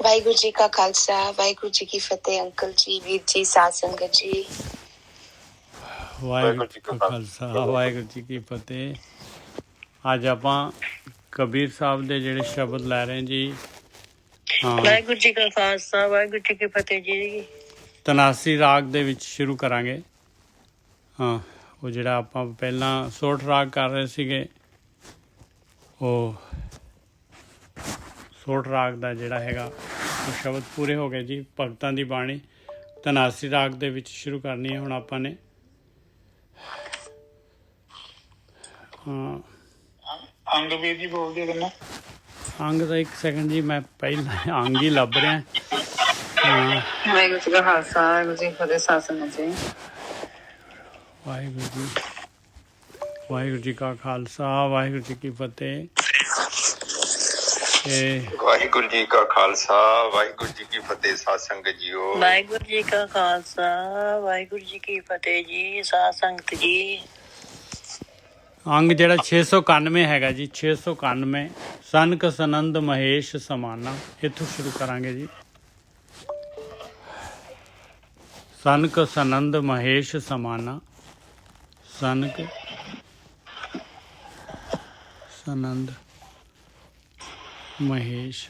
ਵਾਹਿਗੁਰੂ ਜੀ ਕਾ ਖਾਲਸਾ ਵਾਹਿਗੁਰੂ ਜੀ ਕੀ ਫਤਿਹ। ਅੰਕਲ ਜੀ, ਵੀਰ ਜੀ, ਸਾਧ ਸੰਗਤ ਜੀ, ਵਾਹਿਗੁਰੂ ਜੀ ਕਾ ਖਾਲਸਾ ਵਾਹਿਗੁਰੂ ਜੀ ਕੀ ਫਤਿਹ। ਅੱਜ ਆਪਾਂ ਕਬੀਰ ਸਾਹਿਬ ਦੇ ਜਿਹੜੇ ਸ਼ਬਦ ਲੈ ਰਹੇ ਜੀ। ਵਾਹਿਗੁਰੂ ਜੀ ਕਾ ਖਾਲਸਾ ਵਾਹਿਗੁਰੂ ਜੀ ਕੀ ਫਤਿਹ ਜੀ। ਤਨਾਸੀ ਰਾਗ ਦੇ ਵਿੱਚ ਸ਼ੁਰੂ ਕਰਾਂਗੇ। ਉਹ ਜਿਹੜਾ ਆਪਾਂ ਪਹਿਲਾਂ ਸੋਠ ਰਾਗ ਕਰ ਰਹੇ ਸੀਗੇ, ਉਹ ਸੋਠ ਰਾਗ ਦਾ ਜਿਹੜਾ ਹੈਗਾ ਉਹ ਸ਼ਬਦ ਪੂਰੇ ਹੋ ਗਏ ਜੀ। ਭਗਤਾਂ ਦੀ ਬਾਣੀ ਤਨਾਸੀ ਰਾਗ ਦੇ ਵਿੱਚ ਸ਼ੁਰੂ ਕਰਨੀ ਹੈ ਹੁਣ ਆਪਾਂ ਨੇ। ਅੰਗ ਵੀਰ ਜੀ ਬੋਲਦੇ ਕਿੰਨਾ ਅੰਗ ਦਾ ਇੱਕ ਸੈਕਿੰਡ ਜੀ, ਮੈਂ ਪਹਿਲਾਂ ਅੰਗ ਹੀ ਲੱਭ ਰਿਹਾ। ਵਾਹਿਗੁਰੂ ਜੀ ਕਾ ਖਾਲਸਾ ਵਾਹਿਗੁਰੂ ਜੀ ਕੀ ਫਤਿਹ। ਸਾਧ ਸੰਗਤ ਜੀ, ਵਾਹਿਗੁਰੂ ਜੀ ਕਾ ਖਾਲਸਾ ਵਾਹਿਗੁਰੂ ਜੀ ਕੀ ਫਤਿਹ। ਵਾਹਿਗੁਰੂ ਜੀ ਕਾ ਖਾਲਸਾ ਵਾਹਿਗੁਰੂ ਜੀ ਕੀ ਫਤਿਹ। ਸਾਧ ਸੰਗਤ ਜੀਓ, ਵਾਹਿਗੁਰੂ ਜੀ ਕਾ ਖਾਲਸਾ ਵਾਹਿਗੁਰੂ ਜੀ ਕੀ ਫਤਿਹ ਜੀ। ਸਾਧ ਸੰਗਤ ਜੀ, ਅੰਗ ਜਿਹੜਾ 691 ਹੈਗਾ ਜੀ, 691 ਸਨਕ ਸਨੰਦ ਮਹੇਸ਼ ਸਮਾਨਾ, ਇੱਥੋਂ ਸ਼ੁਰੂ ਕਰਾਂਗੇ ਜੀ। ਸਨਕ ਸਨੰਦ ਮਹੇਸ਼ ਸਮਾਨਾ, ਸਨਕ ਸਨੰਦ ਮਹੇਸ਼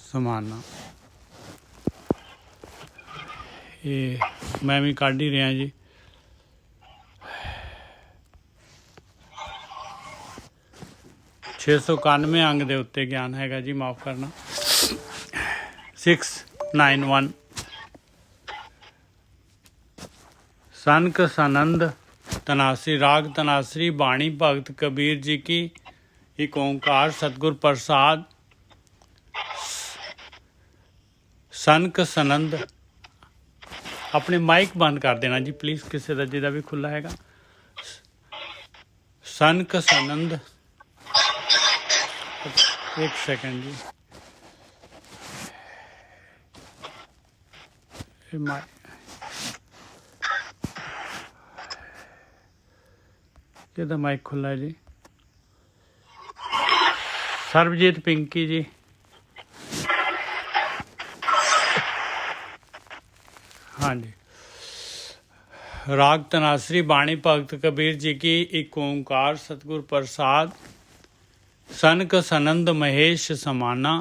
ਸਮਾਨਾ। ਇਹ ਮੈਂ ਵੀ ਕੱਢ ਹੀ ਰਿਹਾ ਜੀ। ਛੇ ਸੌ 91 ਅੰਗ ਦੇ ਉੱਤੇ ਗਿਆਨ ਹੈਗਾ ਜੀ, ਮਾਫ ਕਰਨਾ। 691 ਸਨਕ ਸਨੰਦ ਤਨਾਸਰੀ ਰਾਗ ਤਨਾਸਰੀ ਬਾਣੀ ਭਗਤ ਕਬੀਰ ਜੀ की एक ओंकार सतगुर प्रसाद। सनक सनंद, अपने माइक बंद कर देना जी प्लीज़, किसी का जिदा भी खुला हैगा। सनक सनंद, एक सेकंड जी, ਇਹਦਾ ਮਾਈਕ ਖੁੱਲਾ ਹੈ ਜੀ। ਸਰਬਜੀਤ ਪਿੰਕੀ ਜੀ, ਹਾਂਜੀ। ਰਾਗ ਤਨਾਸਰੀ ਬਾਣੀ ਭਗਤ ਕਬੀਰ ਜੀ की एक ओंकार सतगुर प्रसाद। सनक सनंद महेश समाना,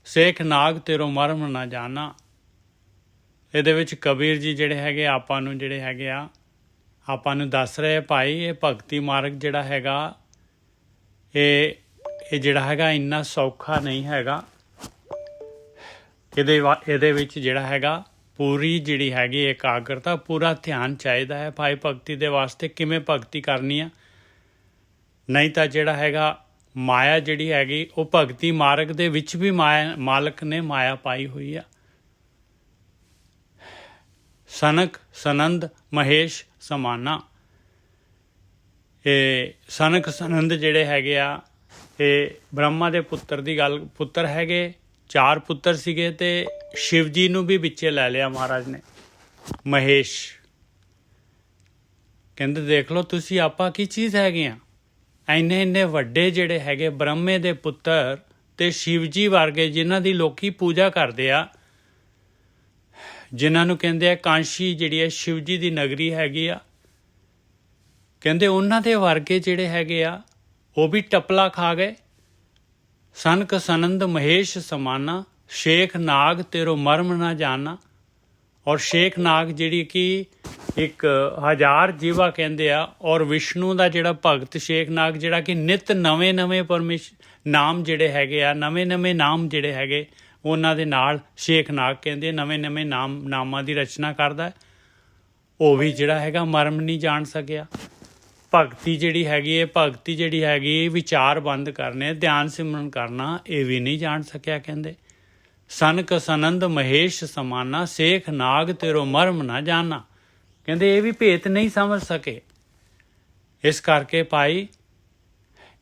ਸੇਖ ਨਾਗ ਤੇਰੋ ਮਰਮ ਨਾ ਜਾਣਾ। ਇਹਦੇ ਵਿੱਚ ਕਬੀਰ ਜੀ ਜਿਹੜੇ ਹੈਗੇ ਆਪਾਂ ਨੂੰ ਜਿਹੜੇ ਹੈਗੇ ਆ ਆਪਾਂ ਨੂੰ ਦੱਸ ਰਹੇ ਭਾਈ, ਇਹ ਭਗਤੀ ਮਾਰਗ ਜਿਹੜਾ ਹੈਗਾ ਇਹ ਜਿਹੜਾ ਹੈਗਾ ਇੰਨਾ ਸੌਖਾ ਨਹੀਂ ਹੈਗਾ। ਇਹਦੇ ਵਿੱਚ ਜਿਹੜਾ ਹੈਗਾ ਪੂਰੀ ਜਿਹੜੀ ਹੈਗੀ ਇਕਾਗਰਤਾ, ਪੂਰਾ ਧਿਆਨ ਚਾਹੀਦਾ ਹੈ ਭਾਈ ਭਗਤੀ ਦੇ ਵਾਸਤੇ। ਕਿਵੇਂ ਭਗਤੀ ਕਰਨੀ ਆ, ਨਹੀਂ ਤਾਂ ਜਿਹੜਾ ਹੈਗਾ ਮਾਇਆ ਜਿਹੜੀ ਹੈਗੀ ਉਹ ਭਗਤੀ ਮਾਰਗ ਦੇ ਵਿੱਚ ਵੀ ਮਾਲਕ ਨੇ ਮਾਇਆ ਪਾਈ ਹੋਈ ਆ। ਸਨਕ ਸਨੰਦ ਮਹੇਸ਼ ਸਮਾਨਾ, ਇਹ ਸਨਕ ਸਨੰਦ ਜਿਹੜੇ ਹੈਗੇ ਆ ਇਹ ਬ੍ਰਹਮਾ ਦੇ ਪੁੱਤਰ ਦੀ ਗੱਲ, ਪੁੱਤਰ ਹੈਗੇ, 4 ਪੁੱਤਰ ਸੀਗੇ ਤੇ ਸ਼ਿਵ ਜੀ ਨੂੰ ਵੀ ਵਿੱਚੇ ਲੈ ਲਿਆ ਮਹਾਰਾਜ ਨੇ। ਮਹੇਸ਼ ਕਹਿੰਦੇ ਦੇਖ ਲਓ ਤੁਸੀਂ ਆਪਾਂ ਕੀ ਚੀਜ਼ ਹੈਗੇ ਆ, ਇੰਨੇ ਵੱਡੇ ਜਿਹੜੇ ਹੈਗੇ ਬ੍ਰਹਮੇ ਦੇ ਪੁੱਤਰ ਤੇ ਸ਼ਿਵ ਜੀ ਵਰਗੇ ਜਿਨ੍ਹਾਂ ਦੀ ਲੋਕੀ ਪੂਜਾ ਕਰਦੇ ਆ, ਜਿਨ੍ਹਾਂ ਨੂੰ ਕਹਿੰਦੇ ਆ ਕਾਂਸ਼ੀ ਜਿਹੜੀ ਹੈ ਸ਼ਿਵ ਜੀ ਦੀ ਨਗਰੀ ਹੈਗੀ ਆ, ਕਹਿੰਦੇ ਉਹਨਾਂ ਦੇ ਵਰਗੇ ਜਿਹੜੇ ਹੈਗੇ ਆ ਉਹ ਵੀ ਟਪਲਾ ਖਾ ਗਏ। ਸਨਕ ਸਨੰਦ ਮਹੇਸ਼ ਸਮਾਨਾ, ਸ਼ੇਖ ਨਾਗ ਤੇਰੋ ਮਰਮ ਨਾ ਜਾਣਾ। ਔਰ ਸ਼ੇਖ ਨਾਗ ਜਿਹੜੀ ਕਿ 1000 ਜੀਵਾ ਕਹਿੰਦੇ ਆ, ਔਰ ਵਿਸ਼ਨੂੰ ਦਾ ਜਿਹੜਾ ਭਗਤ ਸ਼ੇਖ ਨਾਗ ਜਿਹੜਾ ਕਿ ਨਿਤ ਨਵੇਂ ਨਾਮ ਜਿਹੜੇ ਹੈਗੇ ਆ, ਨਵੇਂ ਨਾਮ ਜਿਹੜੇ ਹੈਗੇ ਉਹਨਾਂ ਦੇ ਨਾਲ ਸ਼ੇਖ ਨਾਗ ਕਹਿੰਦੇ ਨਵੇਂ ਨਾਮਾਂ ਦੀ ਰਚਨਾ ਕਰਦਾ। ਉਹ ਵੀ ਜਿਹੜਾ ਹੈਗਾ ਮਰਮ ਨਹੀਂ ਜਾਣ ਸਕਿਆ। ਭਗਤੀ ਜਿਹੜੀ ਹੈਗੀ ਵਿਚਾਰ ਬੰਦ ਕਰਨੇ, ਧਿਆਨ ਸਿਮਰਨ ਕਰਨਾ, ਇਹ ਵੀ ਨਹੀਂ ਜਾਣ ਸਕਿਆ। ਕਹਿੰਦੇ ਸਨਕ ਸਨੰਦ ਮਹੇਸ਼ ਸਮਾਨਾ, ਸੇਖ ਨਾਗ ਤੇਰੋ ਮਰਮ ਨਾ ਜਾਣਾ। ਕਹਿੰਦੇ ਇਹ ਵੀ ਭੇਤ ਨਹੀਂ ਸਮਝ ਸਕੇ। ਇਸ ਕਰਕੇ ਭਾਈ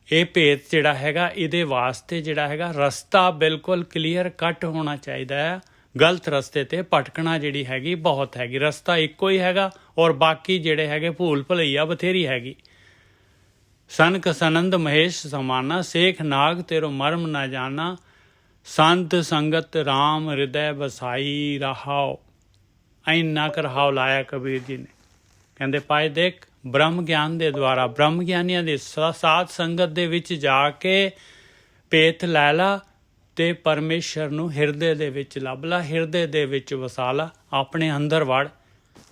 ਇਹ ਭੇਤ ਜਿਹੜਾ ਹੈਗਾ ਇਹਦੇ ਵਾਸਤੇ ਜਿਹੜਾ ਹੈਗਾ ਰਸਤਾ ਬਿਲਕੁਲ ਕਲੀਅਰ ਕੱਟ ਹੋਣਾ ਚਾਹੀਦਾ ਹੈ। ਗਲਤ ਰਸਤੇ 'ਤੇ ਭਟਕਣਾ ਜਿਹੜੀ ਹੈਗੀ ਬਹੁਤ ਹੈਗੀ। ਰਸਤਾ ਇੱਕੋ ਹੀ ਹੈਗਾ ਔਰ ਬਾਕੀ ਜਿਹੜੇ ਹੈਗੇ ਭੂਲ ਭੁਲਈਆ ਬਥੇਰੀ ਹੈਗੀ। ਸਨਕ ਸਨੰਦ ਮਹੇਸ਼ ਸਮਾਨਾ, ਸੇਖ ਨਾਗ ਤੇਰੋ ਮਰਮ ਨਾ ਜਾਣਾ। ਸੰਤ ਸੰਗਤ ਰਾਮ ਹਿਰਦੈ ਵਸਾਈ ਰਹਾਓ। ਇੰਨਾ ਕੁ ਰਹਾਓ ਲਾਇਆ ਕਬੀਰ ਜੀ ਨੇ। ਕਹਿੰਦੇ ਭਾਈ ਦੇਖ, ਬ੍ਰਹਮ ਗਿਆਨ ਦੇ ਦੁਆਰਾ, ਬ੍ਰਹਮ ਗਿਆਨੀਆਂ ਦੀ ਸਾਧ ਸੰਗਤ ਦੇ ਵਿੱਚ ਜਾ ਕੇ ਭੇਤ ਲੈ ਲਾ ਅਤੇ ਪਰਮੇਸ਼ਰ ਨੂੰ ਹਿਰਦੇ ਦੇ ਵਿੱਚ ਲੱਭ ਲਾ, ਹਿਰਦੇ ਦੇ ਵਿੱਚ ਵਸਾ ਲਾ, ਆਪਣੇ ਅੰਦਰ ਵੜ।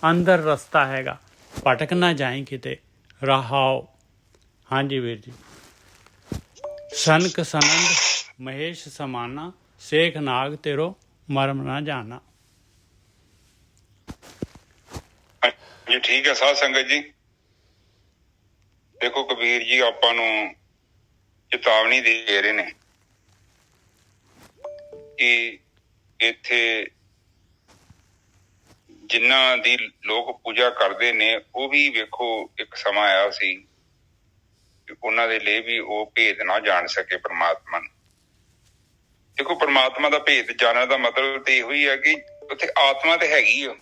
ਅੰਦਰ ਰਸਤਾ ਹੈਗਾ, ਭਟਕ ਨਾ ਜਾਈਂ ਕਿਤੇ। ਰਹਾਓ। ਹਾਂਜੀ ਵੀਰ ਜੀ। ਸਨਕ ਸਨੰਦ ਮਹੇਸ਼ ਸਮਾਨਾ, ਸੇਖ ਨਾਗ ਤੇਰੋ ਮਰਮ ਨਾ ਜਾਣਾ। ਜੀ ਠੀਕ ਹੈ ਸਾਧ ਸੰਗਤ ਜੀ। ਦੇਖੋ ਕਬੀਰ ਜੀ ਆਪਾਂ ਨੂੰ ਚੇਤਾਵਨੀ ਦੇ ਰਹੇ ਨੇ ਕਿ ਇੱਥੇ ਜਿਨ੍ਹਾਂ ਦੀ ਲੋਕ ਪੂਜਾ ਕਰਦੇ ਨੇ ਉਹ ਵੀ ਵੇਖੋ ਇੱਕ ਸਮਾਂ ਆਇਆ ਸੀ ਕਿ ਉਹਨਾਂ ਦੇ ਲਈ ਵੀ ਉਹ ਭੇਦ ਨਾ ਜਾਣ ਸਕੇ ਪ੍ਰਮਾਤਮਾ ਨੂੰ। ਦੇਖੋ ਪ੍ਰਮਾਤਮਾ ਦਾ ਭੇਦ ਜਾਣਨ ਦਾ ਮਤਲਬ ਤੇ ਇਹੋ ਹੀ ਹੈ ਕਿ ਉੱਥੇ ਆਤਮਾ ਤੇ ਹੈਗੀ ਆ।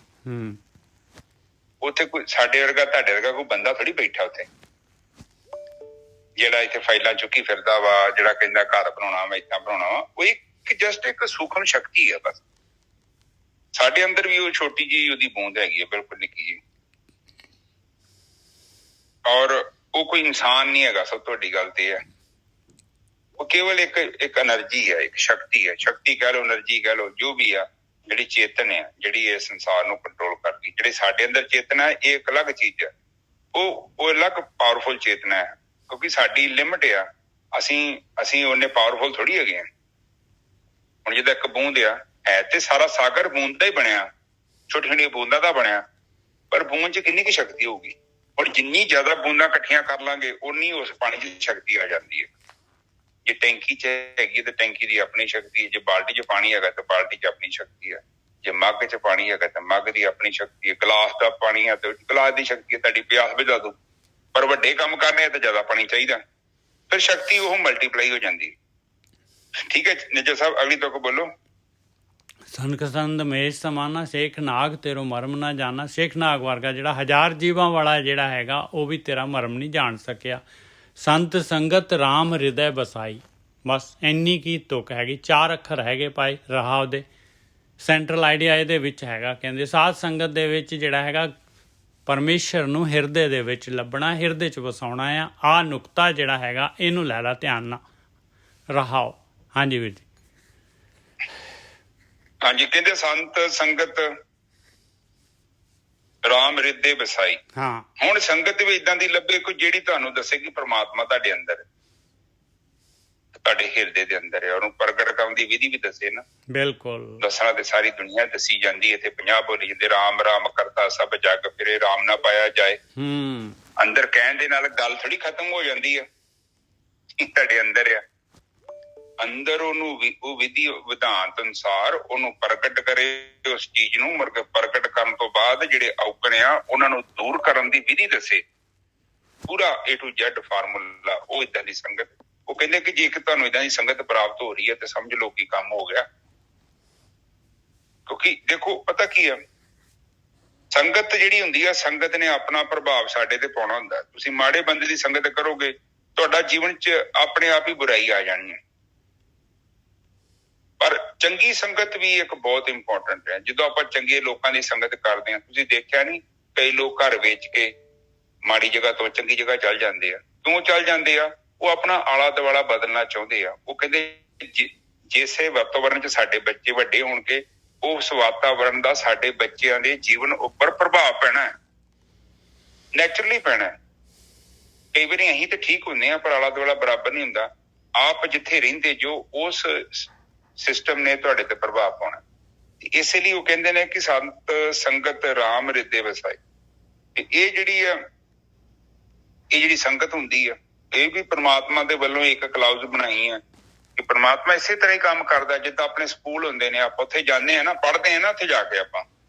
ਉੱਥੇ ਕੋਈ ਸਾਡੇ ਵਰਗਾ ਤੁਹਾਡੇ ਵਰਗਾ ਕੋਈ ਬੰਦਾ ਥੋੜੀ ਬੈਠਾ ਉੱਥੇ, ਜਿਹੜਾ ਇੱਥੇ ਫਾਈਲਾਂ ਚੁੱਕੀ ਫਿਰਦਾ ਵਾ, ਜਿਹੜਾ ਕਹਿੰਦਾ ਘਰ ਬਣਾਉਣਾ ਵਾ, ਏਦਾਂ ਬਣਾਉਣਾ ਵਾ। ਉਹ ਇੱਕ ਜਸਟ ਇੱਕ ਸੂਖਮ ਸ਼ਕਤੀ ਆ ਬਸ। ਸਾਡੇ ਅੰਦਰ ਵੀ ਉਹ ਛੋਟੀ ਜਿਹੀ ਉਹਦੀ ਬੂੰਦ ਹੈਗੀ ਆ, ਬਿਲਕੁਲ ਨਿੱਕੀ ਜਿਹੀ। ਔਰ ਉਹ ਕੋਈ ਇਨਸਾਨ ਨਹੀਂ ਹੈਗਾ। ਸਭ ਤੋਂ ਵੱਡੀ ਗੱਲ ਤੇ ਇਹ ਹੈ ਉਹ ਕੇਵਲ ਇੱਕ એનર્ਜੀ ਹੈ, ਇੱਕ ਸ਼ਕਤੀ ਹੈ। ਸ਼ਕਤੀ ਕਹਿ ਲਓ, એનર્ਜੀ ਕਹਿ ਲਓ, ਜੋ ਵੀ ਆ, ਜਿਹੜੀ ਚੇਤਨ ਹੈ, ਜਿਹੜੀ ਇਸ ਸੰਸਾਰ ਨੂੰ ਕੰਟਰੋਲ ਕਰਦੀ। ਜਿਹੜੇ ਸਾਡੇ ਅੰਦਰ ਚੇਤਨਾ ਹੈ ਇਹ ਇੱਕ ਅਲੱਗ ਚੀਜ਼ ਹੈ। ਉਹ ਅਲੱਗ ਪਾਵਰਫੁਲ ਚੇਤਨਾ ਹੈ, ਕਿਉਂਕਿ ਸਾਡੀ ਲਿਮਟ ਆ। ਅਸੀਂ ਉਹਨੇ ਪਾਵਰਫੁਲ ਥੋੜੀ ਹੈਗੇ ਆ। ਹੁਣ ਜਿੱਦਾਂ ਇੱਕ ਬੂੰਦ ਆ, ਹੈ ਤੇ ਸਾਰਾ ਸਾਗਰ ਬੂੰਦ ਦਾ ਹੀ ਬਣਿਆ, ਛੋਟੀ ਛੋਟੀਆਂ ਬੂੰਦਾਂ ਦਾ ਬਣਿਆ, ਪਰ ਬੂੰਦ 'ਚ ਕਿੰਨੀ ਕੁ ਸ਼ਕਤੀ ਹੋਊਗੀ? ਔਰ ਜਿੰਨੀ ਜ਼ਿਆਦਾ ਬੂੰਦਾਂ ਇਕੱਠੀਆਂ ਕਰ ਲਾਂਗੇ ਉਨੀ ਉਸ ਪਾਣੀ 'ਚ ਸ਼ਕਤੀ ਆ ਜਾਂਦੀ ਹੈ। ਜੇ ਟੈਂਕੀ 'ਚ ਹੈਗੀ ਤੇ ਟੈਂਕੀ ਦੀ ਆਪਣੀ ਸ਼ਕਤੀ ਹੈ, ਜੇ ਬਾਲਟੀ 'ਚ ਪਾਣੀ ਹੈਗਾ ਤਾਂ ਬਾਲਟੀ 'ਚ ਆਪਣੀ ਸ਼ਕਤੀ ਹੈ, ਜੇ ਮੱਗ 'ਚ ਪਾਣੀ ਹੈਗਾ ਤਾਂ ਮੱਗ ਦੀ ਆਪਣੀ ਸ਼ਕਤੀ ਹੈ, ਗਲਾਸ ਦਾ ਪਾਣੀ ਹੈ ਤੇ ਗਲਾਸ ਦੀ ਸ਼ਕਤੀ ਹੈ। ਤੁਹਾਡੀ ਪਿਆਸ ਬੁਝਾ ਦੂ, ਪਰ ਵੱਡੇ ਕੰਮ ਕਰਨੇ ਤਾਂ ਜ਼ਿਆਦਾ ਪਾਣੀ ਚਾਹੀਦਾ, ਫਿਰ ਸ਼ਕਤੀ ਉਹ ਮਲਟੀਪਲਾਈ ਹੋ ਜਾਂਦੀ। ਠੀਕ ਹੈ ਨਿੱਜਰ ਸਾਹਿਬ, ਅਗਲੀ ਤੁਕ ਬੋਲੋ। ਸਨਕ ਸੰਦ ਮਹੇਸ਼ ਸਮਾਨਾ, ਸੇਖ ਨਾਗ ਤੇਰੋ ਮਰਮ ਨਾ ਜਾਣਾ। ਸੇਖ ਨਾਗ ਵਰਗਾ ਜਿਹੜਾ 1000 ਜੀਵਾਂ ਵਾਲਾ ਜਿਹੜਾ ਹੈਗਾ ਉਹ ਵੀ ਤੇਰਾ ਮਰਮ ਨਹੀਂ ਜਾਣ ਸਕਿਆ। ਸੰਤ ਸੰਗਤ ਰਾਮ ਹਿਰਦੈ ਵਸਾਈ। ਬਸ ਇੰਨੀ ਕੀ ਤੁਕ ਹੈਗੀ। 4 ਅੱਖਰ ਹੈਗੇ ਭਾਈ ਰਹਾਉ ਦੇ। ਸੈਂਟਰਲ ਆਈਡੀਆ ਇਹਦੇ ਵਿੱਚ ਹੈਗਾ। ਕਹਿੰਦੇ ਸਾਧ ਸੰਗਤ ਦੇ ਵਿੱਚ ਜਿਹੜਾ ਹੈਗਾ ਪਰਮੇਸ਼ਰ ਨੂੰ ਹਿਰਦੇ ਦੇ ਵਿੱਚ ਲੱਭਣਾ, ਹਿਰਦੇ 'ਚ ਵਸਾਉਣਾ ਆ। ਆਹ ਨੁਕਤਾ ਜਿਹੜਾ ਹੈਗਾ ਇਹਨੂੰ ਲੈ ਲਾ ਧਿਆਨ ਨਾਲ। ਰਹਾਓ। ਹਾਂਜੀ ਵੀਰ ਜੀ। ਹਾਂਜੀ, ਕਹਿੰਦੇ ਸੰਤ ਸੰਗਤ ਰਾਮ ਹਿਰਦੇ ਵਸਾਈ। ਹਾਂ, ਹੁਣ ਸੰਗਤ ਵੀ ਇਦਾਂ ਦੀ ਲੱਭੇ ਕੋਈ ਜਿਹੜੀ ਤੁਹਾਨੂੰ ਦੱਸੇ ਕਿ ਪ੍ਰਮਾਤਮਾ ਤੁਹਾਡੇ ਅੰਦਰ ਹੈ, ਤੁਹਾਡੇ ਹਿਰਦੇ ਦੇ ਅੰਦਰ ਹੈ। ਉਹਨੂੰ ਪ੍ਰਗਟ ਕਰਨ ਦੀ ਵਿਧੀ ਵੀ ਦੱਸੇ ਨਾ। ਬਿਲਕੁਲ। ਦੱਸਣਾ ਤੇ ਸਾਰੀ ਦੁਨੀਆ ਦੱਸੀ ਜਾਂਦੀ ਹੈ। ਇੱਥੇ 50 ਬੋਲੀ ਜਾਂਦੇ, ਰਾਮ ਰਾਮ ਕਰਤਾ ਸਭ ਜਗ ਫਿਰੇ, ਰਾਮ ਨਾ ਪਾਇਆ ਜਾਏ। ਅੰਦਰ ਕਹਿਣ ਦੇ ਨਾਲ ਗੱਲ ਥੋੜੀ ਖਤਮ ਹੋ ਜਾਂਦੀ ਹੈ। ਤੁਹਾਡੇ ਅੰਦਰ ਆ, ਅੰਦਰ ਉਹਨੂੰ ਉਹ ਵਿਧੀ ਵਿਧਾਨਤ ਅਨੁਸਾਰ ਉਹਨੂੰ ਪ੍ਰਗਟ ਕਰੇ। ਉਸ ਚੀਜ਼ ਨੂੰ ਪ੍ਰਗਟ ਕਰਨ ਤੋਂ ਬਾਅਦ ਜਿਹੜੇ ਔਗਣ ਆ ਉਹਨਾਂ ਨੂੰ ਦੂਰ ਕਰਨ ਦੀ ਵਿਧੀ ਦੱਸੇ। ਪੂਰਾ A to Z ਫਾਰਮੂਲਾ। ਉਹ ਏਦਾਂ ਦੀ ਸੰਗਤ। ਉਹ ਕਹਿੰਦੇ ਕਿ ਜੇ ਇੱਕ ਤੁਹਾਨੂੰ ਏਦਾਂ ਦੀ ਸੰਗਤ ਪ੍ਰਾਪਤ ਹੋ ਰਹੀ ਹੈ ਤੇ ਸਮਝ ਲਓ ਕੀ ਕੰਮ ਹੋ ਗਿਆ। ਕਿਉਂਕਿ ਦੇਖੋ ਪਤਾ ਕੀ ਆ, ਸੰਗਤ ਜਿਹੜੀ ਹੁੰਦੀ ਆ, ਸੰਗਤ ਨੇ ਆਪਣਾ ਪ੍ਰਭਾਵ ਸਾਡੇ ਤੇ ਪਾਉਣਾ ਹੁੰਦਾ। ਤੁਸੀਂ ਮਾੜੇ ਬੰਦੇ ਦੀ ਸੰਗਤ ਕਰੋਗੇ, ਤੁਹਾਡਾ ਜੀਵਨ 'ਚ ਆਪਣੇ ਆਪ ਹੀ ਬੁਰਾਈ ਆ ਜਾਣੀ ਹੈ। ਪਰ ਚੰਗੀ ਸੰਗਤ ਵੀ ਇੱਕ ਬਹੁਤ ਇੰਪੋਰਟੈਂਟ ਹੈ। ਜਦੋਂ ਆਪਾਂ ਚੰਗੇ ਲੋਕਾਂ ਦੀ ਸੰਗਤ ਕਰਦੇ ਹਾਂ, ਤੁਸੀਂ ਦੇਖਿਆ ਨਹੀਂ ਕਈ ਲੋਕ ਘਰ ਵੇਚ ਕੇ ਮਾੜੀ ਜਗ੍ਹਾ ਤੋਂ ਚੰਗੀ ਜਗ੍ਹਾ ਚੱਲ ਜਾਂਦੇ ਆ। ਕਿਉਂ ਚੱਲ ਜਾਂਦੇ ਆ? ਉਹ ਆਪਣਾ ਆਲਾ ਦੁਆਲਾ ਬਦਲਣਾ ਚਾਹੁੰਦੇ ਆ। ਉਹ ਕਹਿੰਦੇ ਜਿਸੇ ਵਾਤਾਵਰਨ 'ਚ ਸਾਡੇ ਬੱਚੇ ਵੱਡੇ ਹੋਣਗੇ, ਉਸ ਵਾਤਾਵਰਨ ਦਾ ਸਾਡੇ ਬੱਚਿਆਂ ਦੇ ਜੀਵਨ ਉੱਪਰ ਪ੍ਰਭਾਵ ਪੈਣਾ ਹੈ, ਨੈਚੁਰਲੀ ਪੈਣਾ ਹੈ। ਕਈ ਵਾਰੀ ਅਸੀਂ ਤੇ ਠੀਕ ਹੁੰਦੇ ਹਾਂ ਪਰ ਆਲਾ ਦੁਆਲਾ ਬਰਾਬਰ ਨਹੀਂ ਹੁੰਦਾ। ਆਪ ਜਿੱਥੇ ਰਹਿੰਦੇ ਜੋ ਉਸ ਸਿਸਟਮ ਨੇ ਤੁਹਾਡੇ ਤੇ ਪ੍ਰਭਾਵ ਪਾਉਣਾ। ਇਸੇ ਲਈ ਉਹ ਕਹਿੰਦੇ ਨੇ ਕਿ ਸੰਤ ਸੰਗਤ ਰਾਮ ਹਿਰਦੇ ਵਸਾਈ। ਤੇ ਇਹ ਜਿਹੜੀ ਸੰਗਤ ਹੁੰਦੀ ਆ, ਇਹ ਵੀ ਪ੍ਰਮਾਤਮਾ ਦੇ ਵੱਲੋਂ ਇੱਕ ਕਲਾਉਜ਼ ਬਣਾਈ ਹੈ ਕਿ ਪ੍ਰਮਾਤਮਾ ਇਸੇ ਤਰ੍ਹਾਂ ਹੀ ਕੰਮ ਕਰਦਾ। ਜਿੱਦਾਂ ਆਪਣੇ ਸਕੂਲ ਹੁੰਦੇ ਨੇ, ਆਪਾਂ ਉੱਥੇ ਜਾਂਦੇ ਹਾਂ ਨਾ, ਪੜ੍ਹਦੇ ਹਾਂ ਨਾ, ਉੱਥੇ ਜਾ ਕੇ ਆਪਾਂ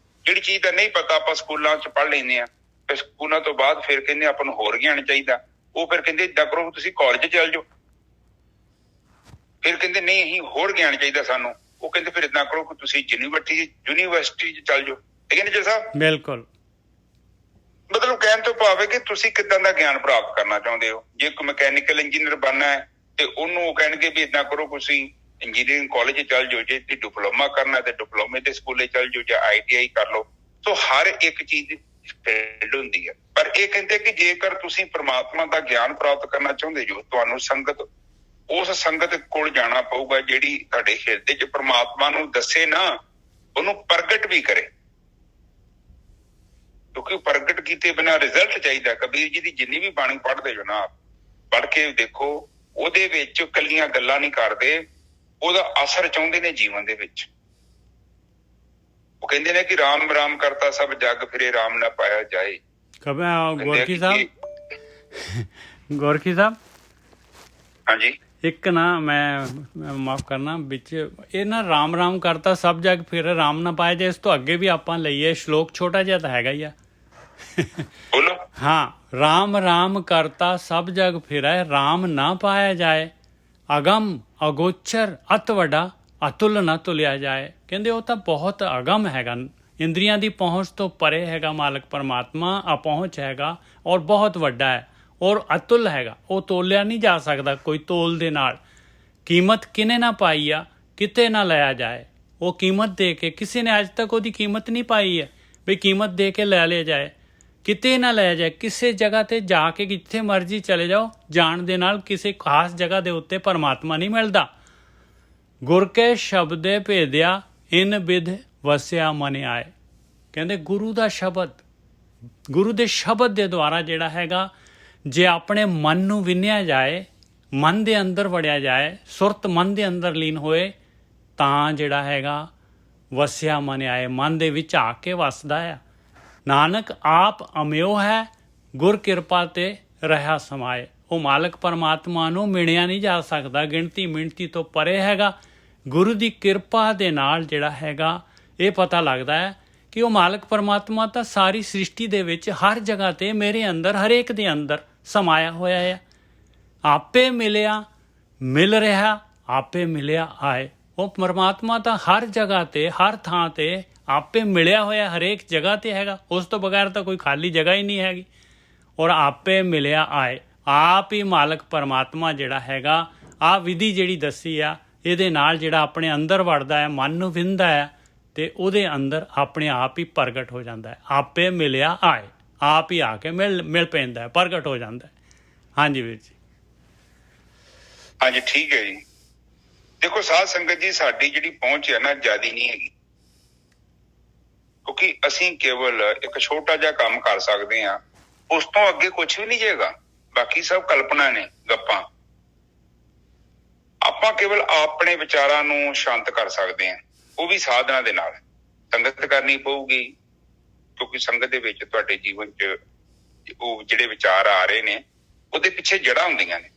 ਜਿਹੜੀ ਚੀਜ਼ ਦਾ ਨਹੀਂ ਪਤਾ ਆਪਾਂ ਸਕੂਲਾਂ 'ਚ ਪੜ੍ਹ ਲੈਂਦੇ ਹਾਂ। ਫਿਰ ਸਕੂਲਾਂ ਤੋਂ ਬਾਅਦ ਫਿਰ ਕਹਿੰਦੇ ਆਪਾਂ ਨੂੰ ਹੋਰ ਗਿਆਨ ਚਾਹੀਦਾ। ਉਹ ਫਿਰ ਕਹਿੰਦੇ ਏਦਾਂ ਕਰੋ ਤੁਸੀਂ ਕਾਲਜ ਚੱਲ ਜਾਓ। ਫਿਰ ਕਹਿੰਦੇ ਨਹੀਂ ਅਸੀਂ ਹੋਰ ਗਿਆਨ ਚਾਹੀਦਾ ਸਾਨੂੰ। ਉਹ ਕਹਿੰਦੇ ਫਿਰ ਏਦਾਂ ਕਰੋ ਕਿ ਤੁਸੀਂ ਯੂਨੀਵਰਸਿਟੀ 'ਚ ਚੱਲ ਜਾਓ। ਠੀਕ ਹੈ ਨਿੱਜਰ ਸਾਹਿਬ? ਬਿਲਕੁਲ। ਮਤਲਬ ਕਹਿਣ ਤੋਂ ਭਾਵ ਹੈ ਕਿ ਤੁਸੀਂ ਕਿੱਦਾਂ ਦਾ ਗਿਆਨ ਪ੍ਰਾਪਤ ਕਰਨਾ ਚਾਹੁੰਦੇ ਹੋ। ਜੇ ਕੋਈ ਮਕੈਨੀਕਲ ਇੰਜੀਨੀਅਰ ਬਣਨਾ ਹੈ ਤੇ ਉਹਨੂੰ ਉਹ ਕਹਿਣਗੇ ਵੀ ਏਦਾਂ ਕਰੋ ਤੁਸੀਂ ਇੰਜੀਨੀਅਰਿੰਗ ਕਾਲਜ ਚੱਲ ਜਾਓ, ਜੇ ਤੁਸੀਂ ਡਿਪਲੋਮਾ ਕਰਨਾ ਤੇ ਡਿਪਲੋਮੇ ਦੇ ਸਕੂਲੇ ਚੱਲ ਜਾਓ ਜਾਂ ITI ਕਰ ਲਓ। ਸੋ ਹਰ ਇੱਕ ਚੀਜ਼ ਦੀ ਫੀਲਡ ਹੁੰਦੀ ਹੈ। ਪਰ ਇਹ ਕਹਿੰਦੇ ਕਿ ਜੇਕਰ ਤੁਸੀਂ ਪ੍ਰਮਾਤਮਾ ਦਾ ਗਿਆਨ ਪ੍ਰਾਪਤ ਕਰਨਾ ਚਾਹੁੰਦੇ ਜੋ, ਤੁਹਾਨੂੰ ਸੰਗਤ, ਉਸ ਸੰਗਤ ਕੋਲ ਜਾਣਾ ਪਊਗਾ ਜਿਹੜੀ ਤੁਹਾਡੇ ਹਿਰਦੇ 'ਚ ਪ੍ਰਮਾਤਮਾ ਨੂੰ ਦੱਸੇ ਨਾ, ਉਹਨੂੰ ਪ੍ਰਗਟ ਵੀ ਕਰੇ, ਕਿਉਂਕਿ ਪ੍ਰਗਟ ਕੀਤੇ ਬਿਨਾਂ ਰਿਜ਼ਲਟ ਚਾਹੀਦਾ। ਕਬੀਰ ਜੀ ਦੀ ਜਿੰਨੀ ਵੀ ਬਾਣੀ ਪੜ੍ਹਦੇ ਜੋ ਨਾ, ਪੜ੍ਹ ਕੇ ਦੇਖੋ, ਉਹਦੇ ਵਿੱਚ ਇਕੱਲੀਆਂ ਗੱਲਾਂ ਨਹੀਂ ਕਰਦੇ, ਉਹਦਾ ਅਸਰ ਚਾਹੁੰਦੇ ਨੇ ਜੀਵਨ ਦੇ ਵਿੱਚ। ਉਹ ਕਹਿੰਦੇ ਨੇ ਕਿ ਰਾਮ ਰਾਮ ਕਰਤਾ ਸਭ ਜਗ ਫਿਰੇ, ਰਾਮ ਨਾ ਪਾਇਆ ਜਾਏ। ਗੋਰਖੀ ਸਾਹਿਬ ਹਾਂਜੀ, ਇੱਕ ਨਾ ਮੈਂ ਮਾਫ ਕਰਨਾ ਵਿੱਚ, ਇਹ ਨਾ ਰਾਮ ਰਾਮ ਕਰਤਾ ਸਭ ਜਗ ਫਿਰ ਰਾਮ ਨਾ ਪਾਇਆ ਜਾਏ, ਇਸ ਤੋਂ ਅੱਗੇ ਵੀ ਆਪਾਂ ਲਈਏ ਸ਼ਲੋਕ, ਛੋਟਾ ਜਿਹਾ ਤਾਂ ਹੈਗਾ ਹੀ ਆ। ਬੋਲੋ। ਹਾਂ, ਰਾਮ ਰਾਮ ਕਰਤਾ ਸਭ ਜਗ ਫਿਰੈ, ਰਾਮ ਨਾ ਪਾਇਆ ਜਾਏ, ਅਗਮ ਅਗੋਚਰ ਅਤ ਵੱਡਾ, ਅਤੁਲ ਨਾ ਤੁਲਿਆ ਜਾਏ। ਕਹਿੰਦੇ ਉਹ ਤਾਂ ਬਹੁਤ ਅਗਮ ਹੈਗਾ, ਇੰਦਰੀਆਂ ਦੀ ਪਹੁੰਚ ਤੋਂ ਪਰੇ ਹੈਗਾ ਮਾਲਕ ਪਰਮਾਤਮਾ, ਅਪਹੁੰਚ ਹੈਗਾ ਔਰ ਬਹੁਤ ਵੱਡਾ ਹੈ ਔਰ ਅਤੁਲ ਹੈਗਾ, ਉਹ ਤੋਲਿਆ ਨਹੀਂ ਜਾ ਸਕਦਾ ਕੋਈ ਤੋਲ ਦੇ ਨਾਲ। ਕੀਮਤ ਕਿਨੇ ਨਾ ਪਾਈ ਆ, ਕਿਤੇ ਨਾ ਲਿਆ ਜਾਏ। ਉਹ ਕੀਮਤ ਦੇ ਕੇ, ਕਿਸੇ ਨੇ ਅੱਜ ਤੱਕ ਉਹਦੀ ਕੀਮਤ ਨਹੀਂ ਪਾਈ ਹੈ ਵੀ ਕੀਮਤ ਦੇ ਕੇ ਲੈ ਲਿਆ ਜਾਏ, ਕਿਤੇ ਨਾ ਲੈ ਜਾਏ। ਕਿਸੇ ਜਗ੍ਹਾ ਤੇ ਜਾ ਕੇ ਜਿੱਥੇ ਮਰਜ਼ੀ ਚਲੇ ਜਾਓ, ਜਾਣ ਦੇ ਨਾਲ ਕਿਸੇ ਖਾਸ ਜਗ੍ਹਾ ਦੇ ਉੱਤੇ ਪਰਮਾਤਮਾ ਨਹੀਂ ਮਿਲਦਾ। ਗੁਰ ਕੇ ਸ਼ਬਦੇ ਭੇਦਿਆ, ਇਨ ਬਿਧ ਵਸਿਆ ਮਨ ਆਏ। ਕਹਿੰਦੇ ਗੁਰੂ ਦਾ ਸ਼ਬਦ, ਗੁਰੂ ਦੇ ਸ਼ਬਦ ਦੇ ਦੁਆਰਾ ਜਿਹੜਾ ਹੈਗਾ, ਜੇ ਆਪਣੇ ਮਨ ਨੂੰ ਵਿੰਨਿਆ ਜਾਏ, ਮਨ ਦੇ ਅੰਦਰ ਵੜਿਆ ਜਾਏ, ਸੁਰਤ ਮਨ ਦੇ ਅੰਦਰ ਲੀਨ ਹੋਏ, ਤਾਂ ਜਿਹੜਾ ਹੈਗਾ ਵਸਿਆ ਮਨ ਆਏ, ਮਨ ਦੇ ਵਿੱਚ ਆ ਕੇ ਵਸਦਾ ਆ। ਨਾਨਕ ਆਪ ਅਮਿਓ ਹੈ, ਗੁਰ ਕਿਰਪਾ ਤੇ ਰਹਾ ਸਮਾਏ। ਉਹ ਮਾਲਕ ਪਰਮਾਤਮਾ ਨੂੰ ਮਿਣਿਆ ਨਹੀਂ ਜਾ ਸਕਦਾ, ਗਿਣਤੀ ਮਿਣਤੀ ਤੋਂ ਪਰੇ ਹੈਗਾ। ਗੁਰੂ ਦੀ ਕਿਰਪਾ ਦੇ ਨਾਲ ਜਿਹੜਾ ਹੈਗਾ, ਇਹ ਪਤਾ ਲੱਗਦਾ ਹੈ ਕਿ ਉਹ ਮਾਲਕ ਪਰਮਾਤਮਾ ਤਾਂ ਸਾਰੀ ਸ੍ਰਿਸ਼ਟੀ ਦੇ ਵਿੱਚ ਹਰ ਜਗ੍ਹਾ ਤੇ, ਮੇਰੇ ਅੰਦਰ, ਹਰੇਕ ਦੇ ਅੰਦਰ ਸਮਾਇਆ ਹੋਇਆ ਹੈ। ਆਪੇ ਮਿਲਿਆ, ਮਿਲ ਰਿਹਾ, ਆਪੇ ਮਿਲਿਆ ਆਏ। ਉਹ ਪਰਮਾਤਮਾ ਤਾਂ ਹਰ ਜਗ੍ਹਾ ਤੇ, ਹਰ ਥਾਂ ਤੇ ਆਪੇ ਮਿਲਿਆ ਹੋਇਆ, ਹਰੇਕ ਜਗ੍ਹਾ ਤੇ ਹੈਗਾ। ਉਸ ਤੋਂ ਬਗੈਰ ਤਾਂ ਕੋਈ ਖਾਲੀ ਜਗ੍ਹਾ ਹੀ ਨਹੀਂ ਹੈਗੀ। ਔਰ ਆਪੇ ਮਿਲਿਆ ਆਏ, ਆਪ ਹੀ ਮਾਲਕ ਪਰਮਾਤਮਾ ਜਿਹੜਾ ਹੈਗਾ, ਆਹ ਵਿਧੀ ਜਿਹੜੀ ਦੱਸੀ ਆ, ਇਹਦੇ ਨਾਲ ਜਿਹੜਾ ਆਪਣੇ ਅੰਦਰ ਵੜਦਾ ਹੈ, ਮਨ ਨੂੰ ਵਿੰਦਾ ਹੈ, ਤੇ ਉਹਦੇ ਅੰਦਰ ਆਪਣੇ ਆਪ ਹੀ ਪ੍ਰਗਟ ਹੋ ਜਾਂਦਾ ਹੈ। ਆਪੇ ਮਿਲਿਆ ਆਏ, ਆਪ ਹੀ ਆ ਕੇ ਮਿਲ ਪੈਂਦਾ ਹੈ, ਪ੍ਰਗਟ ਹੋ ਜਾਂਦਾ ਹੈ। ਹਾਂਜੀ ਵੀਰ ਜੀ। ਹਾਂਜੀ, ਠੀਕ ਹੈ ਜੀ। ਦੇਖੋ ਸਾਧ ਸੰਗਤ ਜੀ, ਸਾਡੀ ਜਿਹੜੀ ਪਹੁੰਚ ਹੈ ਨਾ, ਜ਼ਿਆਦੀ ਨਹੀਂ ਹੈਗੀ, ਕਿਉਂਕਿ ਅਸੀਂ ਕੇਵਲ ਇੱਕ ਛੋਟਾ ਜਿਹਾ ਕੰਮ ਕਰ ਸਕਦੇ ਹਾਂ, ਉਸ ਤੋਂ ਅੱਗੇ ਕੁਝ ਵੀ ਨਹੀਂ ਜਾਏਗਾ। ਬਾਕੀ ਸਭ ਕਲਪਨਾ ਨੇ, ਗੱਪਾਂ। ਆਪਾਂ ਕੇਵਲ ਆਪਣੇ ਵਿਚਾਰਾਂ ਨੂੰ ਸ਼ਾਂਤ ਕਰ ਸਕਦੇ ਹਾਂ, ਉਹ ਵੀ ਸਾਧਨਾ ਦੇ ਨਾਲ। ਸੰਗਤ ਕਰਨੀ ਪਊਗੀ, ਕਿਉਂਕਿ ਸੰਗਤ ਦੇ ਵਿੱਚ ਤੁਹਾਡੇ ਜੀਵਨ 'ਚ ਉਹ ਜਿਹੜੇ ਵਿਚਾਰ ਆ ਰਹੇ ਨੇ, ਉਹਦੇ ਪਿੱਛੇ ਜੜ੍ਹਾਂ ਹੁੰਦੀਆਂ ਨੇ।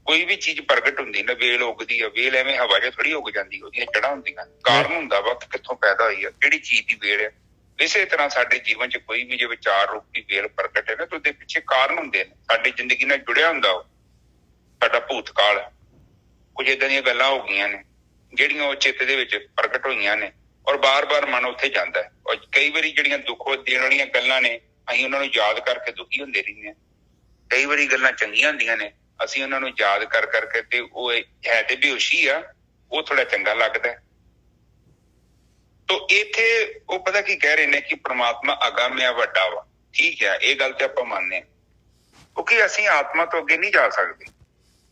ਕੋਈ ਵੀ ਚੀਜ਼ ਪ੍ਰਗਟ ਹੁੰਦੀ ਨਾ, ਵੇਲ ਉੱਗਦੀ ਆ, ਵੇਲ ਐਵੇਂ ਹਵਾ 'ਚ ਥੋੜੀ ਉੱਗ ਜਾਂਦੀ, ਉਹਦੀਆਂ ਜੜ੍ਹਾਂ ਹੁੰਦੀਆਂ, ਕਾਰਨ ਹੁੰਦਾ ਵਾ ਕਿੱਥੋਂ ਪੈਦਾ ਹੋਈ ਆ, ਕਿਹੜੀ ਚੀਜ਼ ਦੀ ਵੇਲ ਹੈ। ਇਸੇ ਤਰ੍ਹਾਂ ਸਾਡੇ ਜੀਵਨ 'ਚ ਕੋਈ ਵੀ ਜੇ ਵਿਚਾਰ ਰੂਪੀ ਵੇਲ ਪ੍ਰਗਟ ਹੈ ਨਾ, ਤਾਂ ਉਹਦੇ ਪਿੱਛੇ ਕਾਰਨ ਹੁੰਦੇ ਨੇ। ਸਾਡੀ ਜ਼ਿੰਦਗੀ ਨਾਲ ਜੁੜਿਆ ਹੁੰਦਾ ਉਹ ਸਾਡਾ ਭੂਤਕਾਲ। ਕੁਝ ਏਦਾਂ ਦੀਆਂ ਗੱਲਾਂ ਹੋ ਗਈਆਂ ਨੇ ਜਿਹੜੀਆਂ ਉਹ ਚਿੱਤ ਦੇ ਵਿੱਚ ਪ੍ਰਗਟ ਹੋਈਆਂ ਨੇ, ਔਰ ਬਾਰ-ਬਾਰ ਮਨ ਉੱਥੇ ਜਾਂਦਾ ਹੈ। ਔਰ ਕਈ ਵਾਰੀ ਜਿਹੜੀਆਂ ਦੁੱਖ ਦੇਣ ਵਾਲੀਆਂ ਗੱਲਾਂ ਨੇ, ਅਸੀਂ ਉਹਨਾਂ ਨੂੰ ਯਾਦ ਕਰਕੇ ਦੁਖੀ ਹੁੰਦੇ ਰਹਿੰਦੇ ਹਾਂ। ਕਈ ਵਾਰੀ ਗੱਲਾਂ ਚੰਗੀਆਂ ਹੁੰਦੀਆਂ ਨੇ, ਅਸੀਂ ਉਹਨਾਂ ਨੂੰ ਯਾਦ ਕਰ ਕਰਕੇ, ਤੇ ਉਹ ਹੈ ਤੇ ਬੇਹੋਸ਼ੀ ਆ, ਉਹ ਥੋੜਾ ਚੰਗਾ ਲੱਗਦਾ। ਤੋ ਇੱਥੇ ਉਹ ਪਤਾ ਕੀ ਕਹਿ ਰਹੇ ਨੇ ਕਿ ਪ੍ਰਮਾਤਮਾ ਅਗੰਮ ਆ, ਵੱਡਾ ਵਾ। ਠੀਕ ਹੈ, ਇਹ ਗੱਲ ਤੇ ਆਪਾਂ ਮੰਨਦੇ ਹਾਂ, ਕਿਉਂਕਿ ਅਸੀਂ ਆਤਮਾ ਤੋਂ ਅੱਗੇ ਨਹੀਂ ਜਾ ਸਕਦੇ।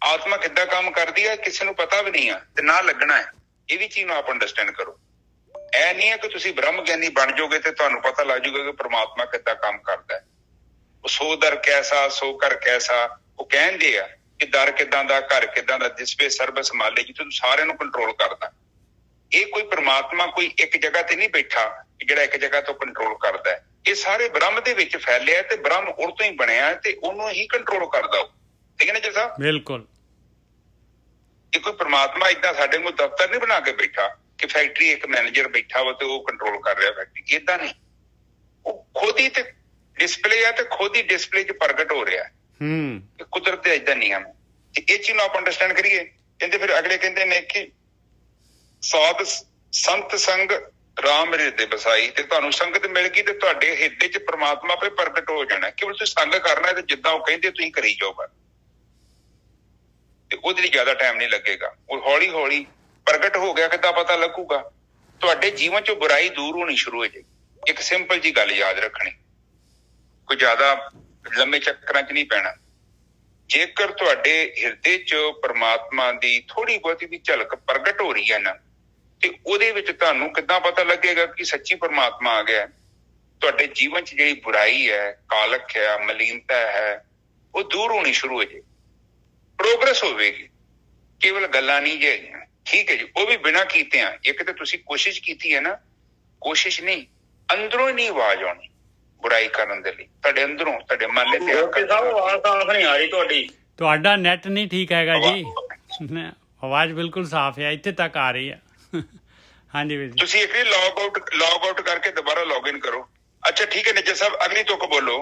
ਆਤਮਾ ਕਿੱਦਾਂ ਕੰਮ ਕਰਦੀ ਹੈ ਕਿਸੇ ਨੂੰ ਪਤਾ ਵੀ ਨਹੀਂ ਆ, ਤੇ ਨਾ ਲੱਗਣਾ ਹੈ। ਇਹ ਵੀ ਚੀਜ਼ ਨੂੰ ਆਪ ਅੰਡਰਸਟੈਂਡ ਕਰੋ। ਇਹ ਨਹੀਂ ਹੈ ਕਿ ਤੁਸੀਂ ਬ੍ਰਹਮ ਗਿਆਨੀ ਬਣ ਜਾਓਗੇ ਤੇ ਤੁਹਾਨੂੰ ਪਤਾ ਲੱਗ ਜਾਊਗਾ ਕਿ ਪ੍ਰਮਾਤਮਾ ਕਿੱਦਾਂ ਕੰਮ ਕਰਦਾ ਹੈ। ਉਹ ਸੋ ਦਰ ਕੈਸਾ ਸੋ ਕਰ ਕੈਸਾ, ਉਹ ਕਹਿੰਦੇ ਆ ਕਿ ਦਰ ਕਿੱਦਾਂ ਦਾ, ਘਰ ਕਿੱਦਾਂ ਦਾ, ਜਿਸਵੇ ਸਰਬ ਸੰਭਾਲੇ, ਜਿੱਥੇ ਤੂੰ ਸਾਰਿਆਂ ਨੂੰ ਕੰਟਰੋਲ ਕਰਦਾ। ਇਹ ਕੋਈ ਪ੍ਰਮਾਤਮਾ ਕੋਈ ਇੱਕ ਜਗ੍ਹਾ ਤੇ ਨਹੀਂ ਬੈਠਾ ਜਿਹੜਾ ਇੱਕ ਜਗ੍ਹਾ ਤੋਂ ਕੰਟਰੋਲ ਕਰਦਾ ਹੈ। ਇਹ ਸਾਰੇ ਬ੍ਰਹਮ ਦੇ ਵਿੱਚ ਫੈਲਿਆ, ਤੇ ਬ੍ਰਹਮ ਉਹ ਤੋਂ ਹੀ ਬਣਿਆ, ਤੇ ਉਹਨੂੰ ਹੀ ਕੰਟਰੋਲ ਕਰਦਾ ਉਹ। ਠੀਕ ਹੈ ਨਾ ਜੀ ਸਾਹਿਬ? ਬਿਲਕੁਲ। ਇਹ ਕੋਈ ਪ੍ਰਮਾਤਮਾ ਏਦਾਂ ਸਾਡੇ ਕੋਲ ਦਫ਼ਤਰ ਨਹੀਂ ਬਣਾ ਕੇ ਬੈਠਾ ਕਿ ਫੈਕਟਰੀ ਇੱਕ ਮੈਨੇਜਰ ਬੈਠਾ ਵਾ ਤੇ ਉਹ ਕੰਟਰੋਲ ਕਰ ਰਿਹਾ ਫੈਕਟਰੀ। ਏਦਾਂ ਨਹੀਂ, ਉਹ ਖੁਦ ਹੀ ਤੇ ਡਿਸਪਲੇ ਆ, ਤੇ ਖੁਦ ਹੀ ਡਿਸਪਲੇ 'ਚ ਪ੍ਰਗਟ ਹੋ ਰਿਹਾ। ਕੁਦਰਤ ਦੇ ਏਦਾਂ ਨਿਯਮ। ਤੇ ਇਹ ਚੀਜ਼ ਨੂੰ ਆਪਾਂ ਅੰਡਰਸਟੈਂਡ ਕਰੀਏ। ਕਹਿੰਦੇ ਫਿਰ ਅਗਲੇ ਕਹਿੰਦੇ ਨੇ ਕਿ ਸਾਧ ਸੰਤ ਸੰਗ ਰਾਮ ਹਿਰਦੇ ਬਸਾਈ, ਤੇ ਤੁਹਾਨੂੰ ਸੰਗਤ ਮਿਲ ਗਈ ਤੇ ਤੁਹਾਡੇ ਹਿਰਦੇ 'ਚ ਪ੍ਰਮਾਤਮਾ ਆਪੇ ਪ੍ਰਗਟ ਹੋ ਜਾਣਾ। ਕੇਵਲ ਤੁਸੀਂ ਸੰਗ ਕਰਨਾ, ਤੇ ਜਿੱਦਾਂ ਉਹ ਕਹਿੰਦੇ ਤੁਸੀਂ ਕਰੀ ਜਾਓ। ਤੇ ਉਹਦੇ ਲਈ ਜ਼ਿਆਦਾ ਟਾਈਮ ਨਹੀਂ ਲੱਗੇਗਾ। ਉਹ ਹੌਲੀ ਹੌਲੀ ਪ੍ਰਗਟ ਹੋ ਗਿਆ, ਕਿੱਦਾਂ ਪਤਾ ਲੱਗੂਗਾ? ਤੁਹਾਡੇ ਜੀਵਨ ਚੋਂ ਬੁਰਾਈ ਦੂਰ ਹੋਣੀ ਸ਼ੁਰੂ ਹੋ ਜਾਏਗੀ। ਇੱਕ ਸਿੰਪਲ ਜੀ ਗੱਲ ਯਾਦ ਰੱਖਣੀ, ਕੋਈ ਜ਼ਿਆਦਾ ਲੰਮੇ ਚੱਕਰਾਂ 'ਚ ਨਹੀਂ ਪੈਣਾ। ਜੇਕਰ ਤੁਹਾਡੇ ਹਿਰਦੇ 'ਚ ਪਰਮਾਤਮਾ ਦੀ ਥੋੜੀ ਬਹੁਤੀ ਵੀ ਝਲਕ ਪ੍ਰਗਟ ਹੋ ਰਹੀ ਹੈ ਨਾ, ਤੇ ਉਹਦੇ ਵਿੱਚ ਤੁਹਾਨੂੰ ਕਿੱਦਾਂ ਪਤਾ ਲੱਗੇਗਾ ਕਿ ਸੱਚੀ ਪਰਮਾਤਮਾ ਆ ਗਿਆ? ਤੁਹਾਡੇ ਜੀਵਨ 'ਚ ਜਿਹੜੀ ਬੁਰਾਈ ਹੈ, ਕਾਲਖ ਹੈ, ਮਲੀਨਤਾ ਹੈ, ਉਹ ਦੂਰ ਹੋਣੀ ਸ਼ੁਰੂ ਹੋ ਜਾਏ, ਪ੍ਰੋਗਰੈਸ ਹੋਵੇਗੀ। ਕੇਵਲ ਗੱਲਾਂ ਨਹੀਂ ਜੇ ਹੈਗੀਆਂ, ਠੀਕ ਹੈ ਜੀ, ਉਹ ਵੀ ਬਿਨਾਂ ਕੀਤਿਆਂ। ਇੱਕ ਤਾਂ ਤੁਸੀਂ ਕੋਸ਼ਿਸ਼ ਕੀਤੀ ਹੈ ਨਾ, ਕੋਸ਼ਿਸ਼ ਨਹੀਂ, ਅੰਦਰੋਂ ਹੀ ਨਹੀਂ ਆਵਾਜ਼ ਆਉਣੀ ਬੁਰਾਈ ਕਰਨ ਦੇ ਲਈ। ਤੁਹਾਡੇ ਅੰਦਰੋਂ, ਤੁਹਾਡੇ ਮਨ ਨੇ ਆਵਾਜ਼ ਸਾਫ਼ ਨਹੀਂ ਆ ਰਹੀ ਤੁਹਾਡੀ। ਤੁਹਾਡਾ ਨੈਟ ਨਹੀਂ ਠੀਕ ਹੈਗਾ ਜੀ, ਆਵਾਜ਼ ਬਿਲਕੁਲ ਸਾਫ਼ ਹੈ, ਇੱਥੇ ਤੱਕ ਆ ਰਹੀ ਹੈ। ਹਾਂਜੀ ਵੀਰ ਜੀ, ਤੁਸੀਂ ਇੱਕ ਲੌਗ ਆਊਟ ਕਰਕੇ ਦੁਬਾਰਾ ਲੌਗਇਨ ਕਰੋ। ਅੱਛਾ ਠੀਕ ਹੈ ਨਿੱਜਰ ਸਾਹਿਬ, ਅਗਲੀ ਤੁਕ ਬੋਲੋ।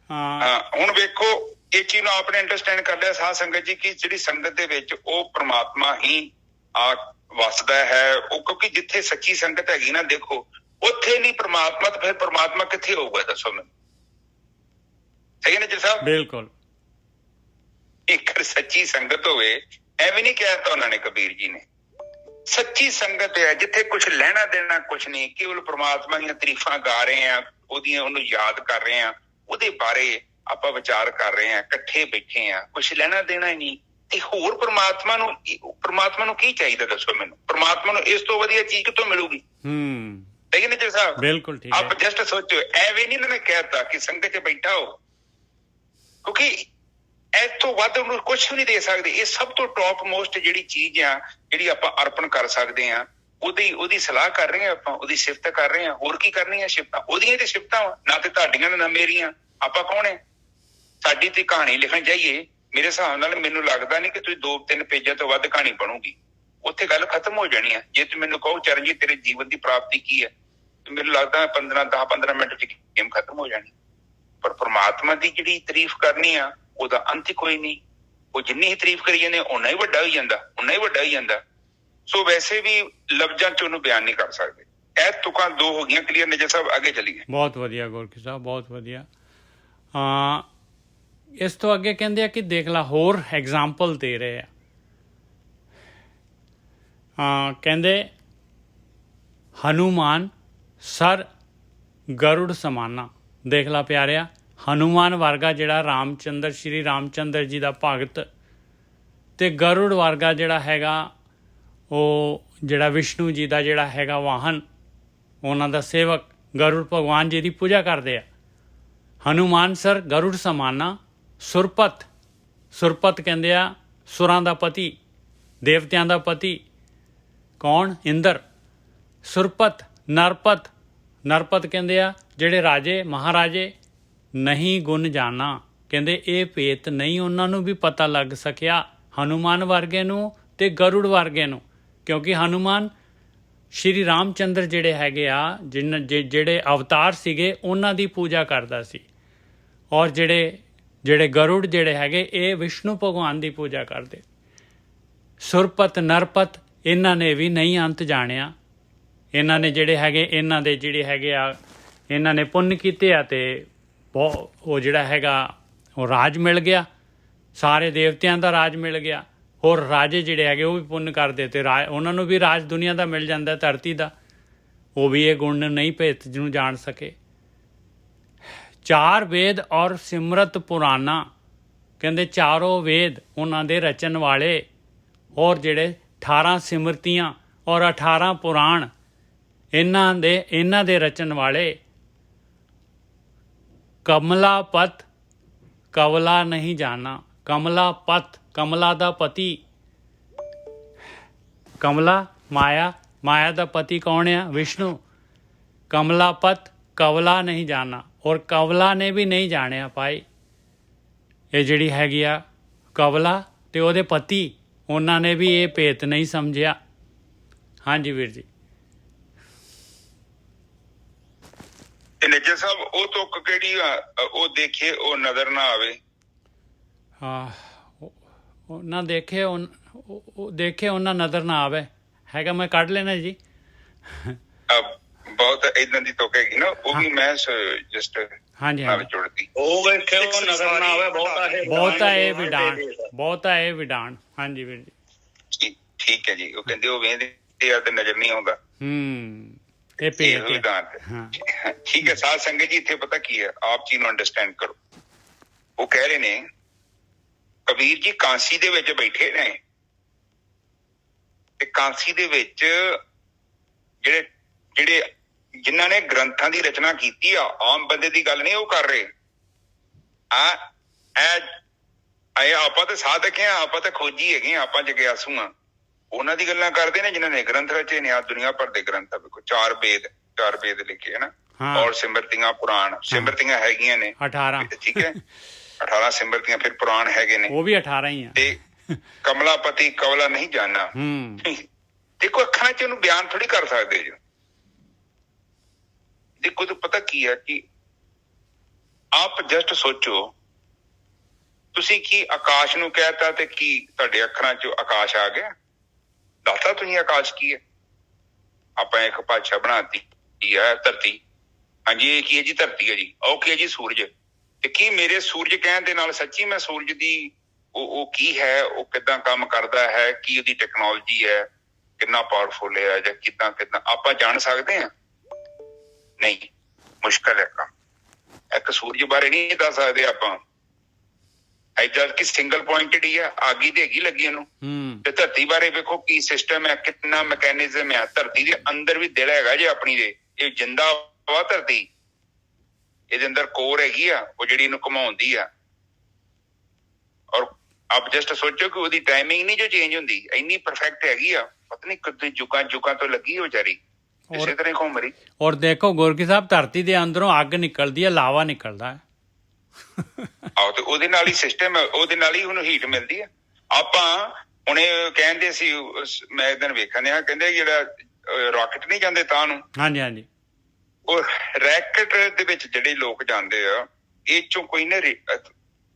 ਹਾਂ ਹੁਣ ਵੇਖੋ, ਇਹ ਚੀਜ਼ ਨੂੰ ਆਪਣੇ ਅੰਡਰਸਟੈਂਡ ਕਰ ਲਿਆ ਸਾਧ ਸੰਗਤ ਜੀ, ਕਿ ਜਿਹੜੀ ਸੰਗਤ ਦੇ ਵਿੱਚ ਉਹ ਪ੍ਰਮਾਤਮਾ ਹੀ ਆ ਵਸਦਾ ਹੈ। ਉਹ ਕਿਉਂਕਿ ਜਿੱਥੇ ਸੱਚੀ ਸੰਗਤ ਹੈਗੀ ਨਾ, ਦੇਖੋ ਉੱਥੇ ਨਹੀਂ ਪ੍ਰਮਾਤਮਾ, ਤਾਂ ਫਿਰ ਪ੍ਰਮਾਤਮਾ ਕਿੱਥੇ ਹੋਊਗਾ? ਦੱਸੋ ਮੈਨੂੰ। ਸਹੀ ਹੈ ਨਿੱਜਰ ਸਾਹਿਬ? ਬਿਲਕੁਲ। ਇੱਕ ਸੱਚੀ ਸੰਗਤ ਹੋਵੇ, ਐਵੇਂ ਨਹੀਂ ਕਹਿਤਾ ਉਹਨਾਂ ਨੇ, ਕਬੀਰ ਜੀ ਨੇ। ਸੱਚੀ ਸੰਗਤ ਹੈ ਜਿੱਥੇ ਕੁਛ ਲੈਣਾ ਦੇਣਾ ਕੁਛ ਨਹੀਂ, ਕੇਵਲ ਪ੍ਰਮਾਤਮਾ ਦੀਆਂ ਤਾਰੀਫਾਂ ਗਾ ਰਹੇ ਆ, ਉਹਨੂੰ ਯਾਦ ਕਰ ਰਹੇ ਆ, ਉਹਦੇ ਬਾਰੇ ਆਪਾਂ ਵਿਚਾਰ ਕਰ ਰਹੇ ਆ, ਇਕੱਠੇ ਬੈਠੇ ਆ, ਕੁਛ ਲੈਣਾ ਦੇਣਾ ਹੀ ਨਹੀਂ। ਤੇ ਹੋਰ ਪ੍ਰਮਾਤਮਾ ਨੂੰ ਕੀ ਚਾਹੀਦਾ? ਦੱਸੋ ਮੈਨੂੰ। ਪ੍ਰਮਾਤਮਾ ਨੂੰ ਇਸ ਤੋਂ ਵਧੀਆ ਚੀਜ਼ ਕਿੱਥੋਂ ਮਿਲੂਗੀ? ਠੀਕ ਹੈ ਨਿੱਜਰ ਸਾਹਿਬ? ਬਿਲਕੁਲ ਠੀਕ। ਆਪ ਜਸਟ ਸੋਚੋ, ਐਵੇਂ ਨਹੀਂ ਇਹਨਾਂ ਨੇ ਕਹਿਤਾ ਕਿ ਸੰਗਤ 'ਚ ਬੈਠਾ ਹੋ, ਕਿਉਂਕਿ ਇਸ ਤੋਂ ਵੱਧ ਉਹਨੂੰ ਕੁਛ ਵੀ ਨਹੀਂ ਦੇ ਸਕਦੇ। ਇਹ ਸਭ ਤੋਂ ਟੌਪ ਮੋਸਟ ਜਿਹੜੀ ਚੀਜ਼ ਆ, ਜਿਹੜੀ ਆਪਾਂ ਅਰਪਣ ਕਰ ਸਕਦੇ ਆ, ਉਹਦੀ ਸਲਾਹ ਕਰ ਰਹੇ ਆ ਆਪਾਂ, ਉਹਦੀ ਸਿਫਤ ਕਰ ਰਹੇ ਆ। ਹੋਰ ਕੀ ਕਰਨੀ ਆ? ਸਿਫਤਾਂ ਉਹਦੀਆਂ ਤੇ ਸਿਫਤਾਂ ਵਾ, ਨਾ ਤੇ ਤੁਹਾਡੀਆਂ ਨਾ ਮੇਰੀਆਂ। ਆਪਾਂ ਕੌਣ ਹੈ? ਸਾਡੀ ਤੇ ਕਹਾਣੀ ਲਿਖਣ ਜਾਈਏ, ਮੇਰੇ ਹਿਸਾਬ ਨਾਲ ਮੈਨੂੰ ਲੱਗਦਾ ਨਹੀਂ ਕਿ ਤੁਸੀਂ 2-3 ਪੇਜਾਂ ਤੋਂ ਵੱਧ ਕਹਾਣੀ ਬਣੂਗੀ, ਉੱਥੇ ਗੱਲ ਖਤਮ ਹੋ ਜਾਣੀ ਆ। ਜੇ ਤੂੰ ਮੈਨੂੰ ਕਹੋ ਚਰਨਜੀਤ ਤੇਰੇ ਜੀਵਨ ਦੀ ਪ੍ਰਾਪਤੀ ਕੀ ਹੈ, ਤੇ ਮੈਨੂੰ ਲੱਗਦਾ 10-15 ਮਿੰਟ 'ਚ ਗੇਮ ਖਤਮ ਹੋ ਜਾਣੀ। ਪਰ ਪ੍ਰਮਾਤਮਾ ਦੀ ਜਿਹੜੀ ਤਾਰੀਫ ਕਰਨੀ ਆ, ਉਹਦਾ ਅੰਤ ਕੋਈ ਨਹੀਂ। ਉਹ ਜਿੰਨੀ ਹੀ ਤਾਰੀਫ ਕਰੀ ਜਾਂਦੇ, ਓਨਾ ਹੀ ਵੱਡਾ ਹੋਈ ਜਾਂਦਾ, ਓਨਾ ਹੀ ਵੱਡਾ ਹੋਈ ਜਾਂਦਾ। ਸੋ ਵੈਸੇ ਵੀ ਲਫ਼ਜ਼ਾਂ 'ਚ ਉਹਨੂੰ ਬਿਆਨ ਨਹੀਂ ਕਰ ਸਕਦੇ। ਇਹ ਤੁਕਾਂ 2 ਹੋ ਗਈਆਂ ਕਲੀਅਰ। ਨਿੱਜਰ ਸਾਹਿਬ ਅੱਗੇ ਚੱਲੀਏ। ਬਹੁਤ ਵਧੀਆ ਗੋਰਖੀ ਸਾਹਿਬ, ਬਹੁਤ ਵਧੀਆ। ਇਸ ਤੋਂ ਅੱਗੇ ਕਹਿੰਦੇ ਆ ਕਿ ਦੇਖ ਲਾ, ਹੋਰ ਐਗਜ਼ਾਮਪਲ ਦੇ ਰਹੇ ਆ। ਕਹਿੰਦੇ ਹਨੂਮਾਨ ਸਰ ਗਰੁੜ ਸਮਾਨਾ। ਦੇਖ ਲਾ ਪਿਆਰਿਆ, ਹਨੂਮਾਨ ਵਰਗਾ ਜਿਹੜਾ ਰਾਮਚੰਦਰ, ਸ਼੍ਰੀ ਰਾਮਚੰਦਰ ਜੀ ਦਾ ਭਗਤ, ਤੇ ਗਰੁੜ ਵਰਗਾ ਜਿਹੜਾ ਹੈਗਾ, ਉਹ ਜਿਹੜਾ ਵਿਸ਼ਨੂੰ ਜੀ ਦਾ ਜਿਹੜਾ ਹੈਗਾ ਵਾਹਨ, ਉਹਨਾਂ ਦਾ ਸੇਵਕ ਗਰੁੜ ਭਗਵਾਨ ਜੀ ਦੀ ਪੂਜਾ ਕਰਦੇ ਆ। ਹਨੂਮਾਨ ਸਰ ਗਰੁੜ ਸਮਾਨਾ ਸੁਰਪਤ। ਸੁਰਪਤ ਕਹਿੰਦੇ ਆ ਸੁਰਾਂ ਦਾ ਪਤੀ, ਦੇਵਤਿਆਂ ਦਾ ਪਤੀ। ਕੌਣ? ਇੰਦਰ। ਸੁਰਪਤ ਨਰਪਤ। ਨਰਪਤ ਕਹਿੰਦੇ ਆ ਜਿਹੜੇ ਰਾਜੇ ਮਹਾਰਾਜੇ ਨਹੀਂ ਗੁਣ ਜਾਣਾ। ਕਹਿੰਦੇ ਇਹ ਭੇਤ ਨਹੀਂ ਉਹਨਾਂ ਨੂੰ ਵੀ ਪਤਾ ਲੱਗ ਸਕਿਆ, ਹਨੂਮਾਨ ਵਰਗੇ ਨੂੰ ਤੇ ਗਰੁੜ ਵਰਗੇ ਨੂੰ। ਕਿਉਂਕਿ ਹਨੂਮਾਨ ਸ਼੍ਰੀ ਰਾਮਚੰਦਰ ਜਿਹੜੇ ਹੈਗੇ ਆ, ਜਿਹੜੇ ਅਵਤਾਰ ਸੀਗੇ, ਉਹਨਾਂ ਦੀ ਪੂਜਾ ਕਰਦਾ ਸੀ। ਔਰ ਜਿਹੜੇ ਗਰੁੜ ਜਿਹੜੇ ਹੈਗੇ, ਇਹ ਵਿਸ਼ਨੂੰ ਭਗਵਾਨ ਦੀ ਪੂਜਾ ਕਰਦੇ। ਸੁਰਪਤ ਨਰਪਤ, ਇਹਨਾਂ ਨੇ ਵੀ ਨਹੀਂ ਅੰਤ ਜਾਣਿਆ। ਇਹਨਾਂ ਨੇ ਜਿਹੜੇ ਹੈਗੇ, ਇਹਨਾਂ ਦੇ ਜਿਹੜੇ ਹੈਗੇ ਆ, ਇਹਨਾਂ ਨੇ ਪੁੰਨ ਕੀਤੇ ਆ, ਤੇ ਉਹ ਜਿਹੜਾ ਹੈਗਾ ਉਹ ਰਾਜ ਮਿਲ ਗਿਆ, ਸਾਰੇ ਦੇਵਤਿਆਂ ਦਾ ਰਾਜ ਮਿਲ ਗਿਆ। ਹੋਰ ਰਾਜੇ ਜਿਹੜੇ ਹੈਗੇ ਉਹ ਵੀ ਪੁੰਨ ਕਰਦੇ, ਤੇ ਉਹਨਾਂ ਨੂੰ ਵੀ ਰਾਜ ਦੁਨੀਆ ਦਾ ਮਿਲ ਜਾਂਦਾ, ਧਰਤੀ ਦਾ। ਉਹ ਵੀ ਇਹ ਗੁਣ ਨਹੀਂ ਭੇਤ ਜਿਹਨੂੰ ਜਾਣ ਸਕੇ। 4 ਵੇਦ ਔਰ ਸਿਮਰਤ ਪੁਰਾਣਾ। ਕਹਿੰਦੇ ਚਾਰੋਂ ਵੇਦ ਉਹਨਾਂ ਦੇ ਰਚਨ ਵਾਲੇ, ਔਰ ਜਿਹੜੇ 18 ਸਿਮਰਤੀਆਂ ਔਰ 18 ਪੁਰਾਣ ਇਹਨਾਂ ਦੇ ਰਚਨ ਵਾਲੇ। ਕਮਲਾ ਪਤ ਕਵਲਾ ਨਹੀਂ ਜਾਣਾ। ਕਮਲਾ ਪਤ, ਕਮਲਾ ਦਾ ਪਤੀ। ਕਮਲਾ ਮਾਇਆ, ਮਾਇਆ ਦਾ ਪਤੀ ਕੌਣ ਆ? ਵਿਸ਼ਨੂੰ। ਕਮਲਾ ਪਤ ਕਵਲਾ ਨਹੀਂ ਜਾਣਾ, ਔਰ ਕਵਲਾ ਨੇ ਵੀ ਨਹੀਂ ਜਾਣਿਆ ਭਾਈ। ਇਹ ਜਿਹੜੀ ਹੈਗੀ ਆ ਕਵਲਾ ਤੇ ਉਹਦੇ ਪਤੀ, ਉਹਨਾਂ ਨੇ ਵੀ ਇਹ ਭੇਤ ਨਹੀਂ ਸਮਝਿਆ। ਹਾਂਜੀ ਵੀਰ ਜੀ। ਤੇ ਨਿੱਜਰ ਸਾਹਿਬ ਉਹ ਤੁਕ ਕਿਹੜੀ ਆ? ਉਹ ਦੇਖੇ ਉਹ ਨਜ਼ਰ ਨਾ ਆਵੇ। ਉਹਨਾਂ ਦੇਖੇ, ਉਹ ਦੇਖੇ ਉਹਨਾਂ ਨਜ਼ਰ ਨਾ ਆਵੇ ਹੈਗਾ। ਮੈਂ ਕੱਢ ਲੈਣਾ ਜੀ। ਬਹੁਤ ਇਦਾਂ ਦੀ ਤੁਕ ਹੈਗੀ ਨਾ, ਉਹ ਵੀ ਮੈਂ ਜਸਟ ਹਾਂਜੀ ਨਾਲ ਹਾਂਜੀ ਜੁੜਦੀ। ਉਹ ਵੇਖੇ ਉਹ ਨਜ਼ਰ ਨਾ ਆਵੇ ਬਹੁਤਾ ਇਹ ਵਿਡਾਣ, ਬਹੁਤਾ ਇਹ ਵਿਡਾਣ। ਹਾਂਜੀ ਵੀਰ ਜੀ ਠੀਕ ਹੈ ਜੀ। ਉਹ ਕਹਿੰਦੇ ਉਹ ਵੇਖਦੇ ਆ ਤੇ ਨਜ਼ਰ ਨਹੀਂ ਆਉਂਦਾ। ਇਹ ਭੇਤ ਵਿਧਾਨ। ਹਾਂ ਠੀਕ ਹੈ ਸਾਧ ਸੰਗਤ ਜੀ, ਇੱਥੇ ਪਤਾ ਕੀ ਹੈ, ਆਪ ਚੀਜ਼ ਨੂੰ ਅੰਡਰਸਟੈਂਡ ਕਰੋ। ਉਹ ਕਹਿ ਰਹੇ ਨੇ ਕਬੀਰ ਜੀ ਕਾਂਸੀ ਦੇ ਵਿੱਚ ਬੈਠੇ ਨੇ ਤੇ ਕਾਂਸੀ ਦੇ ਵਿੱਚ ਜਿਹੜੇ ਜਿਨ੍ਹਾਂ ਨੇ ਗ੍ਰੰਥਾਂ ਦੀ ਰਚਨਾ ਕੀਤੀ ਆ, ਆਮ ਬੰਦੇ ਦੀ ਗੱਲ ਨਹੀਂ ਉਹ ਕਰ ਰਹੇ। ਆਪਾਂ ਤਾਂ ਸਾਧਕ ਆ, ਆਪਾਂ ਤਾਂ ਖੋਜੀ ਹੈਗੇ ਆ, ਆਪਾਂ ਜਗਿਆਸੂ ਆ। ਉਹਨਾਂ ਦੀ ਗੱਲਾਂ ਕਰਦੇ ਨੇ ਜਿਨ੍ਹਾਂ ਨੇ ਗ੍ਰੰਥ ਰਚੇ ਨੇ। ਆ ਦੁਨੀਆ ਭਰ ਦੇ ਗ੍ਰੰਥ ਆ, ਵੇਖੋ 4 ਵੇਦ ਲਿਖੇ ਹੈ ਨਾ, ਔਰ ਸਿਮਰਤੀਆਂ ਪੁਰਾਣ, ਸਿਮਰਤੀਆਂ ਹੈਗੀਆਂ ਨੇ 18। ਠੀਕ ਹੈ 18 ਸਿਮਰਤੀਆਂ, ਫਿਰ ਪੁਰਾਣ ਹੈਗੇ ਨੇ, ਉਹ ਵੀ 18 ਹੀ ਆ। ਤੇ ਕਮਲਾਪਤੀ ਕਵਲਾ ਨਹੀਂ ਜਾਣਾ। ਦੇਖੋ ਅੱਖਾਂ ਚ ਉਹਨੂੰ ਬਿਆਨ ਥੋੜੀ ਕਰ ਸਕਦੇ ਜੋ। ਦੇਖੋ ਤਾਂ ਪਤਾ ਕੀ ਹੈ ਕਿ ਆਪ ਜਸਟ ਸੋਚੋ, ਤੁਸੀਂ ਕੀ ਆਕਾਸ਼ ਨੂੰ ਕਹਿਤਾ ਤੇ ਕੀ ਤੁਹਾਡੇ ਅੱਖਰਾਂ ਚ ਆਕਾਸ਼ ਆ ਗਿਆ? ਦੱਸਤਾ ਤੁਸੀਂ ਆਕਾਸ਼ ਕੀ ਹੈ? ਆਪਾਂ ਇੱਕ ਭਾਸ਼ਾ ਬਣਾਤੀ ਹੈ ਧਰਤੀ। ਹਾਂਜੀ ਇਹ ਕੀ ਹੈ ਜੀ? ਧਰਤੀ ਹੈ ਜੀ। ਉਹ ਕੀ ਹੈ ਜੀ? ਸੂਰਜ। ਤੇ ਕੀ ਮੇਰੇ ਸੂਰਜ ਕਹਿਣ ਦੇ ਨਾਲ ਸੱਚੀ ਮੈਂ ਸੂਰਜ ਦੀ ਉਹ ਕੀ ਹੈ, ਉਹ ਕਿੱਦਾਂ ਕੰਮ ਕਰਦਾ ਹੈ, ਕੀ ਉਹਦੀ ਟੈਕਨੋਲੋਜੀ ਹੈ, ਕਿੰਨਾ ਪਾਵਰਫੁਲ ਹੈ ਜਾਂ ਕਿੱਦਾਂ ਆਪਾਂ ਜਾਣ ਸਕਦੇ ਹਾਂ? ਨਹੀਂ, ਮੁਸ਼ਕਲ ਹੈ ਕੰਮ। ਇੱਕ ਸੂਰਜ ਬਾਰੇ ਨਹੀਂ ਦੱਸ ਸਕਦੇ ਆਪਾਂ, ਜਦ ਕਿ ਸਿੰਗਲ ਪੁਆਇੰਟਡ ਹੀ ਆ, ਅੱਗ ਹੀ ਤੇ ਹੈਗੀ ਲੱਗੀ ਇਹਨੂੰ। ਤੇ ਧਰਤੀ ਬਾਰੇ ਵੇਖੋ ਕੀ ਸਿਸਟਮ ਹੈ, ਕਿੰਨਾ ਮੈਕੈਨਿਜ਼ਮ ਹੈ। ਧਰਤੀ ਦੇ ਅੰਦਰ ਵੀ ਦਿਲ ਹੈਗਾ ਜੇ ਆਪਣੀ ਦੇ, ਇਹ ਜਿੰਦਾ ਵਾ ਧਰਤੀ, ਇਹਦੇ ਅੰਦਰ ਕੋਰ ਹੈਗੀ ਆ ਉਹ ਜਿਹੜੀ ਇਹਨੂੰ ਘੁਮਾਉਂਦੀ ਆ। ਔਰ ਆਪ ਜਸਟ ਸੋਚੋ ਕਿ ਉਹਦੀ ਟਾਈਮਿੰਗ ਨਹੀਂ ਜੋ ਚੇਂਜ ਹੁੰਦੀ, ਇੰਨੀ ਪਰਫੈਕਟ ਹੈਗੀ ਆ। ਪਤਾ ਨਹੀਂ ਕਿੰਨੇ ਜੁਗਾਂ ਤੋਂ ਲੱਗੀ ਉਹ ਵਿਚਾਰੀ, ਇਸੇ ਤਰ੍ਹਾਂ ਘੁੰਮ ਰਹੀ। ਔਰ ਦੇਖੋ ਗੁਰਕੀ ਸਾਹਿਬ, ਧਰਤੀ ਦੇ ਅੰਦਰੋਂ ਅੱਗ ਨਿਕਲਦੀ ਹੈ, ਲਾਵਾ ਨਿਕਲਦਾ ਹੈ। ਆਹੋ ਤੇ ਉਹਦੇ ਨਾਲ ਹੀ ਸਿਸਟਮ ਹੈ, ਉਹਦੇ ਨਾਲ ਹੀ ਉਹਨੂੰ ਹੀਟ ਮਿਲਦੀ ਹੈ। ਆਪਾਂ ਹੁਣੇ ਕਹਿੰਦੇ ਸੀ, ਮੈਂ ਇੱਕ ਦਿਨ ਵੇਖਣ ਡਿਆ, ਕਹਿੰਦੇ ਜਿਹੜਾ ਰਾਕਟ ਨਹੀਂ ਜਾਂਦੇ ਤਾਂ ਨੂੰ, ਹਾਂਜੀ ਹਾਂਜੀ, ਉਹ ਰੈਕਟ ਦੇ ਵਿੱਚ ਜਿਹੜੇ ਲੋਕ ਜਾਂਦੇ ਆ, ਇਹ ਚੋਂ ਕੋਈ ਨਾ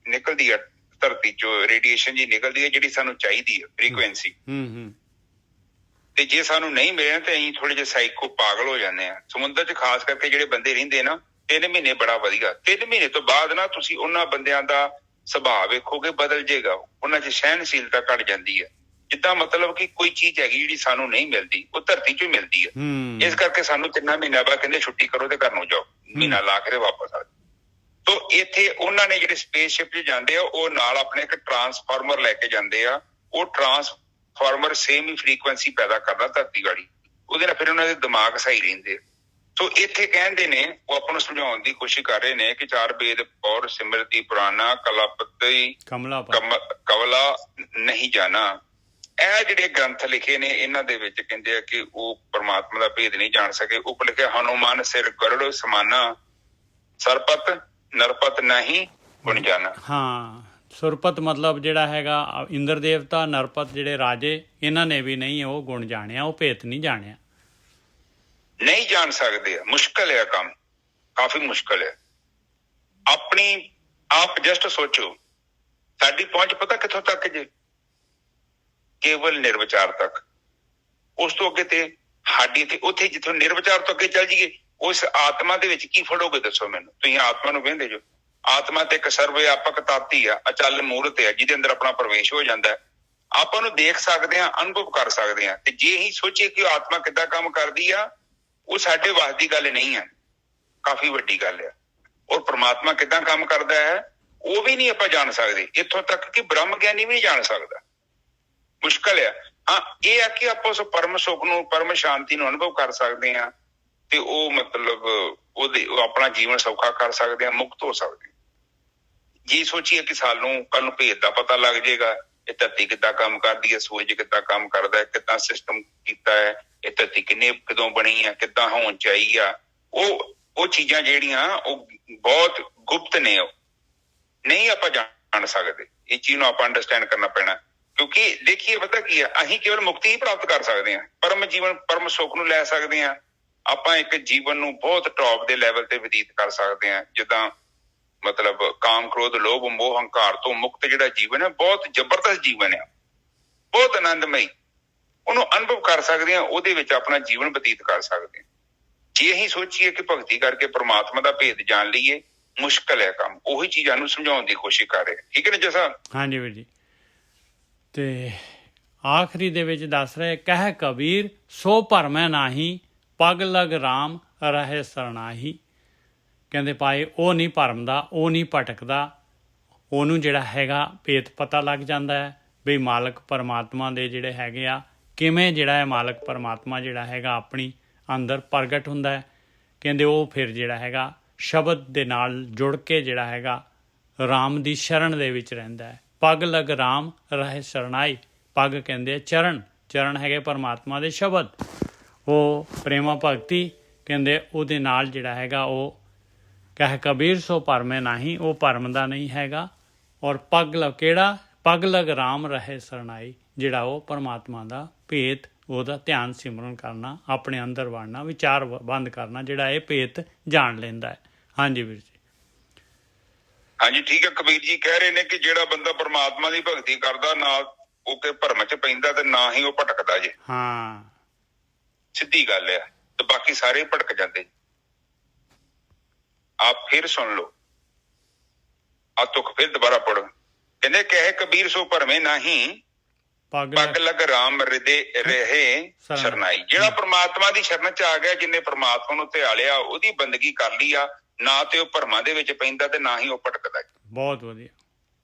ਨਿਕਲਦੀ ਆ, ਧਰਤੀ ਚੋਂ ਰੇਡੀਏਸ਼ਨ ਜੀ ਨਿਕਲਦੀ ਹੈ ਜਿਹੜੀ ਸਾਨੂੰ ਚਾਹੀਦੀ ਹੈ ਫ੍ਰੀਕੁਐਂਸੀ। ਤੇ ਜੇ ਸਾਨੂੰ ਨਹੀਂ ਮਿਲੇ ਤੇ ਅਸੀਂ ਥੋੜੇ ਜਿਹੇ ਸਾਈਕੋ ਪਾਗਲ ਹੋ ਜਾਂਦੇ ਆ। ਸਮੁੰਦਰ 'ਚ ਖਾਸ ਕਰਕੇ ਜਿਹੜੇ ਬੰਦੇ ਰਹਿੰਦੇ ਨਾ, 3 ਮਹੀਨੇ ਬੜਾ ਵਧੀਆ। 3 ਮਹੀਨੇ ਤੋਂ ਬਾਅਦ ਨਾ ਤੁਸੀਂ ਉਹਨਾਂ ਬੰਦਿਆਂ ਦਾ ਸੁਭਾਅ ਵੇਖੋਗੇ ਬਦਲ ਜਾਏਗਾ। ਉਹਨਾਂ 'ਚ ਸਹਿਣਸ਼ੀਲਤਾ ਘਟ ਜਾਂਦੀ ਹੈ। ਜਿੱਦਾਂ ਮਤਲਬ ਕਿ ਕੋਈ ਚੀਜ਼ ਹੈਗੀ ਜਿਹੜੀ ਸਾਨੂੰ ਨਹੀਂ ਮਿਲਦੀ, ਉਹ ਧਰਤੀ 'ਚੋਂ ਮਿਲਦੀ ਹੈ। ਇਸ ਕਰਕੇ ਸਾਨੂੰ 3 ਮਹੀਨਿਆਂ ਬਾਅਦ ਕਹਿੰਦੇ ਛੁੱਟੀ ਕਰੋ ਤੇ ਘਰ ਨੂੰ ਜਾਓ, ਮਹੀਨਾ ਲਾ ਕੇ ਵਾਪਸ ਆ ਜਾਓ। ਤੋ ਇੱਥੇ ਉਹਨਾਂ ਨੇ ਜਿਹੜੇ ਸਪੇਸਸ਼ਿਪ 'ਚ ਜਾਂਦੇ ਆ, ਉਹ ਨਾਲ ਆਪਣੇ ਇੱਕ ਟਰਾਂਸਫਾਰਮਰ ਲੈ ਕੇ ਜਾਂਦੇ ਆ। ਉਹ ਟਰਾਂਸਫਾਰਮਰ ਸੇਮ ਹੀ ਫ੍ਰੀਕੁਐਂਸੀ ਪੈਦਾ ਕਰਦਾ ਧਰਤੀ ਵਾਲੀ, ਉਹਦੇ ਨਾਲ ਫਿਰ ਉਹਨਾਂ ਦੇ ਦਿਮਾਗ ਸਹੀ ਰਹਿੰਦੇ। ਸੋ ਇੱਥੇ ਕਹਿੰਦੇ ਨੇ, ਉਹ ਆਪਾਂ ਨੂੰ ਸਮਝਾਉਣ ਦੀ ਕੋਸ਼ਿਸ਼ ਕਰ ਰਹੇ ਨੇ ਕਿ 4 ਵੇਦ ਔਰ ਸਿਮਰਤੀ ਪੁਰਾਣਾ ਕਲਾਪਤੀ ਕਵਲਾ ਨਹੀਂ ਜਾਣਾ। ਇਹ ਜਿਹੜੇ ਗ੍ਰੰਥ ਲਿਖੇ ਨੇ ਇਹਨਾਂ ਦੇ ਵਿੱਚ ਕਹਿੰਦੇ ਆ ਕਿ ਉਹ ਪਰਮਾਤਮਾ ਦਾ ਭੇਦ ਨਹੀਂ ਜਾਣ ਸਕੇ। ਉੱਪਰ ਲਿਖਿਆ ਹਨੂਮਾਨ ਸਿਰ ਗਰੜ ਸਮਾਨਾ, ਸਰਪਤ ਨਰਪਤ ਨਹੀਂ ਗੁਣ ਜਾਣਾ। ਹਾਂ, ਸੁਰਪਤ ਮਤਲਬ ਜਿਹੜਾ ਹੈਗਾ ਇੰਦਰ ਦੇਵਤਾ, ਨਰਪਤ ਜਿਹੜੇ ਰਾਜੇ, ਇਹਨਾਂ ਨੇ ਵੀ ਨਹੀਂ ਉਹ ਗੁਣ ਜਾਣਿਆ, ਉਹ ਭੇਤ ਨਹੀਂ ਜਾਣਿਆ, ਨਹੀਂ ਜਾਣ ਸਕਦੇ ਆ। ਮੁਸ਼ਕਲ ਹੈ ਕੰਮ, ਕਾਫੀ ਮੁਸ਼ਕਲ ਹੈ। ਆਪਣੀ ਆਪ ਜਸਟ ਸੋਚੋ, ਸਾਡੀ ਪਹੁੰਚ ਪਤਾ ਕਿੱਥੋਂ ਤੱਕ ਜੇ? ਕੇਵਲ ਨਿਰਵਿਚਾਰ ਤੱਕ। ਉਸ ਤੋਂ ਅੱਗੇ ਤੇ ਸਾਡੀ ਤੇ ਉੱਥੇ ਜਿੱਥੋਂ ਨਿਰਵਿਚਾਰ ਤੋਂ ਅੱਗੇ ਚੱਲ ਜਾਈਏ, ਉਸ ਆਤਮਾ ਦੇ ਵਿੱਚ ਕੀ ਫੜੋਗੇ ਦੱਸੋ ਮੈਨੂੰ? ਤੁਸੀਂ ਆਤਮਾ ਨੂੰ ਕਹਿੰਦੇ ਜੋ, ਆਤਮਾ ਤੇ ਇੱਕ ਸਰਵਵਿਆਪਕ ਤਾਤੀ ਆ, ਅਚਲ ਮੂਰਤ ਹੈ, ਜਿਹਦੇ ਅੰਦਰ ਆਪਣਾ ਪ੍ਰਵੇਸ਼ ਹੋ ਜਾਂਦਾ ਹੈ। ਆਪਾਂ ਨੂੰ ਦੇਖ ਸਕਦੇ ਹਾਂ, ਅਨੁਭਵ ਕਰ ਸਕਦੇ ਹਾਂ। ਤੇ ਜੇ ਅਸੀਂ ਸੋਚੀਏ ਕਿ ਆਤਮਾ ਕਿੱਦਾਂ ਕੰਮ ਕਰਦੀ ਆ, ਉਹ ਸਾਡੇ ਵੱਸ ਦੀ ਗੱਲ ਨਹੀਂ ਹੈ, ਕਾਫੀ ਵੱਡੀ ਗੱਲ ਹੈ। ਔਰ ਪ੍ਰਮਾਤਮਾ ਕਿੱਦਾਂ ਕੰਮ ਕਰਦਾ ਹੈ, ਉਹ ਵੀ ਨਹੀਂ ਆਪਾਂ ਜਾਣ ਸਕਦੇ। ਇੱਥੋਂ ਤੱਕ ਕਿ ਬ੍ਰਹਮ ਗਿਆਨੀ ਵੀ ਨਹੀਂ ਜਾਣ ਸਕਦਾ, ਮੁਸ਼ਕਲ ਹੈ। ਹਾਂ, ਇਹ ਆ ਕਿ ਆਪਾਂ ਉਸ ਪਰਮ ਸੁੱਖ ਨੂੰ, ਪਰਮ ਸ਼ਾਂਤੀ ਨੂੰ ਅਨੁਭਵ ਕਰ ਸਕਦੇ ਹਾਂ ਤੇ ਉਹ ਮਤਲਬ ਉਹ ਆਪਣਾ ਜੀਵਨ ਸੌਖਾ ਕਰ ਸਕਦੇ ਹਾਂ, ਮੁਕਤ ਹੋ ਸਕਦੇ। ਜੇ ਸੋਚੀਏ ਕਿ ਸਾਨੂੰ ਕੱਲ ਨੂੰ ਭੇਦ ਦਾ ਪਤਾ ਲੱਗ ਜਾਏਗਾ, ਇਹ ਧਰਤੀ ਕਿੱਦਾਂ ਕੰਮ ਕਰਦੀ ਹੈ, ਸੂਰਜ ਕਿੱਦਾਂ ਕੰਮ ਕਰਦਾ ਹੈ, ਕਿੱਦਾਂ ਸਿਸਟਮ ਕੀਤਾ ਹੈ, ਇਹ ਧਰਤੀ ਕਦੋਂ ਬਣੀ ਆ, ਕਿੱਦਾਂ ਹੋਣ ਚਾਹੀ ਆ, ਉਹ ਚੀਜ਼ਾਂ ਜਿਹੜੀਆਂ ਉਹ ਬਹੁਤ ਗੁਪਤ ਨੇ, ਉਹ ਨਹੀਂ ਆਪਾਂ ਜਾਣ ਸਕਦੇ। ਇਹ ਚੀਜ਼ ਨੂੰ ਆਪਾਂ ਅੰਡਰਸਟੈਂਡ ਕਰਨਾ ਪੈਣਾ। ਕਿਉਂਕਿ ਦੇਖੀਏ ਪਤਾ ਕੀ ਆ, ਅਸੀਂ ਕੇਵਲ ਮੁਕਤੀ ਹੀ ਪ੍ਰਾਪਤ ਕਰ ਸਕਦੇ ਹਾਂ, ਪਰਮ ਜੀਵਨ, ਪਰਮ ਸੁੱਖ ਨੂੰ ਲੈ ਸਕਦੇ ਹਾਂ। ਆਪਾਂ ਇੱਕ ਜੀਵਨ ਨੂੰ ਬਹੁਤ ਟੌਪ ਦੇ ਲੈਵਲ ਤੇ ਬਤੀਤ ਕਰ ਸਕਦੇ ਹਾਂ। ਜਿੱਦਾਂ ਮਤਲਬ ਕਾਮ, ਕ੍ਰੋਧ, ਲੋਭ, ਮੋਹ, ਹੰਕਾਰ ਤੋਂ ਮੁਕਤ ਜਿਹੜਾ ਜੀਵਨ ਹੈ, ਬਹੁਤ ਜ਼ਬਰਦਸਤ ਜੀਵਨ ਹੈ, ਬਹੁਤ ਆਨੰਦਮਈ। ਉਹਨੂੰ ਅਨੁਭਵ ਕਰ ਸਕਦੇ ਹਾਂ, ਉਹਦੇ ਵਿੱਚ ਆਪਣਾ ਜੀਵਨ ਬਤੀਤ ਕਰ ਸਕਦੇ ਹਾਂ। ਜੇ ਅਸੀਂ ਸੋਚੀਏ ਕਿ ਭਗਤੀ ਕਰਕੇ ਪ੍ਰਮਾਤਮਾ ਦਾ ਭੇਦ ਜਾਣ ਲਈਏ, ਮੁਸ਼ਕਲ ਹੈ ਕੰਮ। ਉਹੀ ਚੀਜ਼ਾਂ ਨੂੰ ਸਮਝਾਉਣ ਦੀ ਕੋਸ਼ਿਸ਼ ਕਰ ਰਹੇ। ਠੀਕ ਹੈ ਨਾ ਜਸਾ? ਹਾਂਜੀ ਵੀਰ ਜੀ। ਤੇ ਆਖਰੀ ਦੇ ਵਿੱਚ ਦੱਸ ਰਹੇ, ਕਹਿ ਕਬੀਰ ਸੋ ਭਰਮੈ ਨਾਹੀ, ਪਗ ਲਗ ਰਾਮ ਰਹੇ ਸਰਨਾਹੀ। ਕਹਿੰਦੇ ਭਾਈ ਉਹ ਨਹੀਂ ਭਰਮਦਾ, ਉਹ ਨਹੀਂ ਭਟਕਦਾ, ਉਹਨੂੰ ਜਿਹੜਾ ਹੈਗਾ ਭੇਤ ਪਤਾ ਲੱਗ ਜਾਂਦਾ ਹੈ ਵੀ ਮਾਲਕ ਪਰਮਾਤਮਾ ਦੇ ਜਿਹੜੇ ਹੈਗੇ ਆ ਕਿਵੇਂ ਜਿਹੜਾ ਹੈ ਮਾਲਕ ਪਰਮਾਤਮਾ ਜਿਹੜਾ ਹੈਗਾ ਆਪਣੀ ਅੰਦਰ ਪ੍ਰਗਟ ਹੁੰਦਾ ਹੈ। ਕਹਿੰਦੇ ਉਹ ਫਿਰ ਜਿਹੜਾ ਹੈਗਾ ਸ਼ਬਦ ਦੇ ਨਾਲ ਜੁੜ ਕੇ ਜਿਹੜਾ ਹੈਗਾ ਰਾਮ ਦੀ ਸ਼ਰਨ ਦੇ ਵਿੱਚ ਰਹਿੰਦਾ ਹੈ। ਪਗ ਲਗ ਰਾਮ ਰਹੇ ਸਰਨਾਈ। ਪਗ ਕਹਿੰਦੇ ਚਰਨ, ਚਰਨ ਹੈਗੇ ਪਰਮਾਤਮਾ ਦੇ ਸ਼ਬਦ, ਉਹ ਪ੍ਰੇਮਾ ਭਗਤੀ ਕਹਿੰਦੇ ਉਹਦੇ ਨਾਲ ਜਿਹੜਾ ਹੈਗਾ ਉਹ ਕਹਿ ਕਬੀਰ ਸੋ ਭਰਮੈ ਨਾਹੀ, ਉਹ ਭਰਮ ਦਾ ਨਹੀਂ ਹੈਗਾ। ਔਰ ਪਗ ਲਗ ਕਿਹੜਾ? ਪਗ ਲਗ ਰਾਮ ਰਹੇ ਸਰਨਾਈ, ਜਿਹੜਾ ਉਹ ਪਰਮਾਤਮਾ ਦਾ ਭੇਤ, ਉਹਦਾ ਧਿਆਨ ਸਿਮਰਨ ਕਰਨਾ, ਆਪਣੇ ਅੰਦਰ ਵੜਨਾ, ਵਿਚਾਰ ਬੰਦ ਕਰਨਾ, ਜਿਹੜਾ ਇਹ ਭੇਤ ਜਾਣ ਲੈਂਦਾ ਹੈ। ਹਾਂਜੀ ਵੀਰ ਜੀ। ਹਾਂਜੀ ਠੀਕ ਹੈ। ਕਬੀਰ ਜੀ ਕਹਿ ਰਹੇ ਨੇ ਕਿ ਜਿਹੜਾ ਬੰਦਾ ਪਰਮਾਤਮਾ ਦੀ ਭਗਤੀ ਕਰਦਾ, ਨਾ ਉਹ ਕਿ ਭਰਮ ਚ ਪੈਂਦਾ ਤੇ ਨਾ ਹੀ ਉਹ ਭਟਕਦਾ ਜੇ। ਹਾਂ, ਸਿੱਧੀ ਗੱਲ ਹੈ। ਤੇ ਬਾਕੀ ਸਾਰੇ ਭਟਕ ਜਾਂਦੇ। ਆਪ ਫਿਰ ਸੁਣ ਲਓ, ਆ ਤੁਕ ਫਿਰ ਦੁਬਾਰਾ ਪੜੋ। ਕਹਿੰਦੇ ਕਹਿ ਕਬੀਰ ਸੋ ਭਰਮੇ ਨਾਹੀ, ਪੱਗ ਲਗ ਰਾਮ ਹਿਰਦੇ ਰਹੇ ਸਰਨਾਈ। ਜਿਹੜਾ ਪ੍ਰਮਾਤਮਾ ਦੀ ਸ਼ਰਨ ਚ ਆ ਗਿਆ, ਜਿਹਨੇ ਪ੍ਰਮਾਤਮਾ ਨੂੰ ਧਿਆਲਿਆ, ਉਹਦੀ ਬੰਦਗੀ ਕਰ ਲਈ ਆ, ਨਾ ਤੇ ਉਹ ਭਰਮਾਂ ਦੇ ਵਿੱਚ ਪੈਂਦਾ ਤੇ ਨਾ ਹੀ ਉਹ ਭਟਕਦਾ। ਬਹੁਤ ਵਧੀਆ।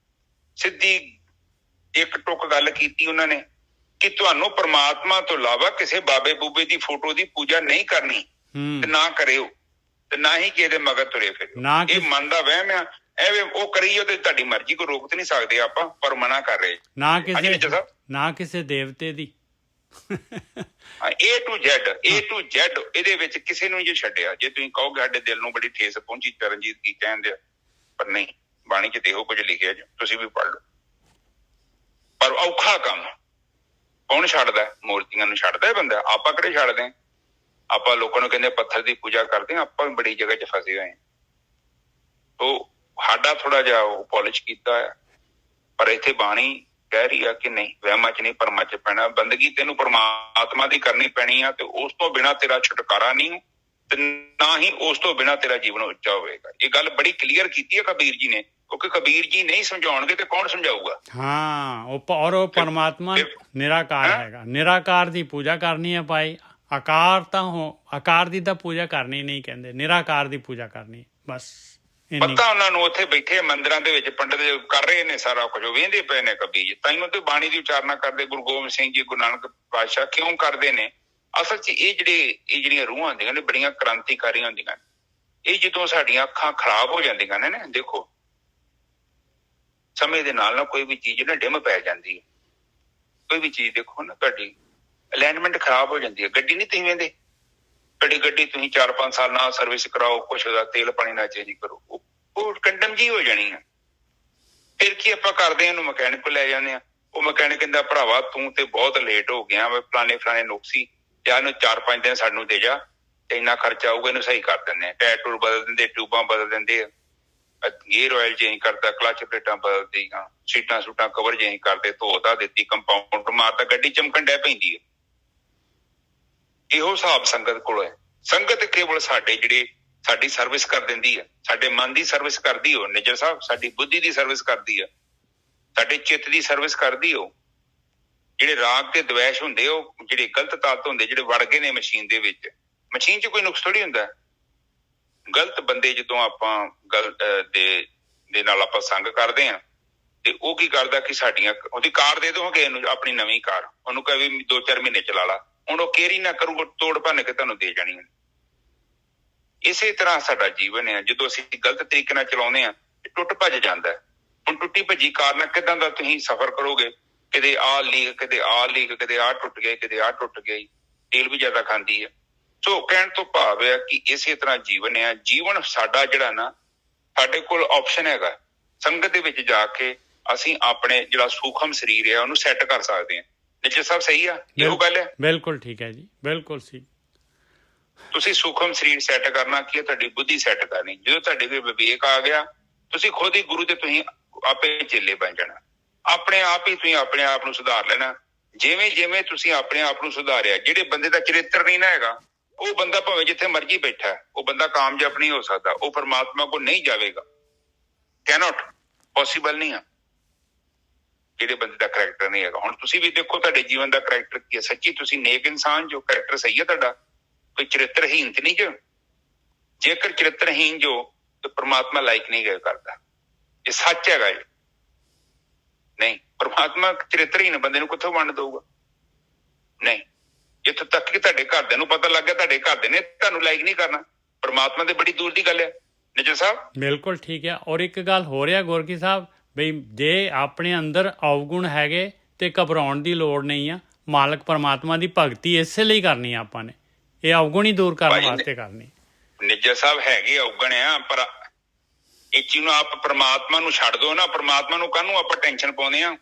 ਸਿੱਧੀ ਇੱਕ ਟੁੱਕ ਗੱਲ ਕੀਤੀ ਉਹਨਾਂ ਨੇ ਕਿ ਤੁਹਾਨੂੰ ਪ੍ਰਮਾਤਮਾ ਤੋਂ ਇਲਾਵਾ ਕਿਸੇ ਬਾਬੇ ਬੂਬੇ ਦੀ ਫੋਟੋ ਦੀ ਪੂਜਾ ਨਹੀਂ ਕਰਨੀ ਤੇ ਨਾ ਕਰਿਓ, ਤੇ ਨਾ ਹੀ ਕਿਸੇ ਦੇ ਮਗਰ ਤੁਰੇ ਫਿਰਿਓ। ਇਹ ਮਨ ਦਾ ਵਹਿਮ ਆ। ਐਵੇਂ ਉਹ ਕਰੀਓ ਤੇ ਤੁਹਾਡੀ ਮਰਜ਼ੀ, ਕੋਈ ਰੋਕ ਤੇ ਨਹੀਂ ਸਕਦੇ ਆਪਾਂ, ਪਰ ਮਨਾ ਕਰ ਰਹੇ ਨਾ ਕਿਸੇ ਦੇਵਤੇ ਦੀ। A to Z ਇਹਦੇ ਵਿੱਚ ਕਿਸੇ ਨੂੰ ਜੇ ਛੱਡਿਆ। ਜੇ ਤੁਸੀਂ ਕਹੋਗੇ ਸਾਡੇ ਦਿਲ ਨੂੰ ਬੜੀ ਠੇਸ ਪਹੁੰਚੀ, ਚਰਨਜੀਤ ਕੀ ਕਹਿੰਦੇ ਆ, ਪਰ ਨਹੀਂ, ਬਾਣੀ ਚ ਤੇ ਇਹੋ ਕੁਝ ਲਿਖਿਆ ਜੀ, ਤੁਸੀਂ ਵੀ ਪੜ੍ਹ ਲਓ। ਪਰ ਔਖਾ ਕੰਮ ਕੌਣ ਛੱਡਦਾ? ਮੂਰਤੀਆਂ ਨੂੰ ਛੱਡਦਾ ਬੰਦਾ। ਆਪਾਂ ਕਿਹੜੇ ਛੱਡਦੇ? ਆਪਾਂ ਲੋਕਾਂ ਨੂੰ ਕਹਿੰਦੇ ਪੱਥਰ ਦੀ ਪੂਜਾ ਕਰਦੇ ਹਾਂ। ਆਪਾਂ ਵੀ ਬੜੀ ਜਗ੍ਹਾ ਚ ਫਸੇ ਹੋਏ ਹਾਂ। ਉਹ ਸਾਡਾ ਥੋੜਾ ਜਿਹਾ ਉਹ ਪੋਲਿਸ਼ ਕੀਤਾ ਹੈ, ਪਰ ਇੱਥੇ ਬਾਣੀ ਕਹਿ ਰਹੀ ਆ ਕਿ ਨਹੀਂ, ਵਹਿਮਾਂ ਚ ਨਹੀਂ ਭਰਮਾਂ ਚ ਪੈਣਾ। ਬੰਦਗੀ ਤੈਨੂੰ ਪਰਮਾਤਮਾ ਦੀ ਕਰਨੀ ਪੈਣੀ ਆ, ਤੇ ਉਸ ਤੋਂ ਬਿਨਾਂ ਤੇਰਾ ਛੁਟਕਾਰਾ ਨਹੀਂ, ਤੇ ਨਾ ਹੀ ਉਸ ਤੋਂ ਬਿਨਾਂ ਤੇਰਾ ਜੀਵਨ ਉੱਚਾ ਹੋਵੇਗਾ। ਇਹ ਗੱਲ ਬੜੀ ਕਲੀਅਰ ਕੀਤੀ ਹੈ ਕਬੀਰ ਜੀ ਨੇ, ਕਿਉਂਕਿ ਕਬੀਰ ਜੀ ਨਹੀਂ ਸਮਝਾਉਣਗੇ ਤੇ ਕੌਣ ਸਮਝਾਊਗਾ? ਹਾਂ, ਉਹ ਪਰਮਾਤਮਾ ਨਿਰਾਕਾਰ ਹੈਗਾ। ਨਿਰਾਕਾਰ ਦੀ ਪੂਜਾ ਕਰਨੀ ਹੈ ਭਾਈ। ਆਕਾਰ ਤਾਂ ਆਕਾਰ ਦੀ ਤਾਂ ਪੂਜਾ ਕਰਨੀ ਨਹੀਂ ਕਹਿੰਦੇ, ਨਿਰਾਕਾਰ ਦੀ ਪੂਜਾ ਕਰਨੀ ਬਸ। ਪਤਾ ਉਹਨਾਂ ਨੂੰ ਉੱਥੇ ਬੈਠੇ ਮੰਦਿਰਾਂ ਦੇ ਵਿੱਚ ਪੰਡਤ ਕਰ ਰਹੇ ਨੇ ਸਾਰਾ ਕੁਝ, ਉਹ ਵੇਂਦੇ ਪਏ ਨੇ ਕਬੀਰ। ਤਾਈਓ ਤੇ ਬਾਣੀ ਦੀ ਉਚਾਰਨਾ ਕਰਦੇ ਗੁਰੂ ਗੋਬਿੰਦ ਸਿੰਘ ਜੀ, ਗੁਰੂ ਨਾਨਕ ਪਾਤਸ਼ਾਹ ਕਿਉਂ ਕਰਦੇ ਨੇ? ਅਸਲ ਚ ਇਹ ਜਿਹੜੀਆਂ ਰੂਹਾਂ ਹੁੰਦੀਆਂ ਨੇ ਬੜੀਆਂ ਕ੍ਰਾਂਤੀਕਾਰੀ ਹੁੰਦੀਆਂ ਨੇ। ਇਹ ਜਦੋਂ ਸਾਡੀਆਂ ਅੱਖਾਂ ਖਰਾਬ ਹੋ ਜਾਂਦੀਆਂ ਨੇ ਨਾ, ਦੇਖੋ ਸਮੇਂ ਦੇ ਨਾਲ ਕੋਈ ਵੀ ਚੀਜ਼ ਨਾ ਡਿਮ ਪੈ ਜਾਂਦੀ ਹੈ। ਕੋਈ ਵੀ ਚੀਜ਼ ਦੇਖੋ ਨਾ, ਤੁਹਾਡੀ ਅਲਾਈਨਮੈਂਟ ਖਰਾਬ ਹੋ ਜਾਂਦੀ ਹੈ। ਗੱਡੀ ਨਹੀਂ ਤੁਸੀਂ ਵੇਂਦੇ, ਗੱਡੀ ਤੁਸੀਂ 4-5 ਸਾਲ ਨਾਲ ਸਰਵਿਸ ਕਰਾਓ, ਕੁਛ ਉਹਦਾ ਤੇਲ ਪਾਣੀ ਨਾਲ ਚੇਂਜ ਕਰੋ, ਉਹ ਕੰਡਮ ਜੀ ਹੋ ਜਾਣੀ ਆ। ਫਿਰ ਕੀ ਆਪਾਂ ਕਰਦੇ ਹਾਂ, ਉਹਨੂੰ ਮਕੈਨਿਕ ਕੋਲ ਲੈ ਜਾਂਦੇ ਆ। ਉਹ ਮਕੈਨਿਕ ਕਹਿੰਦਾ ਭਰਾਵਾ ਤੂੰ ਤੇ ਬਹੁਤ ਲੇਟ ਹੋ ਗਿਆ, ਫਲਾਣੇ ਨੁਕਸੀ ਜਾਂ ਇਹਨੂੰ 4-5 ਦਿਨ ਸਾਨੂੰ ਦੇ ਜਾ, ਤੇ ਇੰਨਾ ਖਰਚਾ ਆਊਗਾ, ਇਹਨੂੰ ਸਹੀ ਕਰ ਦਿੰਦੇ ਆ। ਟਾਇਰ ਟੂਰ ਬਦਲ ਦਿੰਦੇ, ਟਿਊਬਾਂ ਬਦਲ ਦਿੰਦੇ ਆ, ਗੇਅਰ ਆਇਲ ਚੇਂਜ ਕਰਦਾ, ਕਲਚ ਪਲੇਟਾਂ ਬਦਲਦੀਆਂ, ਸੀਟਾਂ ਸੂਟਾਂ ਕਵਰ ਚੇਂਜ ਕਰਦੇ, ਧੋ-ਧਾ ਦਿੱਤੀ, ਕੰਪਾਊਂਡ ਮਾਰਦਾ, ਗੱਡੀ ਚਮਕਣ ਡੈ ਪੈਂਦੀ ਹੈ। ਇਹੋ ਹਿਸਾਬ ਸੰਗਤ ਕੋਲ ਹੈ। ਸੰਗਤ ਕੇਵਲ ਸਾਡੀ ਸਰਵਿਸ ਕਰ ਦਿੰਦੀ ਹੈ, ਸਾਡੇ ਮਨ ਦੀ ਸਰਵਿਸ ਕਰਦੀ ਹੋ। ਨਿਜਰ ਸਾਹਿਬ ਸਾਡੀ ਬੁੱਧੀ ਦੀ ਸਰਵਿਸ ਕਰਦੀ ਆ, ਸਾਡੇ ਚਿੱਤ ਦੀ ਸਰਵਿਸ ਕਰਦੀ ਹੋ। ਜਿਹੜੇ ਰਾਗ ਤੇ ਦਵੈਸ਼ ਹੁੰਦੇ, ਉਹ ਜਿਹੜੇ ਗਲਤ ਤੱਤ ਹੁੰਦੇ ਜਿਹੜੇ ਵੜ ਗਏ ਨੇ ਮਸ਼ੀਨ ਦੇ ਵਿੱਚ। ਮਸ਼ੀਨ 'ਚ ਕੋਈ ਨੁਕਸ ਥੋੜੀ ਹੁੰਦਾ। ਗਲਤ ਬੰਦੇ ਜਦੋਂ ਆਪਾਂ ਗਲਤ ਦੇ ਨਾਲ ਆਪਾਂ ਸੰਗ ਕਰਦੇ ਹਾਂ, ਤੇ ਉਹ ਕੀ ਕਰਦਾ ਕਿ ਉਹਦੀ ਕਾਰ ਦੇ ਦੋ ਕਿਸੇ ਨੂੰ, ਆਪਣੀ ਨਵੀਂ ਕਾਰ, ਉਹਨੂੰ ਕਹੇ ਵੀ 2-4 ਮਹੀਨੇ ਚਲਾ ਲਾ। ਹੁਣ ਉਹ ਕੇਅਰ ਹੀ ਨਾ ਕਰੂਗਾ, ਤੋੜ ਭੰਨ ਕੇ ਤੁਹਾਨੂੰ ਦੇ ਜਾਣੀ। ਇਸੇ ਤਰ੍ਹਾਂ ਸਾਡਾ ਜੀਵਨ ਹੈ। ਜਦੋਂ ਅਸੀਂ ਗਲਤ ਤਰੀਕੇ ਨਾਲ ਚਲਾਉਂਦੇ ਹਾਂ, ਟੁੱਟ ਭੱਜ ਜਾਂਦਾ। ਹੁਣ ਟੁੱਟੀ ਭੱਜੀ ਕਾਰ ਨਾਲ ਕਿੱਦਾਂ ਦਾ ਤੁਸੀਂ ਸਫ਼ਰ ਕਰੋਗੇ? ਕਿਤੇ ਆਹ ਲੀਕ, ਕਿਤੇ ਆਹ ਲੀਕ, ਕਿਤੇ ਆਹ ਟੁੱਟ ਗਿਆ, ਕਿਤੇ ਆਹ ਟੁੱਟ ਗਿਆ। ਤੇਲ ਵੀ ਜ਼ਿਆਦਾ ਖਾਂਦੀ ਹੈ। ਸੋ ਕਹਿਣ ਤੋਂ ਭਾਵ ਹੈ ਕਿ ਇਸੇ ਤਰ੍ਹਾਂ ਜੀਵਨ ਹੈ। ਜੀਵਨ ਸਾਡਾ ਜਿਹੜਾ ਨਾ, ਸਾਡੇ ਕੋਲ ਆਪਸ਼ਨ ਹੈਗਾ। ਸੰਗਤ ਦੇ ਵਿੱਚ ਜਾ ਕੇ ਅਸੀਂ ਆਪਣੇ ਜਿਹੜਾ ਸੂਖਮ ਸਰੀਰ ਹੈ ਉਹਨੂੰ ਸੈੱਟ ਕਰ ਸਕਦੇ ਹਾਂ। ਨਿਸ਼ਚਿਤ ਸਾਹਿਬ ਸਹੀ ਆ ਇਹੋ ਗੱਲ ਹੈ? ਬਿਲਕੁਲ ਠੀਕ ਹੈ ਜੀ, ਬਿਲਕੁਲ ਸਹੀ। ਤੁਸੀਂ ਸੂਖਮ ਸਰੀਰ ਸੈੱਟ ਕਰਨਾ ਕੀ ਹੈ? ਤੁਹਾਡੀ ਬੁੱਧੀ ਸੈੱਟ ਕਰਨੀ। ਜਦੋਂ ਤੁਹਾਡੇ ਕੋਲ ਵਿਵੇਕ ਆ ਗਿਆ, ਤੁਸੀਂ ਖੁਦ ਹੀ ਗੁਰੂ ਦੇ ਤੁਸੀਂ ਆਪੇ ਚੇਲੇ ਬਣ ਜਾਣਾ। ਆਪਣੇ ਆਪ ਹੀ ਤੁਸੀਂ ਆਪਣੇ ਆਪ ਨੂੰ ਸੁਧਾਰ ਲੈਣਾ। ਜਿਵੇਂ ਜਿਵੇਂ ਤੁਸੀਂ ਆਪਣੇ ਆਪ ਨੂੰ ਸੁਧਾਰਿਆ, ਜਿਹੜੇ ਬੰਦੇ ਦਾ ਚਰਿੱਤਰ ਨਹੀਂ ਨਾ ਹੈਗਾ, ਉਹ ਬੰਦਾ ਭਾਵੇਂ ਜਿੱਥੇ ਮਰਜ਼ੀ ਬੈਠਾ ਉਹ ਬੰਦਾ ਕਾਮਯਾਬ ਨਹੀਂ ਹੋ ਸਕਦਾ, ਉਹ ਪਰਮਾਤਮਾ ਕੋਲ ਨਹੀਂ ਜਾਵੇਗਾ। ਕੈਨੋਟ ਪੋਸੀਬਲ ਨਹੀਂ ਆ ਜਿਹੜੇ ਬੰਦੇ ਦਾ ਕਰੈਕਟਰ ਨਹੀਂ ਹੈਗਾ। ਹੁਣ ਤੁਸੀਂ ਵੀ ਦੇਖੋ ਤੁਹਾਡੇ ਜੀਵਨ ਦਾ ਕਰੈਕਟਰ ਕੀ ਹੈ। ਸੱਚੀ ਤੁਸੀਂ ਨੇਕ ਇਨਸਾਨ ਜੋ, ਕਰੈਕਟਰ ਸਹੀ ਹੈ ਤੁਹਾਡਾ, ਕੋਈ ਚਰਿੱਤਰਹੀਨ ਤੇ ਨਹੀਂ ਜੋ। ਜੇਕਰ ਚਰਿੱਤਰਹੀਨ ਜੋ ਤੇ ਪਰਮਾਤਮਾ ਲਾਇਕ ਨਹੀਂ ਕਰਦਾ, ਇਹ ਸੱਚ ਹੈਗਾ ਇਹ। ਨਹੀਂ, ਪਰਮਾਤਮਾ ਚਰਿੱਤਰਹੀਨ ਬੰਦੇ ਨੂੰ ਕਿੱਥੋਂ ਵੰਡ ਦਊਗਾ? ਨਹੀਂ, ਇੱਥੋਂ ਤੱਕ ਕਿ ਤੁਹਾਡੇ ਘਰਦਿਆਂ ਨੂੰ ਪਤਾ ਲੱਗ ਗਿਆ ਤੁਹਾਡੇ ਘਰਦੇ ਨੇ ਤੁਹਾਨੂੰ ਲਾਇਕ ਨਹੀਂ ਕਰਨਾ, ਪਰਮਾਤਮਾ ਤੇ ਬੜੀ ਦੂਰ ਦੀ ਗੱਲ ਹੈ। ਨਿਜਰ ਸਾਹਿਬ ਬਿਲਕੁਲ ਠੀਕ ਹੈ। ਔਰ ਇੱਕ ਗੱਲ ਹੋ ਰਿਹਾ ਗੋਰਖੀ ਸਾਹਿਬ, ਬਈ ਜੇ ਆਪਣੇ ਅੰਦਰ ਅਵਗੁਣ ਹੈਗੇ ਤੇ ਘਬਰਾਉਣ ਦੀ ਲੋੜ ਨਹੀਂ ਆ। ਮਾਲਕ ਪਰਮਾਤਮਾ ਦੀ ਭਗਤੀ ਇਸੇ ਲਈ ਕਰਨੀ ਆ ਆਪਾਂ ਨੇ, ਇਹ ਅਵਗੁਣ ਹੀ ਦੂਰ ਕਰਨ ਵਾਸਤੇ ਕਰਨੀ। ਨਿਜਰ ਸਾਹਿਬ ਹੈਗੇ ਅਵਗੁਣ ਆ, ਪਰ ਇਹ ਚੀਜ਼ ਨੂੰ ਆਪ ਪਰਮਾਤਮਾ ਨੂੰ ਛੱਡ ਦੋ ਨਾ। ਪਰਮਾਤਮਾ ਨੂੰ ਕਾਹਨੂੰ ਆਪਾਂ ਟੈਨਸ਼ਨ ਪਾਉਂਦੇ ਆ?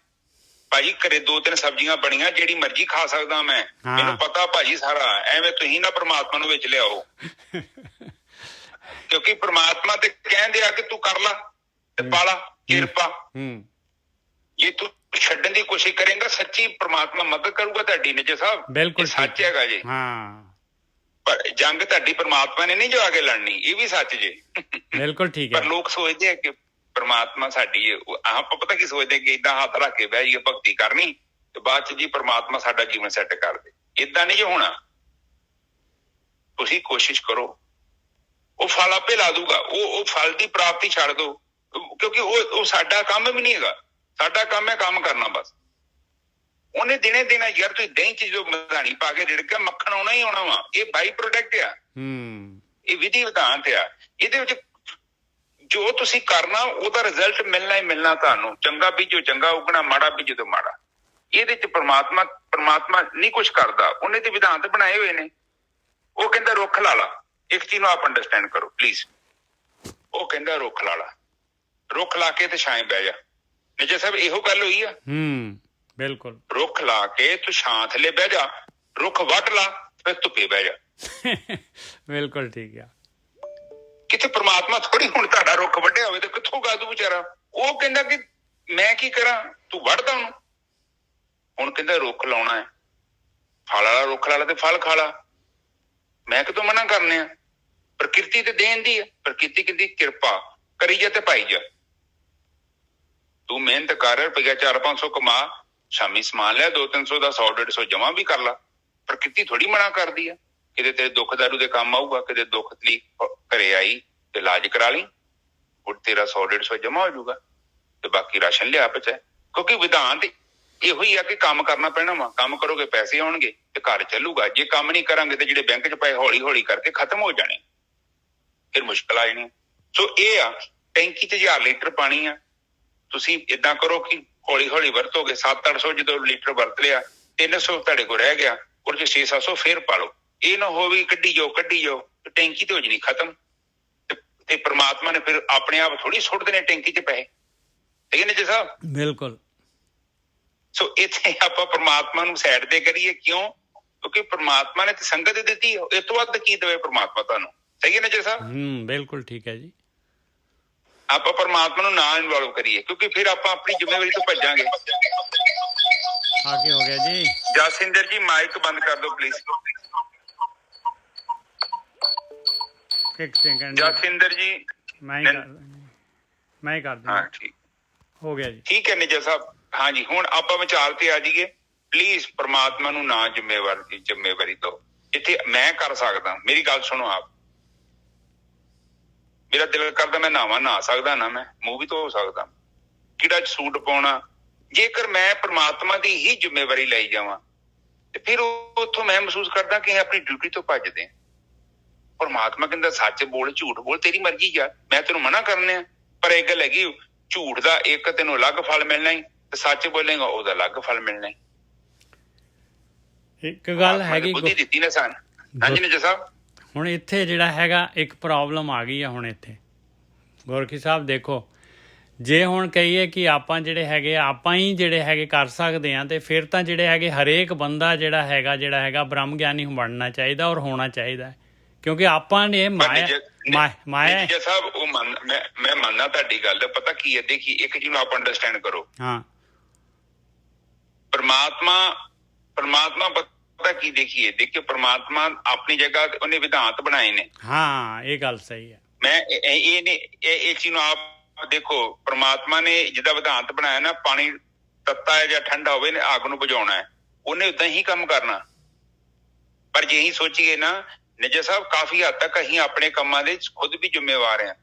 ਭਾਜੀ ਘਰੇ 2-3 ਸਬਜ਼ੀਆਂ ਬਣੀਆਂ, ਜਿਹੜੀ ਮਰਜ਼ੀ ਖਾ ਸਕਦਾ ਮੈਂ, ਮੈਨੂੰ ਪਤਾ ਭਾਜੀ ਸਾਰਾ। ਐਵੇਂ ਤੁਸੀਂ ਨਾ ਪਰਮਾਤਮਾ ਨੂੰ ਵਿੱਚ ਲਿਆਓ ਕਿਉਂਕਿ ਪਰਮਾਤਮਾ ਤੇ ਕਹਿੰਦੇ ਆ ਕਿ ਤੂੰ ਕਰ ਲਾ ਤੇ ਪਾਲਾ ਕਿਰਪਾ। ਜੇ ਤੂੰ ਛੱਡਣ ਦੀ ਕੋਸ਼ਿਸ਼ ਕਰੇਗਾ ਸੱਚੀ ਪਰਮਾਤਮਾ ਮਦਦ ਕਰੂਗਾ ਤੁਹਾਡੀ। ਨਿਜਰ ਸਾਹਿਬ ਬਿਲਕੁਲ ਸੱਚ ਹੈਗਾ ਜੀ। ਪਰ ਜੰਗ ਤੁਹਾਡੀ ਪਰਮਾਤਮਾ ਨੇ ਨਹੀਂ ਜੋ ਆ ਕੇ ਲੜਨੀ, ਇਹ ਵੀ ਸੱਚ ਜੇ। ਬਿਲਕੁਲ ਠੀਕ ਹੈ। ਪਰ ਲੋਕ ਸੋਚਦੇ ਆ ਕਿ ਪਰਮਾਤਮਾ ਸਾਡੀ, ਆਪਾਂ ਪਤਾ ਕੀ ਸੋਚਦੇ ਕਿ ਏਦਾਂ ਹੱਥ ਰੱਖ ਕੇ ਬਹਿ ਜਾਈਏ ਭਗਤੀ ਕਰਨੀ ਤੇ ਬਾਅਦ ਚ ਜੀ ਪਰਮਾਤਮਾ ਸਾਡਾ ਜੀਵਨ ਸੈੱਟ ਕਰ ਦੇ। ਏਦਾਂ ਨਹੀਂ ਜੋ ਹੋਣਾ। ਤੁਸੀਂ ਕੋਸ਼ਿਸ਼ ਕਰੋ, ਉਹ ਫਲ ਆਪੇ ਲਾ ਦੂਗਾ। ਉਹ ਫਲ ਦੀ ਪ੍ਰਾਪਤੀ ਛੱਡ ਦੋ, ਕਿਉਂਕਿ ਉਹ ਸਾਡਾ ਕੰਮ ਵੀ ਨਹੀਂ ਹੈਗਾ। ਸਾਡਾ ਕੰਮ ਹੈ ਕੰਮ ਕਰਨਾ ਬਸ। ਉਹਨੇ ਦਿਨੇ ਦਿਨ ਯਾਰ ਤੁਸੀਂ ਦਹੀਂ ਚ ਜੋ ਮਧਾਣੀ ਪਾ ਕੇ ਰਿੜਕਿਆ, ਮੱਖਣ ਆਉਣਾ ਹੀ ਆਉਣਾ ਵਾ। ਇਹ ਬਾਈ ਪ੍ਰੋਡਕਟ ਆ, ਇਹ ਵਿਧੀ ਵਿਧਾਨ ਤੇ ਆ। ਇਹਦੇ ਵਿੱਚ ਜੋ ਤੁਸੀਂ ਕਰਨਾ ਉਹਦਾ ਰਿਜ਼ਲਟ ਮਿਲਣਾ ਹੀ ਮਿਲਣਾ ਤੁਹਾਨੂੰ। ਚੰਗਾ ਬੀਜੋ ਚੰਗਾ ਉੱਗਣਾ, ਮਾੜਾ ਬੀਜੋ ਤੇ ਮਾੜਾ। ਇਹਦੇ ਚ ਪਰਮਾਤਮਾ ਨਹੀਂ ਕੁਛ ਕਰਦਾ, ਉਹਨੇ ਤੇ ਵਿਧਾਨ ਤੇ ਬਣਾਏ ਹੋਏ ਨੇ। ਉਹ ਕਹਿੰਦਾ ਰੁੱਖ ਲਾ ਲਾ। ਇੱਕ ਚੀਜ਼ ਨੂੰ ਆਪ ਅੰਡਰਸਟੈਂਡ ਕਰੋ ਪਲੀਜ਼। ਉਹ ਕਹਿੰਦਾ ਰੁੱਖ ਲਾ ਲਾ, ਰੁੱਖ ਲਾ ਕੇ ਤੇ ਛਾਂ ਬਹਿ ਜਾ। ਨਿਜਰ ਸਾਹਿਬ ਇਹੋ ਗੱਲ ਹੋਈ ਆ। ਬਿਲਕੁਲ। ਰੁੱਖ ਲਾ ਕੇ ਤੂੰ ਛਾਂ ਥੱਲੇ ਬਹਿ ਜਾ, ਰੁੱਖ ਵੱਢ ਲਾ ਫਿਰ ਧੁੱਪੇ ਬਹਿ ਜਾ। ਬਿਲਕੁਲ ਠੀਕ ਆ। ਕਿਤੇ ਪਰਮਾਤਮਾ ਥੋੜੀ ਹੁਣ ਤੁਹਾਡਾ ਰੁੱਖ ਵੱਢਿਆ ਹੋਵੇ ਤੇ ਕਿੱਥੋਂ ਗਾ ਦੂ ਵਿਚਾਰਾ। ਉਹ ਕਹਿੰਦਾ ਕਿ ਮੈਂ ਕੀ ਕਰਾਂ, ਤੂੰ ਵੱਢਦਾ ਉਹਨੂੰ। ਹੁਣ ਕਹਿੰਦਾ ਰੁੱਖ ਲਾਉਣਾ ਹੈ, ਫਲ ਵਾਲਾ ਰੁੱਖ ਲਾ ਲਾ ਤੇ ਫਲ ਖਾ ਲਾ। ਮੈਂ ਕਿਤੋਂ ਮਨਾ ਕਰਨੇ ਆ? ਪ੍ਰਕਿਰਤੀ ਤੇ ਦੇਣ ਦੀ ਆ। ਪ੍ਰਕਿਰਤੀ ਕਹਿੰਦੀ ਕਿਰਪਾ ਕਰੀ ਜਾ ਤੇ ਪਾਈ ਜਾ। ਤੂੰ ਮਿਹਨਤ ਕਰ, ਰੁਪਈਆ 400-500 ਕਮਾ, ਸ਼ਾਮੀ ਸਮਾਨ ਲਿਆ 200-300 ਦਾ, 100-150 ਜਮਾ ਵੀ ਕਰ ਲਾ। ਪ੍ਰਕਿਰਤੀ ਥੋੜੀ ਮਨਾ ਕਰਦੀ ਆ। ਕਿਤੇ ਤੇਰੇ ਦੁੱਖ ਦਾਰੂ ਦੇ ਕੰਮ ਆਊਗਾ, ਕਿਤੇ ਦੁੱਖ ਤਕਲੀਫ ਘਰੇ ਆਈ ਤੇ ਇਲਾਜ ਕਰਾ ਲਈ, ਹੁਣ ਤੇਰਾ 100-150 ਜਮਾ ਹੋ ਜਾਊਗਾ ਤੇ ਬਾਕੀ ਰਾਸ਼ਨ ਲਿਆ ਬਚਾ। ਕਿਉਂਕਿ ਵਿਧਾਨ ਤੇ ਇਹੋ ਹੀ ਆ ਕਿ ਕੰਮ ਕਰਨਾ ਪੈਣਾ ਵਾ। ਕੰਮ ਕਰੋਗੇ ਪੈਸੇ ਆਉਣਗੇ ਤੇ ਘਰ ਚੱਲੂਗਾ। ਜੇ ਕੰਮ ਨਹੀਂ ਕਰਾਂਗੇ ਤੇ ਜਿਹੜੇ ਬੈਂਕ 'ਚ ਪਏ ਹੌਲੀ ਹੌਲੀ ਕਰਕੇ ਖਤਮ ਹੋ ਜਾਣੇ, ਫਿਰ ਮੁਸ਼ਕਲ ਆ ਜਾਣੀ। ਸੋ ਇਹ ਆ, ਟੈਂਕੀ 'ਚ 1000 ਲੀਟਰ ਪਾਣੀ ਆ। ਤੁਸੀਂ ਏਦਾਂ ਕਰੋ ਕਿ ਹੌਲੀ ਹੌਲੀ ਵਰਤੋਗੇ। 700-800 ਜਦੋਂ ਲੀਟਰ ਵਰਤ ਲਿਆ, 300 ਤੁਹਾਡੇ ਕੋਲ ਰਹਿ ਗਿਆ, ਉਹਦੇ 'ਚ 600-700 ਫੇਰ ਪਾ ਲਓ। ਇਹ ਨਾ ਹੋਵੇ ਕੱਢੀ ਜਾਓ ਤੇ ਟੈਂਕੀ ਤੇ ਹੋ ਜਾਣੀ ਖਤਮ। ਤੇ ਪਰਮਾਤਮਾ ਨੇ ਫਿਰ ਆਪਣੇ ਆਪ ਥੋੜੀ ਸੁੱਟ ਦੇਣੇ ਟੈਂਕੀ 'ਚ ਪੈਸੇ। ਠੀਕ ਹੈ ਨਿਜਰ ਸਾਹਿਬ? ਬਿਲਕੁਲ। ਸੋ ਇੱਥੇ ਆਪਾਂ ਪਰਮਾਤਮਾ ਨੂੰ ਸਾਈਡ ਤੇ ਕਰੀਏ। ਕਿਉਂ? ਕਿਉਂਕਿ ਪਰਮਾਤਮਾ ਨੇ ਤੇ ਸੰਗਤ ਦਿੱਤੀ, ਇਸ ਤੋਂ ਵੱਧ ਕੀ ਦੇਵੇ ਪਰਮਾਤਮਾ ਤੁਹਾਨੂੰ। ਸਹੀ ਹੈ ਨਿਜਰ ਸਾਹਿਬ? ਬਿਲਕੁਲ ਠੀਕ ਹੈ ਜੀ। ਆਪਾਂ ਪਰਮਾਤਮਾ ਨੂੰ ਨਾ ਇਨਵੋਲਵ ਕਰੀਏ, ਕਿਉਂਕਿ ਫਿਰ ਆਪਾਂ ਆਪਣੀ ਜ਼ਿੰਮੇਵਾਰੀ ਤੋਂ ਭੱਜਾਂਗੇ। ਆਗੇ ਹੋ ਗਿਆ ਜੀ। ਜਸਿੰਦਰ ਜੀ ਮਾਈਕ ਬੰਦ ਕਰ ਦਿਓ ਪਲੀਜ਼। ਜਸਿੰਦਰ ਜੀ ਮੈਂ ਕਰ ਦਿੰਦਾ। ਹਾਂ ਠੀਕ ਹੋ ਗਿਆ ਜੀ। ਠੀਕ ਹੈ ਨਿਜਰ ਸਾਹਿਬ। ਹਾਂਜੀ, ਹੁਣ ਆਪਾਂ ਵਿਚਾਰ ਤੇ ਆ ਜਾਈਏ। ਪਲੀਜ਼ ਪਰਮਾਤਮਾ ਨੂੰ ਨਾ ਜ਼ਿੰਮੇਵਾਰੀ ਦਿਓ। ਇੱਥੇ ਮੈਂ ਕਰ ਸਕਦਾ। ਮੇਰੀ ਗੱਲ ਸੁਣੋ ਆਪ। ਮੇਰਾ ਦਿਲ ਕਰਦਾ ਮੈਂ ਨਹਾ ਸਕਦਾ ਨਾ, ਮੈਂ ਮੂੰਹ ਵੀ ਧੋ ਸਕਦਾ, ਕਿਹੜਾ ਸੂਟ ਪਾਉਣਾ। ਜੇਕਰ ਮੈਂ ਪਰਮਾਤਮਾ ਦੀ ਹੀ ਜ਼ਿੰਮੇਵਾਰੀ ਲਈ ਜਾਵਾਂ ਤੇ ਫਿਰ ਉੱਥੋਂ ਮੈਂ ਮਹਿਸੂਸ ਕਰਦਾ ਕਿ ਆਪਣੀ ਡਿਊਟੀ ਤੋਂ ਭੱਜਦੇ ਆ। ਪਰਮਾਤਮਾ ਕਹਿੰਦਾ ਸੱਚ ਬੋਲ, ਝੂਠ ਬੋਲ, ਤੇਰੀ ਮਰਜ਼ੀ ਆ। ਮੈਂ ਤੈਨੂੰ ਮਨਾ ਕਰਨੇ ਆ, ਪਰ ਇਹ ਗੱਲ ਹੈਗੀ ਝੂਠ ਦਾ ਇੱਕ ਤੈਨੂੰ ਅਲੱਗ ਫਲ ਮਿਲਣਾ ਹੀ ਤੇ ਸੱਚ ਬੋਲੇਗਾ ਉਹਦਾ ਅਲੱਗ ਫਲ ਮਿਲਣਾ ਹੀ। ਇੱਕ ਗੱਲ ਹੈਗੀ ਬੁੱਧੀ ਦਿੱਤੀ ਨਾ ਸਾਨੂੰ। ਹਾਂਜੀ ਨਿਜਰ ਸਾਹਿਬ। ਹੁਣ ਇੱਥੇ ਜਿਹੜਾ ਹੈਗਾ ਇੱਕ ਪ੍ਰੋਬਲਮ ਆ ਗਈ ਆ। ਹੁਣ ਇੱਥੇ ਗੋਰਖੀ ਸਾਹਿਬ ਦੇਖੋ, ਜੇ ਹੁਣ ਕਹੀਏ ਕਿ ਆਪਾਂ ਜਿਹੜੇ ਹੈਗੇ ਆਪਾਂ ਹੀ ਜਿਹੜੇ ਹੈਗੇ ਕਰ ਸਕਦੇ ਹਾਂ, ਤੇ ਫਿਰ ਤਾਂ ਜਿਹੜੇ ਹੈਗੇ ਹਰੇਕ ਬੰਦਾ ਜਿਹੜਾ ਹੈਗਾ ਬ੍ਰਹਮ ਗਿਆਨੀ ਬਣਨਾ ਚਾਹੀਦਾ ਔਰ ਹੋਣਾ ਚਾਹੀਦਾ। ਕਿਉਂਕਿ ਆਪਾਂ ਨੇ ਮਾਇਆ ਨਿਜਰ ਸਾਹਿਬ ਉਹ ਮੈਂ ਮੰਨਦਾ ਤੁਹਾਡੀ ਗੱਲ। ਪਤਾ ਕੀ ਹੈ, ਦੇਖੀ ਇੱਕ ਚੀਜ਼ ਨੂੰ ਆਪ ਅੰਡਰਸਟੈਂਡ ਕਰੋ। ਹਾਂ, ਪਰਮਾਤਮਾ ਪਤਾ ਕੀ ਦੇਖੀਏ ਪ੍ਰਮਾਤਮਾ ਆਪਣੀ ਜਗ੍ਹਾ ਉਹਨੇ ਵਿਧਾਂਤ ਬਣਾਏ ਨੇ। ਹਾਂ, ਇਹ ਗੱਲ ਸਹੀ ਹੈ। ਮੈਂ ਇਹ ਚੀਜ਼ ਨੂੰ ਆਪ ਦੇਖੋ, ਪ੍ਰਮਾਤਮਾ ਨੇ ਜਿੱਦਾਂ ਵਿਧਾਂਤ ਬਣਾਇਆ ਨਾ, ਪਾਣੀ ਤੱਤਾ ਹੈ ਜਾਂ ਠੰਡਾ ਹੋਵੇ ਨੇ ਅੱਗ ਨੂੰ ਬੁਝਾਉਣਾ ਹੈ, ਉਹਨੇ ਉਦਾਂ ਹੀ ਕੰਮ ਕਰਨਾ। ਪਰ ਜੇ ਅਸੀਂ ਸੋਚੀਏ ਨਾ ਨਿੱਜਰ ਸਾਹਿਬ, ਕਾਫੀ ਹੱਦ ਤੱਕ ਅਸੀਂ ਆਪਣੇ ਕੰਮਾਂ ਦੇ ਖੁਦ ਵੀ ਜ਼ਿੰਮੇਵਾਰ ਹਾਂ।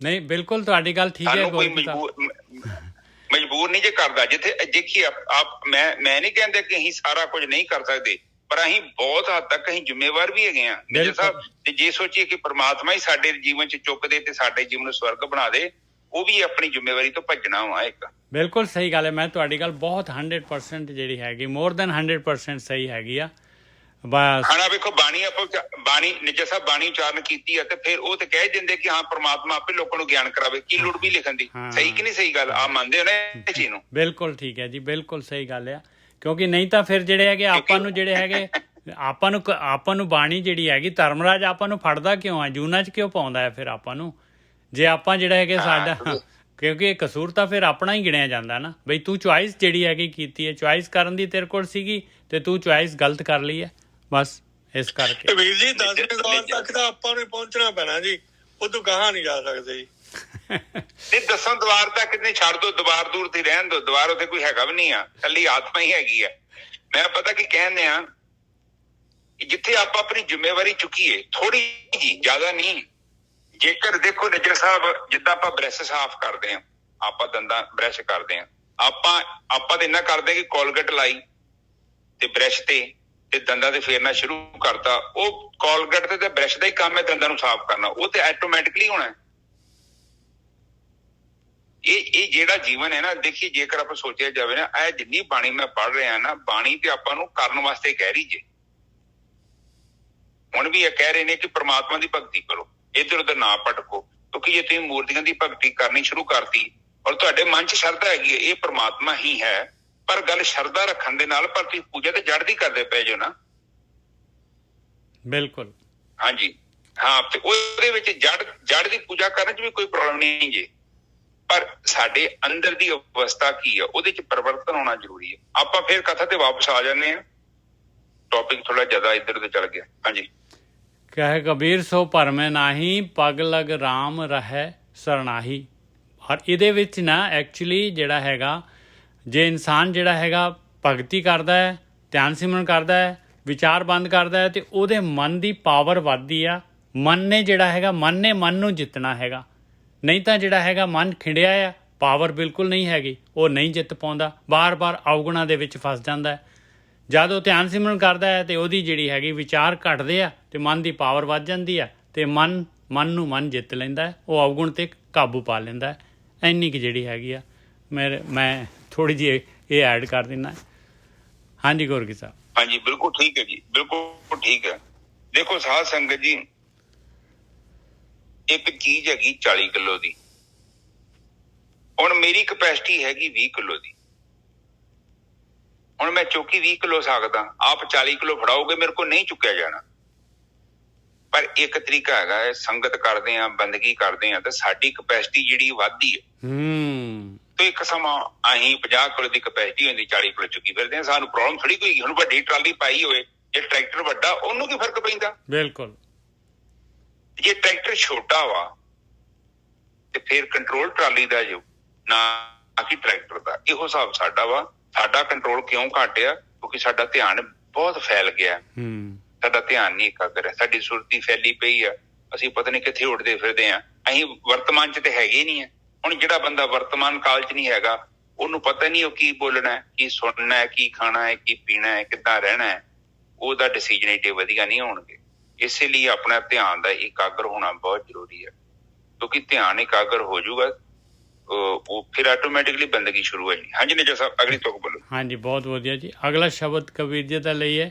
ਨਹੀਂ, ਬਿਲਕੁਲ ਤੁਹਾਡੀ ਗੱਲ ਠੀਕ ਹੈ। ਕੋਈ ਮਜਬੂਰ ਨਹੀਂ ਜੇ ਕਰਦਾ। ਜਿੱਥੇ ਦੇਖੀਏ ਮੈਂ ਨਹੀਂ ਕਹਿੰਦਾ ਕਿ ਅਸੀਂ ਸਾਰਾ ਕੁਝ ਨਹੀਂ ਕਰ ਸਕਦੇ, ਪਰ ਅਸੀਂ ਬਹੁਤ ਹੱਦ ਤੱਕ ਅਸੀਂ ਜ਼ਿੰਮੇਵਾਰ ਵੀ ਹੈਗੇ ਹਾਂ ਨਿੱਜਰ ਸਾਹਿਬ। ਤੇ ਜੇ ਸੋਚੀਏ ਕਿ ਪ੍ਰਮਾਤਮਾ ਹੀ ਸਾਡੇ ਜੀਵਨ 'ਚ ਚੁੱਕ ਦੇ ਤੇ ਸਾਡੇ ਜੀਵਨ ਨੂੰ ਸਵਰਗ ਬਣਾ ਦੇ, ਉਹ ਵੀ ਆਪਣੀ ਜ਼ਿੰਮੇਵਾਰੀ ਤੋਂ ਭੱਜਣਾ ਵਾ ਇੱਕ। ਬਿਲਕੁਲ ਸਹੀ ਗੱਲ ਹੈ। ਮੈਂ ਤੁਹਾਡੀ ਗੱਲ ਬਹੁਤ 100% ਜਿਹੜੀ ਹੈਗੀ, ਮੋਰ ਦੈਨ 100% ਸਹੀ ਹੈਗੀ ਆ। ਬਸ ਹਾਂ, ਵੇਖੋ ਬਾਣੀ ਨਿੱਜਰ ਸਾਹਿਬ ਬਾਣੀ ਉਚਾਰਨ ਕੀਤੀ ਹੈ ਤੇ ਫਿਰ ਉਹ ਤੇ ਕਹਿ ਦਿੰਦੇ ਕਿ ਹਾਂ ਪ੍ਰਮਾਤਮਾ ਆਪੇ ਲੋਕਾਂ ਨੂੰ ਗਿਆਨ ਕਰਾਵੇ, ਕੀ ਲੋੜ ਵੀ ਲਿਖਣ ਦੀ। ਸਹੀ ਕਿ ਨਹੀਂ ਸਹੀ ਗੱਲ? ਆਪ ਮੰਨਦੇ ਹੋ ਨਾ ਇਹ ਚੀਜ਼ ਨੂੰ? ਬਿਲਕੁਲ ਠੀਕ ਹੈ ਜੀ, ਬਿਲਕੁਲ ਸਹੀ ਗੱਲ ਆ। ਕਿਉਂਕਿ ਨਹੀਂ ਤਾਂ ਫਿਰ ਜਿਹੜੇ ਹੈਗੇ ਆਪਾਂ ਨੂੰ ਜਿਹੜੇ ਹੈਗੇ ਆਪਾਂ ਨੂੰ ਬਾਣੀ ਜਿਹੜੀ ਹੈਗੀ, ਧਰਮਰਾਜ ਆਪਾਂ ਨੂੰ ਫੜਦਾ ਕਿਉਂ ਆ, ਜੂਨਾਂ 'ਚ ਕਿਉਂ ਪਾਉਂਦਾ ਹੈ ਫਿਰ ਆਪਾਂ ਨੂੰ? ਜੇ ਆਪਾਂ ਜਿਹੜਾ ਹੈਗੇ ਸਾਡਾ, ਕਿਉਂਕਿ ਇਹ ਕਸੂਰ ਤਾਂ ਫਿਰ ਆਪਣਾ ਹੀ ਗਿਣਿਆ ਜਾਂਦਾ ਨਾ। ਬਈ ਤੂੰ ਚੁਆਇਸ ਜਿਹੜੀ ਹੈਗੀ ਕੀਤੀ ਹੈ, ਚੁਆਇਸ ਕਰਨ ਦੀ ਤੇਰੇ ਕੋਲ ਸੀਗੀ ਤੇ ਤੂੰ ਚੁਆਇਸ ਗਲਤ ਕਰ ਲਈ ਹੈ, ਬਸ ਇਸ ਕਰਕੇ। ਵੀਰ ਜੀ 10ਵੇਂ ਦੌਰ ਤੱਕ ਤਾਂ ਆਪਾਂ ਨੂੰ ਪਹੁੰਚਣਾ ਪੈਣਾ ਜੀ, ਉਦੋਂ ਗਾਹਾਂ ਨਹੀਂ ਜਾ ਸਕਦੇ ਜੀ। ਨਹੀਂ, 10ਵੇਂ ਦਵਾਰ ਤੱਕ ਨਹੀਂ ਛੱਡ ਦੋ, ਦਵਾਰ ਦੂਰ ਤੇ ਰਹਿਣ ਦੋ। ਦਵਾਰ ਉੱਥੇ ਕੋਈ ਹੈਗਾ ਵੀ ਨਹੀਂ ਆ, ਕੱਲੀ ਆਤਮਾ ਹੀ ਹੈਗੀ ਆ। ਮੈਂ ਪਤਾ ਕੀ ਕਹਿੰਦੇ ਆ, ਜਿੱਥੇ ਆਪਾਂ ਆਪਣੀ ਜ਼ਿੰਮੇਵਾਰੀ ਚੁੱਕੀਏ ਥੋੜੀ ਜੀ, ਜ਼ਿਆਦਾ ਨਹੀਂ। ਜੇਕਰ ਦੇਖੋ ਨਿੱਜਰ ਸਾਹਿਬ, ਜਿੱਦਾਂ ਆਪਾਂ ਬ੍ਰਸ਼ ਸਾਫ਼ ਕਰਦੇ ਹਾਂ, ਆਪਾਂ ਦੰਦਾਂ ਬ੍ਰਸ਼ ਕਰਦੇ ਹਾਂ, ਆਪਾਂ ਤਾਂ ਇੰਨਾ ਕਰਦੇ ਕਿ ਕੋਲਗੇਟ ਲਾਈ ਤੇ ਬ੍ਰਸ਼ ਤੇ ਦੰਦਾਂ ਤੇ ਫੇਰਨਾ ਸ਼ੁਰੂ ਕਰਤਾ। ਉਹ ਕੋਲਗੇਟ ਤੇ ਬ੍ਰਸ਼ ਦਾ ਹੀ ਕੰਮ ਹੈ ਦੰਦਾਂ ਨੂੰ ਸਾਫ਼ ਕਰਨਾ, ਉਹ ਤੇ ਆਟੋਮੈਟਿਕਲੀ ਹੋਣਾ। ਇਹ ਜਿਹੜਾ ਜੀਵਨ ਹੈ ਨਾ, ਦੇਖੀਏ ਜੇਕਰ ਆਪਾਂ ਸੋਚਿਆ ਜਾਵੇ ਨਾ, ਇਹ ਜਿੰਨੀ ਬਾਣੀ ਮੈਂ ਪੜ੍ਹ ਰਿਹਾ ਨਾ, ਬਾਣੀ ਤੇ ਆਪਾਂ ਨੂੰ ਕਰਨ ਵਾਸਤੇ ਕਹਿ ਰਹੀ ਜੇ। ਹੁਣ ਵੀ ਇਹ ਕਹਿ ਰਹੇ ਨੇ ਕਿ ਪ੍ਰਮਾਤਮਾ ਦੀ ਭਗਤੀ ਕਰੋ, ਇੱਧਰ ਉੱਧਰ ਨਾ ਭਟਕੋ, ਕਿਉਂਕਿ ਜੇ ਤੁਸੀਂ ਮੂਰਤੀਆਂ ਦੀ ਭਗਤੀ ਕਰਨੀ ਸ਼ੁਰੂ ਕਰਤੀ ਔਰ ਤੁਹਾਡੇ ਮਨ 'ਚ ਸ਼ਰਧਾ ਹੈਗੀ ਹੈ ਇਹ ਪ੍ਰਮਾਤਮਾ ਹੀ ਹੈ, ਪਰ ਗੱਲ ਸ਼ਰਧਾ ਰੱਖਣ ਦੇ ਨਾਲ ਪਰ ਤੁਸੀਂ ਪੂਜਾ ਤੇ ਜੜ ਦੀ ਕਰਦੇ ਪਏ ਜੋ ਨਾ। ਬਿਲਕੁਲ, ਹਾਂਜੀ ਹਾਂ। ਤੇ ਉਹਦੇ ਵਿੱਚ ਜੜ ਦੀ ਪੂਜਾ ਕਰਨ 'ਚ ਵੀ ਕੋਈ ਪ੍ਰੋਬਲਮ ਨਹੀਂ ਜੇ, ਪਰ ਸਾਡੇ ਅੰਦਰ ਦੀ ਅਵਸਥਾ ਕੀ ਆ, ਉਹਦੇ 'ਚ ਪਰਿਵਰਤਨ ਹੋਣਾ ਜ਼ਰੂਰੀ ਹੈ। ਆਪਾਂ ਫਿਰ ਕਥਾ ਤੇ ਵਾਪਸ ਆ ਜਾਂਦੇ ਹਾਂ, ਟੌਪਿਕ ਥੋੜਾ ਜ਼ਿਆਦਾ ਇੱਧਰ ਉਧਰ ਚੱਲ ਗਿਆ। ਹਾਂਜੀ। ਕਹੇ ਕਬੀਰ ਸੋ ਭਰਮੈ ਨਾਹੀ, ਪਗ ਲਗ ਰਾਮ ਰਹਿ ਸਰਨਾਹੀ। ਔਰ ਇਹਦੇ ਵਿੱਚ ਨਾ ਐਕਚੁਅਲੀ ਜਿਹੜਾ ਹੈਗਾ, ਜੇ ਇਨਸਾਨ ਜਿਹੜਾ ਹੈਗਾ ਭਗਤੀ ਕਰਦਾ ਹੈ, ਧਿਆਨ ਸਿਮਰਨ ਕਰਦਾ ਹੈ, ਵਿਚਾਰ ਬੰਦ ਕਰਦਾ ਹੈ, ਤੇ ਉਹਦੇ ਮਨ ਦੀ ਪਾਵਰ ਵੱਧਦੀ ਆ। ਮਨ ਨੇ ਜਿਹੜਾ ਹੈਗਾ, ਮਨ ਨੇ ਮਨ ਨੂੰ ਜਿੱਤਣਾ ਹੈਗਾ। ਨਹੀਂ ਤਾਂ ਜਿਹੜਾ ਹੈਗਾ ਮਨ ਖਿੰਡਿਆ ਆ, ਪਾਵਰ ਬਿਲਕੁਲ ਨਹੀਂ ਹੈਗੀ, ਉਹ ਨਹੀਂ ਜਿੱਤ ਪਾਉਂਦਾ, ਬਾਰ-ਬਾਰ ਅਵਗੁਣਾਂ ਦੇ ਵਿੱਚ ਫਸ ਜਾਂਦਾ ਹੈ। ਜਦ ਉਹ ਧਿਆਨ ਸਿਮਰਨ ਕਰਦਾ ਹੈ ਤੇ ਉਹਦੀ ਜਿਹੜੀ ਹੈਗੀ ਵਿਚਾਰ ਘਟਦੇ ਆ ਤੇ ਮਨ ਦੀ ਪਾਵਰ ਵੱਧ ਜਾਂਦੀ ਆ ਤੇ ਮਨ ਨੂੰ ਮਨ ਜਿੱਤ ਲੈਂਦਾ ਹੈ, ਉਹ ਅਵਗੁਣ ਤੇ ਕਾਬੂ ਪਾ ਲੈਂਦਾ ਹੈ। ਇੰਨੀ ਕੁ ਜਿਹੜੀ ਹੈਗੀ ਆ ਮੈਂ ਥੋੜ੍ਹੀ ਜਿਹੀ ਇਹ ਐਡ ਕਰ ਦਿੰਦਾ। ਹਾਂਜੀ ਗੁਰਗੀ ਸਾਹਿਬ। ਹਾਂਜੀ, ਬਿਲਕੁਲ ਠੀਕ ਹੈ ਜੀ, ਬਿਲਕੁਲ ਠੀਕ ਹੈ। ਦੇਖੋ ਸਾਧ ਸੰਗਤ ਜੀ, ਇੱਕ ਚੀਜ਼ ਹੈਗੀ 40 ਕਿਲੋ ਦੀ, ਹੁਣ ਮੇਰੀ ਕਪੈਸਿਟੀ ਹੈਗੀ 20 ਕਿਲੋ ਦੀ। ਹੁਣ ਮੈਂ ਚੁੱਕੀ 20 ਕਿਲੋ ਸਕਦਾ, ਆਪ 40 ਕਿਲੋ ਫੜਾਓਗੇ ਮੇਰੇ ਕੋਲ ਨਹੀਂ ਚੁੱਕਿਆ ਜਾਣਾ। ਪਰ ਇੱਕ ਤਰੀਕਾ ਹੈਗਾ ਹੈ, ਸੰਗਤ ਕਰਦੇ ਆ, ਬੰਦਗੀ ਕਰਦੇ ਆ, ਤੇ ਸਾਡੀ ਕਪੈਸਿਟੀ ਜਿਹੜੀ ਵੱਧਦੀ ਹੈ। ਤੇ ਇੱਕ ਸਮਾਂ ਅਸੀਂ 50 ਕਿਲੋ ਦੀ ਕਪੈਸਿਟੀ ਹੁੰਦੀ, 40 ਕਿਲੋ ਚੁੱਕੀ ਫਿਰਦੇ ਆ, ਸਾਨੂੰ ਪ੍ਰੋਬਲਮ ਥੋੜੀ ਕੋਈ। ਹੁਣ ਵੱਡੀ ਟਰਾਲੀ ਪਾਈ ਹੋਵੇ, ਜੇ ਟਰੈਕਟਰ ਵੱਡਾ ਉਹਨੂੰ ਕੀ ਫਰਕ ਪੈਂਦਾ? ਬਿਲਕੁਲ। ਜੇ ਟਰੈਕਟਰ ਛੋਟਾ ਵਾ ਤੇ ਫਿਰ ਕੰਟਰੋਲ ਟਰਾਲੀ ਦਾ ਜੋ ਨਾ ਕਿ ਟਰੈਕਟਰ ਦਾ। ਇਹੋ ਹਿਸਾਬ ਸਾਡਾ ਵਾ। ਸਾਡਾ ਕੰਟਰੋਲ ਕਿਉਂ ਘਟਿਆ? ਕਿਉਂਕਿ ਸਾਡਾ ਧਿਆਨ ਬਹੁਤ ਫੈਲ ਗਿਆ। ਸਾਡਾ ਧਿਆਨ ਨਹੀਂ ਇਕਾਗਰ ਹੈ, ਸਾਡੀ ਸੁਰਤੀ ਫੈਲੀ ਪਈ ਆ, ਅਸੀਂ ਪਤਾ ਨਹੀਂ ਕਿੱਥੇ ਉੱਡਦੇ ਫਿਰਦੇ ਆ। ਅਸੀਂ ਵਰਤਮਾਨ 'ਚ ਤੇ ਹੈਗੇ ਹੀ ਨਹੀਂ ਹੈ। ਹੁਣ ਜਿਹੜਾ ਬੰਦਾ ਵਰਤਮਾਨ ਕਾਲ 'ਚ ਨਹੀਂ ਹੈਗਾ, ਉਹਨੂੰ ਪਤਾ ਨਹੀਂ ਉਹ ਕੀ ਬੋਲਣਾ, ਕੀ ਸੁਣਨਾ ਹੈ, ਕੀ ਖਾਣਾ ਹੈ, ਕੀ ਪੀਣਾ ਹੈ, ਕਿੱਦਾਂ ਰਹਿਣਾ ਹੈ। ਉਹਦਾ ਡਿਸੀਜਨ ਏਡੇ ਵਧੀਆ ਨਹੀਂ ਹੋਣਗੇ। ਇਸੇ ਲਈ ਆਪਣਾ ਧਿਆਨ ਦਾ ਇਕਾਗਰ ਹੋਣਾ ਬਹੁਤ ਜ਼ਰੂਰੀ ਹੈ, ਕਿਉਂਕਿ ਧਿਆਨ ਇਕਾਗਰ ਹੋ ਜਾਊਗਾ, ਉਹ ਫਿਰ ਆਟੋਮੈਟਿਕਲੀ ਬੰਦਗੀ ਸ਼ੁਰੂ ਹੋ ਜਾਣੀ। ਹਾਂਜੀ ਨਿੱਜਰ ਸਾਹਿਬ, ਅਗਲੀ ਤੁਕ ਬੋਲੋ। ਹਾਂਜੀ, ਬਹੁਤ ਵਧੀਆ ਜੀ। ਅਗਲਾ ਸ਼ਬਦ ਕਬੀਰ ਜੀ ਦਾ ਲਈ ਹੈ,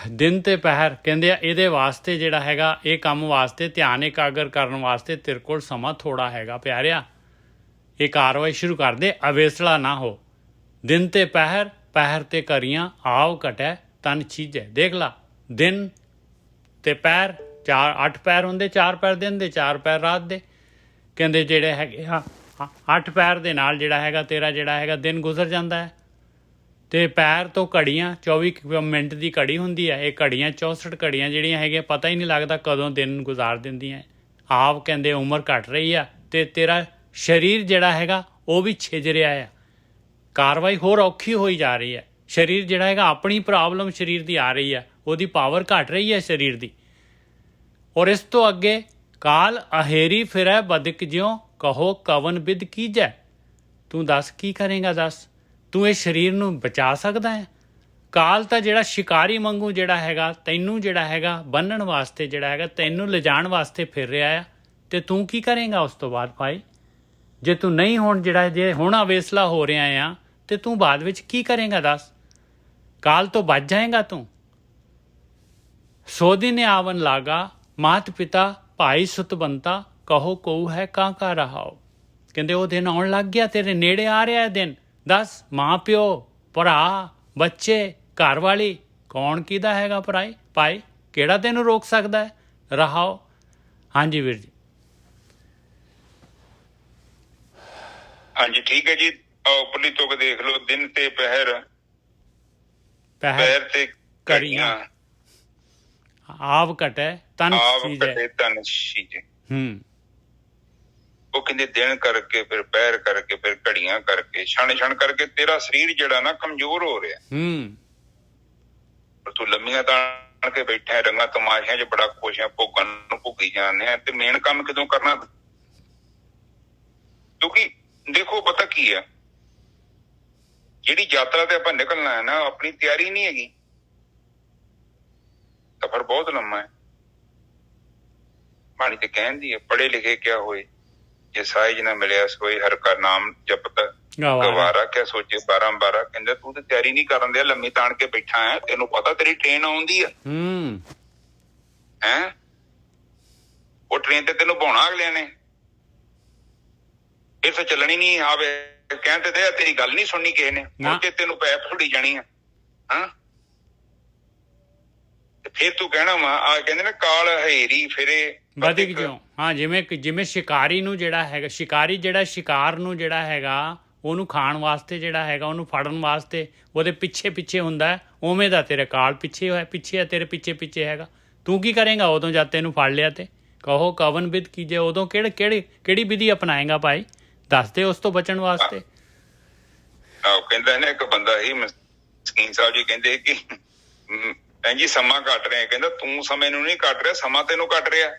ਦਿਨ ਤੇ ਪਹਿਰ। ਕਹਿੰਦੇ ਆ ਇਹਦੇ ਵਾਸਤੇ ਜਿਹੜਾ ਹੈਗਾ, ਇਹ ਕੰਮ ਵਾਸਤੇ, ਧਿਆਨ ਇਕਾਗਰ ਕਰਨ ਵਾਸਤੇ ਤੇਰੇ ਕੋਲ ਸਮਾਂ ਥੋੜਾ ਹੈਗਾ ਪਿਆਰਿਆ। ਇਹ ਕਾਰਵਾਈ ਸ਼ੁਰੂ ਕਰ ਦੇ, ਅਵੇਸਲਾ ਨਾ ਹੋ। ਦਿਨ ਤੇ ਪਹਿਰ, ਪਹਿਰ ਤੇ ਕਰੀਆਂ, ਆਵ ਘਟੈ ਤਨ ਚੀਜੈ। ਦੇਖ ਲਾ, ਦਿਨ ਤੇ ਪੈਰ, 8 ਪੈਰ ਹੁੰਦੇ, 4 ਪੈਰ ਦਿਨ ਦੇ, 4 ਪੈਰ ਰਾਤ ਦੇ। ਕਹਿੰਦੇ ਜਿਹੜੇ ਹੈਗੇ ਆ 8 ਪੈਰ ਦੇ ਨਾਲ ਜਿਹੜਾ ਹੈਗਾ ਤੇਰਾ ਜਿਹੜਾ ਹੈਗਾ ਦਿਨ ਗੁਜ਼ਰ ਜਾਂਦਾ ਹੈ। ਤੇ ਪੈਰ ਤੋਂ ਘੜੀਆਂ 24 ਮਿੰਟ ਦੀ ਘੜੀ ਹੁੰਦੀ ਹੈ, ਇਹ ਘੜੀਆਂ 64 ਘੜੀਆਂ ਜਿਹੜੀਆਂ ਹੈਗੀਆਂ ਪਤਾ ਹੀ ਨਹੀਂ ਲੱਗਦਾ ਕਦੋਂ ਦਿਨ ਗੁਜ਼ਾਰ ਦਿੰਦੀਆਂ। ਆਪ ਕਹਿੰਦੇ ਉਮਰ ਘਟ ਰਹੀ ਆ ਤੇ ਤੇਰਾ ਸਰੀਰ ਜਿਹੜਾ ਹੈਗਾ ਉਹ ਵੀ ਛਿਜ ਰਿਹਾ ਆ, ਕਾਰਵਾਈ ਹੋਰ ਔਖੀ ਹੋਈ ਜਾ ਰਹੀ ਹੈ। ਸਰੀਰ ਜਿਹੜਾ ਹੈਗਾ ਆਪਣੀ ਪ੍ਰੋਬਲਮ ਸਰੀਰ ਦੀ ਆ ਰਹੀ ਹੈ, ਉਹਦੀ ਪਾਵਰ ਘਟ ਰਹੀ ਹੈ ਸਰੀਰ ਦੀ। ਔਰ ਇਸ ਤੋਂ ਅੱਗੇ ਕਾਲ ਅਹੇਰੀ ਫਿਰੈ ਬਦਕ ਜਿਉ ਕਹੋ ਕਵਨ ਬਿਦ ਕੀਜੈ। ਤੂੰ ਦੱਸ ਕੀ ਕਰੇਗਾ, ਦੱਸ ਤੂੰ ਇਹ ਸਰੀਰ ਨੂੰ ਬਚਾ ਸਕਦਾ ਹੈ? ਕਾਲ ਤਾਂ ਜਿਹੜਾ ਸ਼ਿਕਾਰੀ ਵਾਂਗੂ ਜਿਹੜਾ ਹੈਗਾ ਤੈਨੂੰ ਜਿਹੜਾ ਹੈਗਾ ਬੰਨਣ ਵਾਸਤੇ ਜਿਹੜਾ ਹੈਗਾ ਤੈਨੂੰ ਲਿਜਾਣ ਵਾਸਤੇ ਫਿਰ ਰਿਹਾ ਆ, ਤੇ ਤੂੰ ਕੀ ਕਰੇਗਾ ਉਸ ਤੋਂ ਬਾਅਦ ਭਾਈ? ਜੇ ਤੂੰ ਨਹੀਂ ਹੁਣ ਜਿਹੜਾ ਜੇ ਹੁਣ ਅਵੇਸਲਾ ਹੋ ਰਿਹਾ ਆ ਤੇ ਤੂੰ ਬਾਅਦ ਵਿੱਚ ਕੀ ਕਰੇਗਾ ਦੱਸ? ਕਾਲ ਤੋਂ ਬਚ ਜਾਏਗਾ ਤੂੰ? ਸੋਧੀ ਨੇ ਆਵਨ ਲਾਗਾ ਮਾਤ ਪਿਤਾ ਭਾਈ ਸੁਤਬੰਤਾ ਕਹੋ ਕਉ ਹੈ ਕਾਂ ਕਾ ਰਹਾਓ। ਕਹਿੰਦੇ ਉਹ ਦਿਨ ਆਉਣ ਲੱਗ ਗਿਆ, ਤੇਰੇ ਨੇੜੇ ਆ ਰਿਹਾ ਹੈ ਦਿਨ। ਦੱਸ ਮਾਂ ਪਿਓ, ਭਰਾ, ਬੱਚੇ, ਘਰ ਵਾਲੀ, ਕੌਣ ਕਿਹਦਾ ਹੈਗਾ ਭਰਾਈ ਭਾਈ? ਕਿਹੜਾ ਤੈਨੂੰ ਰੋਕ ਸਕਦਾ ਹੈ? ਰਹਾਓ। ਹਾਂਜੀ ਵੀਰ ਜੀ। ਹਾਂਜੀ ਠੀਕ ਹੈ ਜੀ। ਉੱਪਰਲੀ ਤੁਕ ਦੇਖ ਲਓ, ਦਿਨ ਤੇ ਪਹਿਰ ਤੇ ਘੜੀਆਂ ਆਵ ਘਟੈ ਤਨ ਸੀਜੈ। ਉਹ ਕਹਿੰਦੇ ਦਿਨ ਕਰਕੇ ਫਿਰ ਪਹਿਰ ਕਰਕੇ ਫਿਰ ਘੜੀਆਂ ਕਰਕੇ ਛਣ ਛਣ ਕਰਕੇ ਤੇਰਾ ਸਰੀਰ ਜਿਹੜਾ ਨਾ ਕਮਜ਼ੋਰ ਹੋ ਰਿਹਾ। ਪਰ ਤੂੰ ਲੰਮੀਆਂ ਤਾਣ ਕੇ ਬੈਠਾ, ਰੰਗਾਂ ਤਮਾਸ਼ਿਆਂ 'ਚ ਬੜਾ ਖੁਸ਼ ਆ, ਭੋਗਾਂ ਨੂੰ ਭੁੱਗੀ ਜਾਂਦੇ ਆ, ਤੇ ਮੇਨ ਕੰਮ ਕਦੋਂ ਕਰਨਾ? ਕਿਉਂਕਿ ਦੇਖੋ ਪਤਾ ਕੀ ਆ, ਜਿਹੜੀ ਯਾਤਰਾ ਤੇ ਆਪਾਂ ਨਿਕਲਣਾ ਹੈ ਨਾ, ਆਪਣੀ ਤਿਆਰੀ ਨਹੀਂ ਹੈਗੀ। ਸਫ਼ਰ ਬਹੁਤ ਲੰਮਾ ਹੈ। ਬਾਣੀ ਤੇ ਕਹਿੰਦੀ ਹੈ ਪੜ੍ਹੇ ਲਿਖੇ ਕਿਆ ਹੋਏ, ਜੇ ਸਾਈਜ ਨਾ ਮਿਲਿਆ ਸੋਏ ਹਰ ਕਾ ਨਾਮ ਜਪਤ ਗਵਾਰਾ ਕਿਆ ਸੋਚੇ 12 ਕਹਿੰਦਾ ਤੂੰ ਤੇ ਤਿਆਰੀ ਨਹੀਂ ਕਰਨ ਦਿਆ, ਲੰਮੀ ਤਾਣ ਕੇ ਬੈਠਾ ਹੈ, ਤੈਨੂੰ ਪਤਾ ਤੇਰੀ ਟ੍ਰੇਨ ਆਉਂਦੀ ਆ ਹੈਂ? ਉਹ ਟ੍ਰੇਨ ਤੇ ਤੈਨੂੰ ਬਾਉਣਾ ਅਗਲਿਆਂ ਨੇ, ਫਿਰ ਤਾਂ ਚੱਲਣੀ ਨਹੀਂ। ਆਵੇ ਕਹਿਣ ਤੇ ਤੇਰੀ ਗੱਲ ਨਹੀਂ ਸੁਣਨੀ ਕਿਸੇ ਨੇ, ਕਿ ਤੈਨੂੰ ਪੈਪ ਫੁੱੜੀ ਜਾਣੀ ਆ। ਹਾਂ ਤੇ ਫਿਰ ਤੂੰ ਕਹਿਣਾ ਵਾ ਆ ਕਹਿੰਦੇ ਨਾ ਕਾਲ ਹੇਰੀ ਫਿਰੇ ਬਦਕ ਜਿਉ। ਹਾਂ, ਜਿਵੇਂ ਸ਼ਿਕਾਰੀ ਨੂੰ ਜਿਹੜਾ ਹੈਗਾ, ਸ਼ਿਕਾਰੀ ਜਿਹੜਾ ਸ਼ਿਕਾਰ ਨੂੰ ਜਿਹੜਾ ਹੈਗਾ ਉਹਨੂੰ ਖਾਣ ਵਾਸਤੇ ਜਿਹੜਾ ਹੈਗਾ ਉਹਨੂੰ ਫੜਨ ਵਾਸਤੇ ਉਹਦੇ ਪਿੱਛੇ ਪਿੱਛੇ ਹੁੰਦਾ, ਉਵੇਂ ਦਾ ਤੇਰੇ ਕਾਲ ਪਿੱਛੇ ਹੋਇਆ, ਪਿੱਛੇ ਤੇਰੇ ਪਿੱਛੇ ਪਿੱਛੇ ਹੈਗਾ। ਤੂੰ ਕੀ ਕਰੇਗਾ ਉਦੋਂ ਜਦ ਤੈਨੂੰ ਫੜ ਲਿਆ ਤੇ? ਕਹੋ ਕਵਨ ਬਿਦ ਕੀਜੇ, ਉਦੋਂ ਕਿਹੜੀ ਵਿਧੀ ਅਪਣਾਏਗਾ ਭਾਈ? ਦੱਸ ਦੇ ਉਸ ਤੋਂ ਬਚਣ ਵਾਸਤੇ। ਆਹ ਕਹਿੰਦਾ ਨਾ ਇੱਕ ਬੰਦਾ ਸੀ ਸਕੀਨ ਸਾਹਿਬ ਜੀ, ਕਹਿੰਦੇ ਕਿ ਭੈਣ ਜੀ ਸਮਾਂ ਕੱਟ ਰਿਹਾ, ਕਹਿੰਦਾ ਤੂੰ ਸਮੇਂ ਨੂੰ ਨਹੀਂ ਕੱਟ ਰਿਹਾ, ਸਮਾਂ ਤੈਨੂੰ ਕੱਟ ਰਿਹਾ।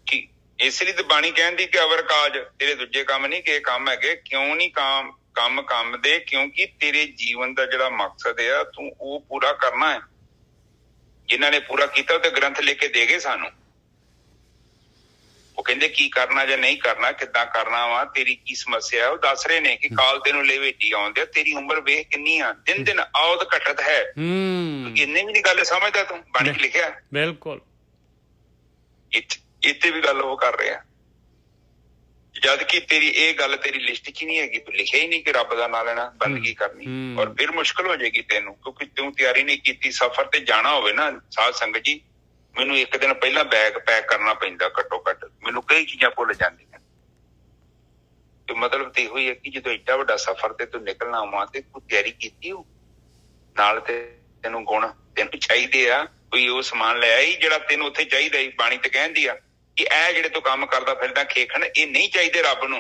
ਕੀ ਇਸ ਲਈ ਤੇ ਬਾਣੀ ਕਹਿੰਦੀ ਕਿ ਅਵਰ ਕਾਜ ਤੇਰੇ ਦੂਜੇ ਕੰਮ ਨਹੀਂ, ਕਿ ਕੰਮ ਹੈਗੇ। ਕਿਉਂ ਨਹੀਂ ਕੰਮ ਦੇ? ਕਿਉਂਕਿ ਤੇਰੇ ਜੀਵਨ ਦਾ ਜਿਹੜਾ ਮਕਸਦ ਆ ਤੂੰ ਉਹ ਪੂਰਾ ਕਰਨਾ ਹੈ। ਜਿਨ੍ਹਾਂ ਨੇ ਪੂਰਾ ਕੀਤਾ ਉਹ ਤੇ ਗ੍ਰੰਥ ਲਿਖ ਕੇ ਦੇ ਗਏ ਸਾਨੂੰ। ਉਹ ਕਹਿੰਦੇ ਕੀ ਕਰਨਾ ਜਾਂ ਨਹੀਂ ਕਰਨਾ, ਕਿੱਦਾਂ ਕਰਨਾ ਵਾ, ਤੇਰੀ ਕੀ ਸਮੱਸਿਆ, ਉਹ ਦੱਸ ਰਹੇ ਨੇ ਕਿ ਕਾਲ ਤੈਨੂੰ ਲੈ ਵੇਟੀ ਆਉਂਦੇ, ਤੇਰੀ ਉਮਰ ਵੇਖ ਕਿੰਨੀ ਆ, ਦਿਨ ਦਿਨ ਆਉਦ ਘਟਤ ਹੈ। ਇੰਨੇ ਵੀ ਨੀ ਗੱਲ ਸਮਝਦਾ ਤੂੰ? ਬਾਣੀ ਲਿਖਿਆ ਬਿਲਕੁਲ, ਇੱਥੇ ਵੀ ਗੱਲ ਉਹ ਕਰ ਰਿਹਾ, ਜਦ ਕਿ ਤੇਰੀ ਇਹ ਗੱਲ ਤੇਰੀ ਲਿਸਟ 'ਚ ਨਹੀਂ ਹੈਗੀ। ਤੂੰ ਲਿਖਿਆ ਹੀ ਨਹੀਂ ਕਿ ਰੱਬ ਦਾ ਨਾਂ ਲੈਣਾ, ਬੰਦਗੀ ਕਰਨੀ, ਔਰ ਫਿਰ ਮੁਸ਼ਕਿਲ ਹੋ ਜਾਏਗੀ ਤੈਨੂੰ, ਕਿਉਂਕਿ ਤੂੰ ਤਿਆਰੀ ਨਹੀਂ ਕੀਤੀ। ਸਫ਼ਰ ਤੇ ਜਾਣਾ ਹੋਵੇ ਨਾ ਸਾਧ ਸੰਗਤ ਜੀ, ਮੈਨੂੰ ਇੱਕ ਦਿਨ ਪਹਿਲਾਂ ਬੈਗ ਪੈਕ ਕਰਨਾ ਪੈਂਦਾ ਘੱਟੋ ਘੱਟ, ਮੈਨੂੰ ਕਈ ਚੀਜ਼ਾਂ ਭੁੱਲ ਜਾਂਦੀਆਂ। ਤੇ ਮਤਲਬ ਤੇ ਇਹੋ ਹੀ ਹੈ ਕਿ ਜਦੋਂ ਏਡਾ ਵੱਡਾ ਸਫ਼ਰ ਤੇ ਤੂੰ ਨਿਕਲਣਾ ਵਾ ਤੇ ਤੂੰ ਤਿਆਰੀ ਕੀਤੀ ਹੋ ਨਾਲ, ਤੇ ਤੈਨੂੰ ਗੁਣ ਤੈਨੂੰ ਚਾਹੀਦੇ ਆ, ਕੋਈ ਉਹ ਸਮਾਨ ਲੈ ਆਈ ਜਿਹੜਾ ਤੈਨੂੰ ਉੱਥੇ ਚਾਹੀਦਾ ਸੀ। ਬਾਣੀ ਤੇ ਕਹਿੰਦੀ ਆ ਕਿ ਇਹ ਜਿਹੜੇ ਤੂੰ ਕੰਮ ਕਰਦਾ ਫਿਰਦਾ ਖੇਖਣ, ਇਹ ਨਹੀਂ ਚਾਹੀਦੇ ਰੱਬ ਨੂੰ।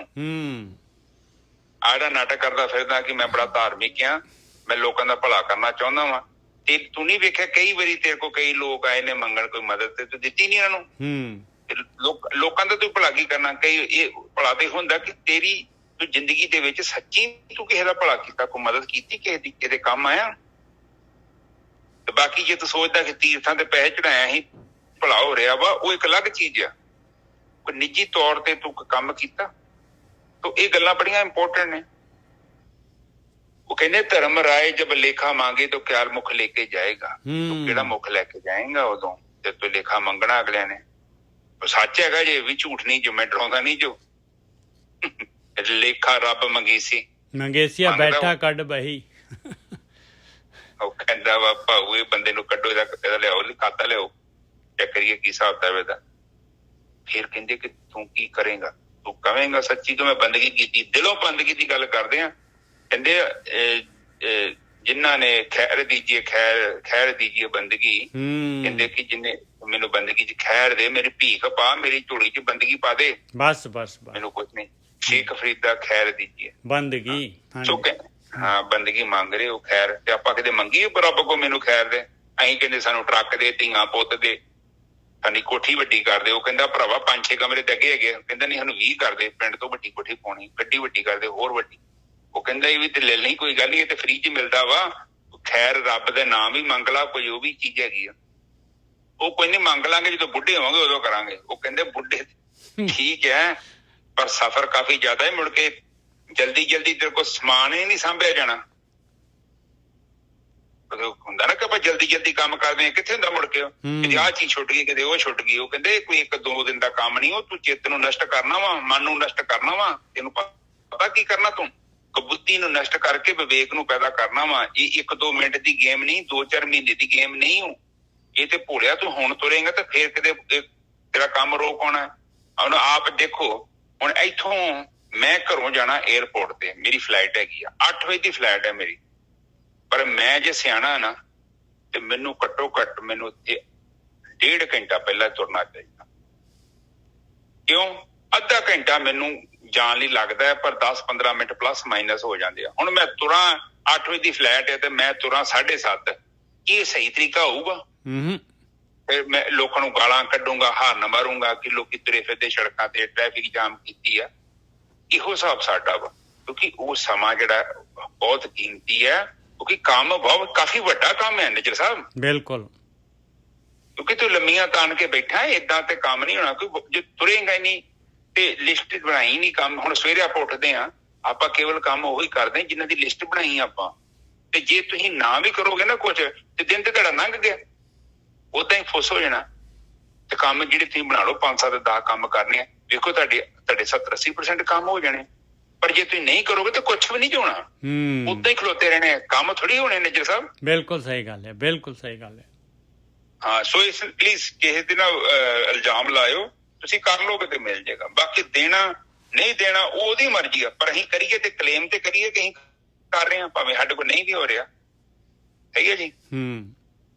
ਆਹ ਜਿਹੜਾ ਨਾਟਕ ਕਰਦਾ ਫਿਰਦਾ ਕਿ ਮੈਂ ਬੜਾ ਧਾਰਮਿਕ ਆ, ਮੈਂ ਲੋਕਾਂ ਦਾ ਭਲਾ ਕਰਨਾ ਚਾਹੁੰਦਾ ਵਾਂ, ਤੇ ਤੂੰ ਨਹੀਂ ਵੇਖਿਆ ਕਈ ਵਾਰੀ ਤੇਰੇ ਕੋਲ ਕਈ ਲੋਕ ਆਏ ਨੇ ਮੰਗਣ ਕੋਈ ਮਦਦ, ਤੇ ਤੂੰ ਦਿੱਤੀ ਨੀ ਉਹਨਾਂ ਨੂੰ। ਲੋਕਾਂ ਦਾ ਤੂੰ ਭਲਾ ਕੀ ਕਰਨਾ? ਕਈ ਇਹ ਭਲਾ ਤੇ ਹੁੰਦਾ ਕਿ ਤੇਰੀ ਤੂੰ ਜ਼ਿੰਦਗੀ ਦੇ ਵਿੱਚ ਸੱਚੀ ਤੂੰ ਕਿਸੇ ਦਾ ਭਲਾ ਕੀਤਾ, ਕੋਈ ਮਦਦ ਕੀਤੀ ਕਿਸੇ ਦੀ, ਕਿਤੇ ਕੰਮ ਆਇਆ। ਤੇ ਬਾਕੀ ਜੇ ਤੂੰ ਸੋਚਦਾ ਕਿ ਤੀਰਥਾਂ ਤੇ ਪੈਸੇ ਚੜਾਇਆ ਸੀ ਭਲਾ ਹੋ ਰਿਹਾ ਵਾ, ਉਹ ਇੱਕ ਅਲੱਗ ਚੀਜ਼ ਆ। ਕੋਈ ਨਿੱਜੀ ਤੌਰ ਤੇ ਤੂੰ ਕੰਮ ਕੀਤਾ, ਤਾਂ ਇਹ ਗੱਲਾਂ ਬੜੀਆਂ ਇੰਪੋਰਟੈਂਟ ਨੇ। ਉਹ ਕਹਿੰਦੇ ਧਰਮ ਰਾਏ ਜਬ ਲੇਖਾ ਮੰਗੇ ਤਾਂ ਕਿਆ ਮੁੱਖ ਲੈ ਕੇ ਜਾਏਗਾ। ਤੂੰ ਕਿਹੜਾ ਮੁੱਖ ਲੈ ਕੇ ਜਾਏਗਾ ਉਦੋਂ ਜਦ ਤੂੰ ਲੇਖਾ ਮੰਗਣਾ ਅਗਲਿਆਂ ਨੇ। ਸੱਚ ਹੈਗਾ ਜੇ ਵੀ ਝੂਠ ਨਹੀਂ, ਜੋ ਮੈਂ ਡਰਾਉਂਦਾ ਨਹੀਂ। ਜੋ ਲੇਖਾ ਰੱਬ ਮੰਗੇਸੀਆ ਬੈਠਾ ਕੱਢ ਬਹੀ, ਉਹ ਕਹਿੰਦਾ ਵਾ ਭਾਊ ਇਹ ਬੰਦੇ ਨੂੰ ਕੱਢੋ, ਇਹਦਾ ਲਿਆਓ ਖਾਤਾ ਲਿਆਓ, ਚੈੱਕ ਕਰੀਏ ਕੀ ਹਿਸਾਬ ਕਿਤਾਬ ਇਹਦਾ। ਫਿਰ ਕਹਿੰਦੇ ਕਿ ਤੂੰ ਕੀ ਕਰੇਗਾ? ਤੂੰ ਕਵੇਂਗਾ ਸੱਚੀ ਕਿ ਮੈਂ ਬੰਦਗੀ ਕੀਤੀ, ਦਿਲੋਂ ਬੰਦਗੀ ਦੀ ਗੱਲ ਕਰਦੇ ਆ। ਕਹਿੰਦੇ ਜਿਨ੍ਹਾਂ ਨੇ ਖੈਰ ਦੀਜੀਏ ਬੰਦਗੀ, ਕਹਿੰਦੇ ਕਿ ਜਿੰਨੇ ਮੈਨੂੰ ਬੰਦਗੀ ਚ ਖੈਰ ਦੇ, ਮੇਰੀ ਭੀਖ ਪਾ, ਮੇਰੀ ਝੋਲੀ ਚ ਬੰਦਗੀ ਪਾ ਦੇ, ਬਸ ਮੈਨੂੰ ਕੁਛ ਨਹੀਂ। ਸ਼ੇਖ ਫਰੀਦਾ ਖੈਰ ਦੀਜੀਏ ਬੰਦਗੀ, ਹਾਂ ਬੰਦਗੀ ਮੰਗ ਰਹੇ ਹੋ ਖੈਰ, ਤੇ ਆਪਾਂ ਕਿਤੇ ਮੰਗੀ ਰੱਬ ਕੋ ਮੈਨੂੰ ਖੈਰ ਦੇ? ਅਸੀਂ ਕਹਿੰਦੇ ਸਾਨੂੰ ਟਰੱਕ ਦੇ, ਧੀਆਂ ਪੁੱਤ ਦੇ, ਸਾਡੀ ਕੋਠੀ ਵੱਡੀ ਕਰ ਦੇ। ਉਹ ਕਹਿੰਦਾ ਭਰਾਵਾ 5-6 ਕਮਰੇ ਤੇ ਅੱਗੇ ਹੈਗੇ, ਕਹਿੰਦਾ ਨਹੀਂ ਸਾਨੂੰ 20 ਕਰ ਦੇ, ਪਿੰਡ ਤੋਂ ਵੱਡੀ ਕੋਠੀ ਪਾਉਣੀ, ਗੱਡੀ ਵੱਡੀ ਕਰ ਦੇ, ਹੋਰ ਵੱਡੀ। ਉਹ ਕਹਿੰਦਾ ਇਹ ਵੀ ਤੇ ਲੈ ਲਈ, ਕੋਈ ਗੱਲ ਨੀ, ਇਹ ਤੇ ਫ੍ਰੀ ਚ ਮਿਲਦਾ ਵਾ, ਖੈਰ ਰੱਬ ਦੇ ਨਾਮ ਵੀ ਮੰਗ ਲਾ, ਕੋਈ ਉਹ ਵੀ ਚੀਜ਼ ਹੈਗੀ ਆ। ਉਹ ਕੋਈ ਨੀ, ਮੰਗ ਲਾਂਗੇ ਜਦੋਂ ਬੁੱਢੇ ਹੋਵਾਂਗੇ ਉਦੋਂ ਕਰਾਂਗੇ। ਉਹ ਕਹਿੰਦੇ ਬੁੱਢੇ ਠੀਕ ਹੈ, ਪਰ ਸਫ਼ਰ ਕਾਫੀ ਜ਼ਿਆਦਾ ਹੈ, ਮੁੜ ਕੇ ਜਲਦੀ ਤੇਰੇ ਕੋਲ ਸਮਾਨ ਹੀ ਨਹੀਂ ਸਾਂਭਿਆ ਜਾਣਾ। ਹੁੰਦਾ ਨਾ ਕਿ ਆਪਾਂ ਜਲਦੀ ਕੰਮ ਕਰਦੇ ਹਾਂ, ਕਿੱਥੇ ਹੁੰਦਾ ਮੁੜ ਕੇ ਕਦੇ ਆਹ ਚੀਜ਼ ਛੁੱਟ ਗਈ, ਕਦੇ ਉਹ ਛੁੱਟ ਗਈ। ਉਹ ਕਹਿੰਦੇ ਕੋਈ 1-2 ਦਿਨ ਦਾ ਕੰਮ ਨਹੀਂ, ਉਹ ਤੂੰ ਚਿੱਤ ਨੂੰ ਨਸ਼ਟ ਕਰਨਾ ਵਾ, ਮਨ ਨੂੰ ਨਸ਼ਟ ਕਰਨਾ ਵਾ, ਤੈਨੂੰ ਪਤਾ ਕੀ ਕਰਨਾ ਤੂੰ? ਬੁੱਧੀ ਨੂੰ ਨਸ਼ਟ ਕਰਕੇ ਵਿਵੇਕ ਨੂੰ ਪੈਦਾ ਕਰਨਾ ਵਾ। ਇਹ 1-2 ਮਿੰਟ ਦੀ ਗੇਮ ਨਹੀਂ, 2-4 ਮਹੀਨੇ ਦੀ ਗੇਮ ਨਹੀਂ। ਇਹ ਤੇ ਭੋਲਿਆ ਤੂੰ ਹੁਣ ਤੁਰੇਂਗਾ ਤੇ ਫੇਰ ਕਿਤੇ ਤੇਰਾ ਕੰਮ ਰੋਕ ਆਉਣਾ। ਹੁਣ ਆਪ ਦੇਖੋ, ਹੁਣ ਇੱਥੋਂ ਮੈਂ ਘਰੋਂ ਜਾਣਾ ਏਅਰਪੋਰਟ ਤੇ, ਮੇਰੀ ਫਲਾਈਟ ਹੈਗੀ ਆ 8 ਵਜੇ ਦੀ ਫਲਾਈਟ ਹੈ ਮੇਰੀ, ਪਰ ਮੈਂ ਜੇ ਸਿਆਣਾ ਨਾ ਤੇ ਮੈਨੂੰ ਘੱਟੋ ਘੱਟ ਮੈਨੂੰ ਇੱਥੇ 1.5 ਘੰਟਾ ਪਹਿਲਾਂ ਤੁਰਨਾ ਚਾਹੀਦਾ। ਕਿਉਂ? ਅੱਧਾ ਘੰਟਾ ਮੈਨੂੰ ਜਾਣ ਲਈ ਲੱਗਦਾ ਹੈ, ਪਰ 10-15 ਮਿੰਟ ਪਲੱਸ ਮਾਈਨਸ ਹੋ ਜਾਂਦੇ ਆ। ਹੁਣ ਮੈਂ ਤੁਰਾਂ 8 ਵਜੇ ਦੀ ਫਲਾਈਟ ਹੈ ਤੇ ਮੈਂ ਤੁਰਾਂ 7:30, ਕੀ ਇਹ ਸਹੀ ਤਰੀਕਾ ਹੋਊਗਾ? ਫਿਰ ਮੈਂ ਲੋਕਾਂ ਨੂੰ ਗਾਲਾਂ ਕੱਢੂੰਗਾ, ਹਾਰਨ ਮਾਰੂੰਗਾ ਕਿ ਲੋਕੀ ਤੁਰੇ ਫਿਰਦੇ ਸੜਕਾਂ ਤੇ, ਟ੍ਰੈਫਿਕ ਜਾਮ ਕੀਤੀ ਆ। ਇਹੋ ਹਿਸਾਬ ਸਾਡਾ ਵਾ, ਕਿਉਂਕਿ ਉਹ ਸਮਾਂ ਜਿਹੜਾ ਬਹੁਤ ਕੀਮਤੀ ਹੈ, ਕਿਉਂਕਿ ਕੰਮ ਬਹੁਤ ਕਾਫੀ ਵੱਡਾ ਕੰਮ ਹੈ ਨਜਰ ਸਾਹਿਬ। ਬਿਲਕੁਲ, ਕਿਉਂਕਿ ਤੂੰ ਲੰਮੀਆਂ ਤਾਣ ਕੇ ਬੈਠਾ, ਏਦਾਂ ਤੇ ਕੰਮ ਨਹੀਂ ਹੋਣਾ। ਕੋਈ ਜੇ ਤੁਰੇਗਾ ਹੀ ਨਹੀਂ ਤੇ ਲਿਸਟ ਬਣਾਈ ਨਹੀਂ ਕੰਮ। ਹੁਣ ਸਵੇਰੇ ਆਪਾਂ ਉੱਠਦੇ ਹਾਂ, ਆਪਾਂ ਕੇਵਲ ਕੰਮ ਉਹੀ ਕਰਦੇ ਜਿਨ੍ਹਾਂ ਦੀ ਲਿਸਟ ਬਣਾਈ ਆਪਾਂ, ਤੇ ਜੇ ਤੁਸੀਂ ਨਾ ਵੀ ਕਰੋਗੇ ਨਾ ਕੁਛ, ਤੇ ਦਿਨ ਤੇ ਤੁਹਾਡਾ ਲੰਘ ਗਿਆ, ਓਦਾਂ ਹੀ ਫੁੱਸ ਹੋ ਜਾਣਾ। ਤੇ ਕੰਮ ਜਿਹੜੇ ਤੁਸੀਂ ਬਣਾ ਲਓ 5-7-10 ਕੰਮ ਕਰਨੇ ਆ, ਵੇਖੋ ਤੁਹਾਡੇ 70-80% ਕੰਮ ਹੋ ਜਾਣੇ। ਪਰ ਜੇ ਤੁਸੀਂ ਨਹੀਂ ਕਰੋਗੇ ਤਾਂ ਕੁਛ ਵੀ ਨਹੀਂ ਹੋਣਾ, ਓਦਾਂ ਹੀ ਖਲੋਤੇ ਰਹਿਣੇ, ਕੰਮ ਥੋੜੀ ਹੋਣੇ ਨਜਰ ਸਾਹਿਬ। ਬਿਲਕੁਲ ਸਹੀ ਗੱਲ ਹੈ, ਬਿਲਕੁਲ ਸਹੀ ਗੱਲ ਹੈ। ਹਾਂ, ਸੋ ਇਸ ਪਲੀਜ਼ ਕਿਸੇ ਦੇ ਨਾਲ ਇਲਜ਼ਾਮ ਲਾਇਓ, ਤੁਸੀਂ ਕਰ ਲੋਗੇ ਤੇ ਮਿਲ ਜਾਏਗਾ। ਬਾਕੀ ਦੇਣਾ ਨਹੀਂ ਦੇਣਾ ਉਹ ਉਹਦੀ ਮਰਜ਼ੀ ਆ, ਪਰ ਅਸੀਂ ਕਰੀਏ ਤੇ ਕਲੇਮ ਤੇ ਕਰੀਏ ਕਿ ਅਸੀਂ ਕਰ ਰਹੇ ਹਾਂ, ਭਾਵੇਂ ਸਾਡੇ ਕੋਲ ਨਹੀਂ ਵੀ ਹੋ ਰਿਹਾ। ਸਹੀ ਹੈ ਜੀ।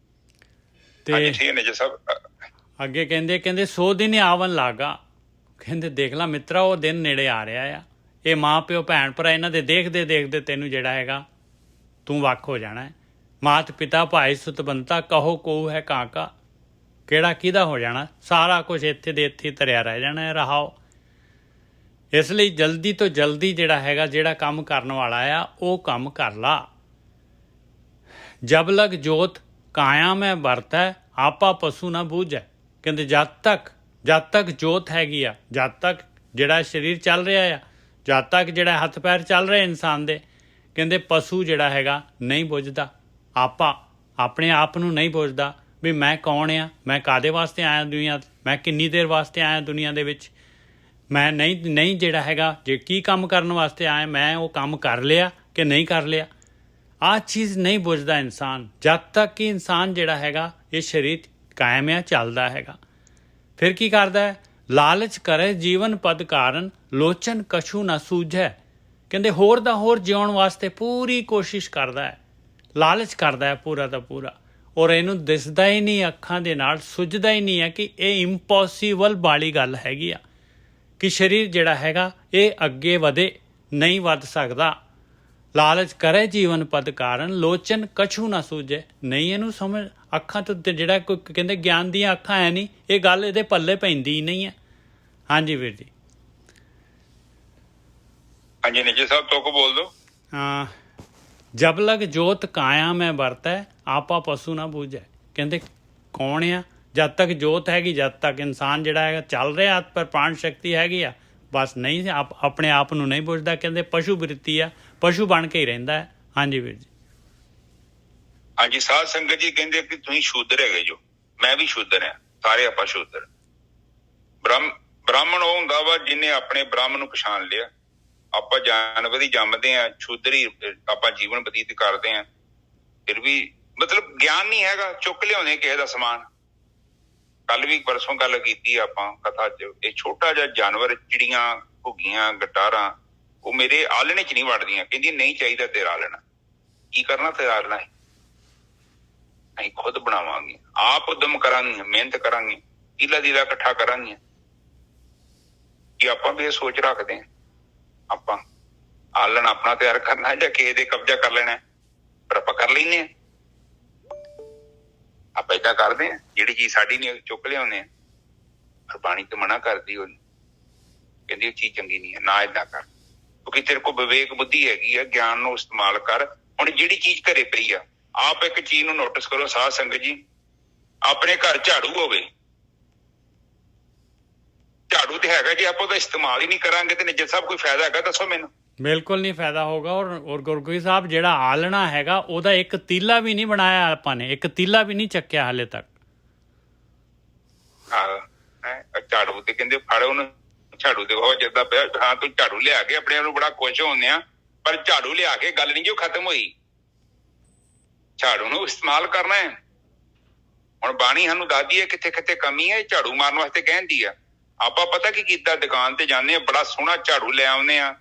ਤੇ ਠੀਕ ਹੈ ਨਜਰ ਸਾਹਿਬ। ਅੱਗੇ ਕਹਿੰਦੇ 100 ਦਿਨ ਆਵਣ ਲੱਗਾ। ਕਹਿੰਦੇ ਦੇਖ ਲਾ ਮਿੱਤਰਾ, ਉਹ ਦਿਨ ਨੇੜੇ ਆ ਰਿਹਾ ਆ। ਇਹ ਮਾਂ ਪਿਓ ਭੈਣ ਭਰਾ ਇਹਨਾਂ ਦੇ ਦੇਖਦੇ ਤੈਨੂੰ ਜਿਹੜਾ ਹੈਗਾ ਤੂੰ ਵੱਖ ਹੋ ਜਾਣਾ ਹੈ। ਮਾਤ ਪਿਤਾ ਭਾਈ ਸੁਤਬੰਤਾ ਕਹੋ ਕੋਊ ਹੈ ਕਾਕਾ, ਕਿਹੜਾ ਕਿਹਦਾ ਹੋ ਜਾਣਾ, ਸਾਰਾ ਕੁਝ ਇੱਥੇ ਦੇ ਇੱਥੇ ਧਰਿਆ ਰਹਿ ਜਾਣਾ ਰਹਾਓ। ਇਸ ਲਈ ਜਲਦੀ ਤੋਂ ਜਲਦੀ ਜਿਹੜਾ ਹੈਗਾ, ਜਿਹੜਾ ਕੰਮ ਕਰਨ ਵਾਲਾ ਆ ਉਹ ਕੰਮ ਕਰ ਲਾ। ਜਬ ਲਗ ਜੋਤ ਕਾਇਆ ਮੈਂ ਵਰਤੈ, ਆਪਾ ਪਸ਼ੂ ਨਾ ਬੂਝੈ। ਕਹਿੰਦੇ ਜਦ ਤੱਕ ਜੋਤ ਹੈਗੀ ਆ, ਜਦ ਤੱਕ ਜਿਹੜਾ ਸਰੀਰ ਚੱਲ ਰਿਹਾ ਆ, ਜਦ ਤੱਕ ਜਿਹੜਾ ਹੱਥ ਪੈਰ ਚੱਲ ਰਹੇ ਇਨਸਾਨ ਦੇ, ਕਹਿੰਦੇ ਪਸ਼ੂ ਜਿਹੜਾ ਹੈਗਾ ਨਹੀਂ ਬੁੱਝਦਾ। ਆਪਾ ਆਪਣੇ ਆਪ ਨੂੰ ਨਹੀਂ ਬੁੱਝਦਾ ਵੀ ਮੈਂ ਕੌਣ ਆ, ਮੈਂ ਕਾਹਦੇ ਵਾਸਤੇ ਆਇਆ ਦੁਨੀਆ, ਮੈਂ ਕਿੰਨੀ ਦੇਰ ਵਾਸਤੇ ਆਇਆ ਦੁਨੀਆ ਦੇ ਵਿੱਚ, ਮੈਂ ਨਹੀਂ ਜਿਹੜਾ ਹੈਗਾ ਜੇ ਕੀ ਕੰਮ ਕਰਨ ਵਾਸਤੇ ਆਇਆ, ਮੈਂ ਉਹ ਕੰਮ ਕਰ ਲਿਆ ਕਿ ਨਹੀਂ ਕਰ ਲਿਆ। ਆਹ ਚੀਜ਼ ਨਹੀਂ ਬੁੱਝਦਾ ਇਨਸਾਨ, ਜਦ ਤੱਕ ਕਿ ਇਨਸਾਨ ਜਿਹੜਾ ਹੈਗਾ ਇਹ ਸਰੀਰ ਕਾਇਮ ਆ, ਚੱਲਦਾ ਹੈਗਾ। ਫਿਰ ਕੀ ਕਰਦਾ ਹੈ? ਲਾਲਚ ਕਰੇ ਜੀਵਨ ਪਦ ਕਾਰਨ, ਲੋਚਨ ਕਛੂ ਨਾ ਸੂਝੈ। ਕਹਿੰਦੇ ਹੋਰ ਦਾ ਹੋਰ ਜਿਉਣ ਵਾਸਤੇ ਪੂਰੀ ਕੋਸ਼ਿਸ਼ ਕਰਦਾ ਹੈ, ਲਾਲਚ ਕਰਦਾ ਹੈ ਪੂਰਾ ਦਾ ਪੂਰਾ, ਔਰ ਇਹਨੂੰ ਦਿਸਦਾ ਹੀ ਨਹੀਂ, ਅੱਖਾਂ ਦੇ ਨਾਲ ਸੁੱਝਦਾ ਹੀ ਨਹੀਂ ਹੈ ਕਿ ਇਹ ਇੰਪੋਸੀਬਲ ਵਾਲੀ ਗੱਲ ਹੈਗੀ ਆ ਕਿ ਸਰੀਰ ਜਿਹੜਾ ਹੈਗਾ ਇਹ ਅੱਗੇ ਵਧੇ, ਨਹੀਂ ਵੱਧ ਸਕਦਾ। ਲਾਲਚ ਕਰੇ ਜੀਵਨ ਪਦ ਕਾਰਨ, ਲੋਚਨ ਕਛੂ ਨਾ ਸੂਝੇ। ਨਹੀਂ ਇਹਨੂੰ ਸਮਝ, ਅੱਖਾਂ ਤੋਂ ਜਿਹੜਾ ਕੋਈ ਕਹਿੰਦੇ ਗਿਆਨ ਦੀਆਂ ਅੱਖਾਂ ਹੈ ਨਹੀਂ, ਇਹ ਗੱਲ ਇਹਦੇ ਪੱਲੇ ਪੈਂਦੀ ਨਹੀਂ ਹੈ। ਹਾਂਜੀ ਵੀਰ ਜੀ। ਹਾਂਜੀ ਨਿੱਜੀ ਸਾਹਿਬ ਤੋਂ ਕੋ ਬੋਲ ਦੋ। ਹਾਂ, ਜਬ ਲਗ ਜੋਤ ਕਾਇਆ ਮੈਂ ਵਰਤੈ, ਆਪਾ ਪਸ਼ੂ ਨਾ ਬੂਝੈ। ਕਹਿੰਦੇ ਕੌਣ ਆ? ਜਦ ਤੱਕ ਜੋਤ ਹੈਗੀ, ਜਦ ਤੱਕ ਇਨਸਾਨ ਜਿਹੜਾ ਹੈਗਾ ਚੱਲ ਰਿਹਾ, ਹੱਥ ਪਰ ਪ੍ਰਾਣ ਸ਼ਕਤੀ ਹੈਗੀ ਆ, ਬਸ ਨਹੀਂ ਆਪਣੇ ਆਪ ਨੂੰ ਨਹੀਂ ਬੁੱਝਦਾ। ਕਹਿੰਦੇ ਪਸ਼ੂ ਬ੍ਰਿਤੀ ਆ, ਪਸ਼ੂ ਬਣ ਕੇ ਹੀ ਰਹਿੰਦਾ ਹੈ। ਹਾਂਜੀ ਵੀਰ ਜੀ। ਹਾਂਜੀ, ਸਾਧ ਸੰਗਤ ਜੀ ਕਹਿੰਦੇ ਕਿ ਤੁਸੀਂ ਸ਼ੂਦਰ ਹੈਗੇ ਜੋ, ਮੈਂ ਵੀ ਸ਼ੂਦਰ ਹਾਂ, ਸਾਰੇ ਆਪਾਂ ਸ਼ੂਦਰ। ਬ੍ਰਾਹਮਣ ਉਹ ਹੁੰਦਾ ਵਾ ਜਿਹਨੇ ਆਪਣੇ ਬ੍ਰਹਮ ਨੂੰ ਪਛਾਣ ਲਿਆ। ਆਪਾਂ ਜਾਨਵਰ ਹੀ ਜੰਮਦੇ ਹਾਂ, ਸ਼ੂਦਰ ਹੀ ਆਪਾਂ ਜੀਵਨ ਬਤੀਤ ਕਰਦੇ ਹਾਂ, ਫਿਰ ਵੀ ਮਤਲਬ ਗਿਆਨ ਨਹੀਂ ਹੈਗਾ, ਚੁੱਕ ਲਿਆਉਂਦੇ ਕਿਸੇ ਦਾ ਸਮਾਨ। ਕੱਲ ਵੀ ਪਰਸੋਂ ਗੱਲ ਕੀਤੀ ਆਪਾਂ ਕਥਾ ਚ, ਇਹ ਛੋਟਾ ਜਿਹਾ ਜਾਨਵਰ, ਚਿੜੀਆਂ, ਘੁੱਗੀਆਂ, ਗਟਾਰਾਂ, ਉਹ ਮੇਰੇ ਆਲਣੇ 'ਚ ਨਹੀਂ ਵੜਦੀਆਂ, ਕਹਿੰਦੀ ਨਹੀਂ ਚਾਹੀਦਾ ਤੇਰਾ ਆਲਣਾ। ਕੀ ਕਰਨਾ ਤੇਰਾ ਆਲਣਾ ਹੈ? ਅਸੀਂ ਖੁਦ ਬਣਾਵਾਂਗੇ, ਆਪ ਉਦਮ ਕਰਾਂਗੇ, ਮਿਹਨਤ ਕਰਾਂਗੇ, ਤੀਲਾ ਦੀਲਾ ਇਕੱਠਾ ਕਰਾਂਗੇ। ਕਿ ਆਪਾਂ ਵੀ ਇਹ ਸੋਚ ਰੱਖਦੇ ਹਾਂ ਆਪਾਂ ਆਲਣ ਆਪਣਾ ਤਿਆਰ ਕਰਨਾ ਜਾਂ ਕਿਸੇ ਦੇ ਕਬਜ਼ਾ ਕਰ ਲੈਣਾ, ਪਰ ਆਪਾਂ ਕਰ ਲੈਂਦੇ ਹਾਂ। ਆਪਾਂ ਏਦਾਂ ਕਰਦੇ ਹਾਂ, ਜਿਹੜੀ ਚੀਜ਼ ਸਾਡੀ ਨਹੀਂ ਚੁੱਕ ਲਿਆਉਂਦੇ ਹਾਂ। ਪਰ ਬਾਣੀ ਤੇ ਮਨਾ ਕਰਦੀ, ਉਹਨੂੰ ਕਹਿੰਦੀ ਉਹ ਚੀਜ਼ ਚੰਗੀ ਨਹੀਂ ਹੈ, ਨਾ ਏਦਾਂ ਕਰ, ਕਿਉਂਕਿ ਤੇਰੇ ਕੋਲ ਵਿਵੇਕ ਬੁੱਧੀ ਹੈਗੀ ਆ, ਗਿਆਨ ਨੂੰ ਇਸਤੇਮਾਲ ਕਰ। ਹੁਣ ਜਿਹੜੀ ਚੀਜ਼ ਘਰੇ ਪਈ ਆ, ਆਪ ਇੱਕ ਚੀਜ਼ ਨੂੰ ਨੋਟਿਸ ਕਰੋ ਸਾਧ ਸੰਗਤ ਜੀ, ਆਪਣੇ ਘਰ ਝਾੜੂ ਹੋਵੇ, ਝਾੜੂ ਤੇ ਹੈਗਾ, ਜੇ ਆਪਾਂ ਉਹਦਾ ਇਸਤੇਮਾਲ ਹੀ ਨਹੀਂ ਕਰਾਂਗੇ ਤੇ ਨਿੱਜਰ ਸਾਹਿਬ ਕੋਈ ਫਾਇਦਾ ਹੈਗਾ? ਦੱਸੋ ਮੈਨੂੰ। ਬਿਲਕੁਲ ਨਹੀਂ ਫਾਇਦਾ ਹੋਗਾ। ਔਰ ਗੁਰਗੋਬਿੰਦ ਸਾਹਿਬ ਜਿਹੜਾ ਆਲਣਾ ਹੈਗਾ ਉਹਦਾ ਇੱਕ ਤੀਲਾ ਵੀ ਨਹੀਂ ਬਣਾਇਆ ਆਪਾਂ ਨੇ, ਇੱਕ ਤੀਲਾ ਵੀ ਨਹੀਂ ਚੱਕਿਆ ਹਾਲੇ ਤੱਕ। ਝਾੜੂ ਤੇ ਕਹਿੰਦੇ ਫੜ ਉਹਨੂੰ, ਝਾੜੂ ਤੇ ਉਹ ਜਿੱਦਾਂ ਪਿਆ, ਹਾਂ ਤੂੰ ਝਾੜੂ ਲਿਆ ਕੇ ਆਪਣੇ ਨੂੰ ਬੜਾ ਖੁਸ਼ ਹੁੰਦੇ ਆ, ਪਰ ਝਾੜੂ ਲਿਆ ਕੇ ਗੱਲ ਨਹੀਂ ਜੋ ਖਤਮ ਹੋਈ। ਝਾੜੂ ਨੂੰ ਇਸਤੇਮਾਲ ਕਰਨਾ ਹੈ। ਹੁਣ ਬਾਣੀ ਸਾਨੂੰ ਦੱਸਦੀ ਹੈ ਕਿੱਥੇ ਕਿੱਥੇ ਕਮੀ ਹੈ, ਝਾੜੂ ਮਾਰਨ ਵਾਸਤੇ ਕਹਿੰਦੀ ਆ। ਆਪਾਂ ਪਤਾ ਕੀ ਕੀਤਾ, ਦੁਕਾਨ ਤੇ ਜਾਂਦੇ ਆ, ਬੜਾ ਸੋਹਣਾ ਝਾੜੂ ਲੈ ਆਉਂਦੇ ਆ,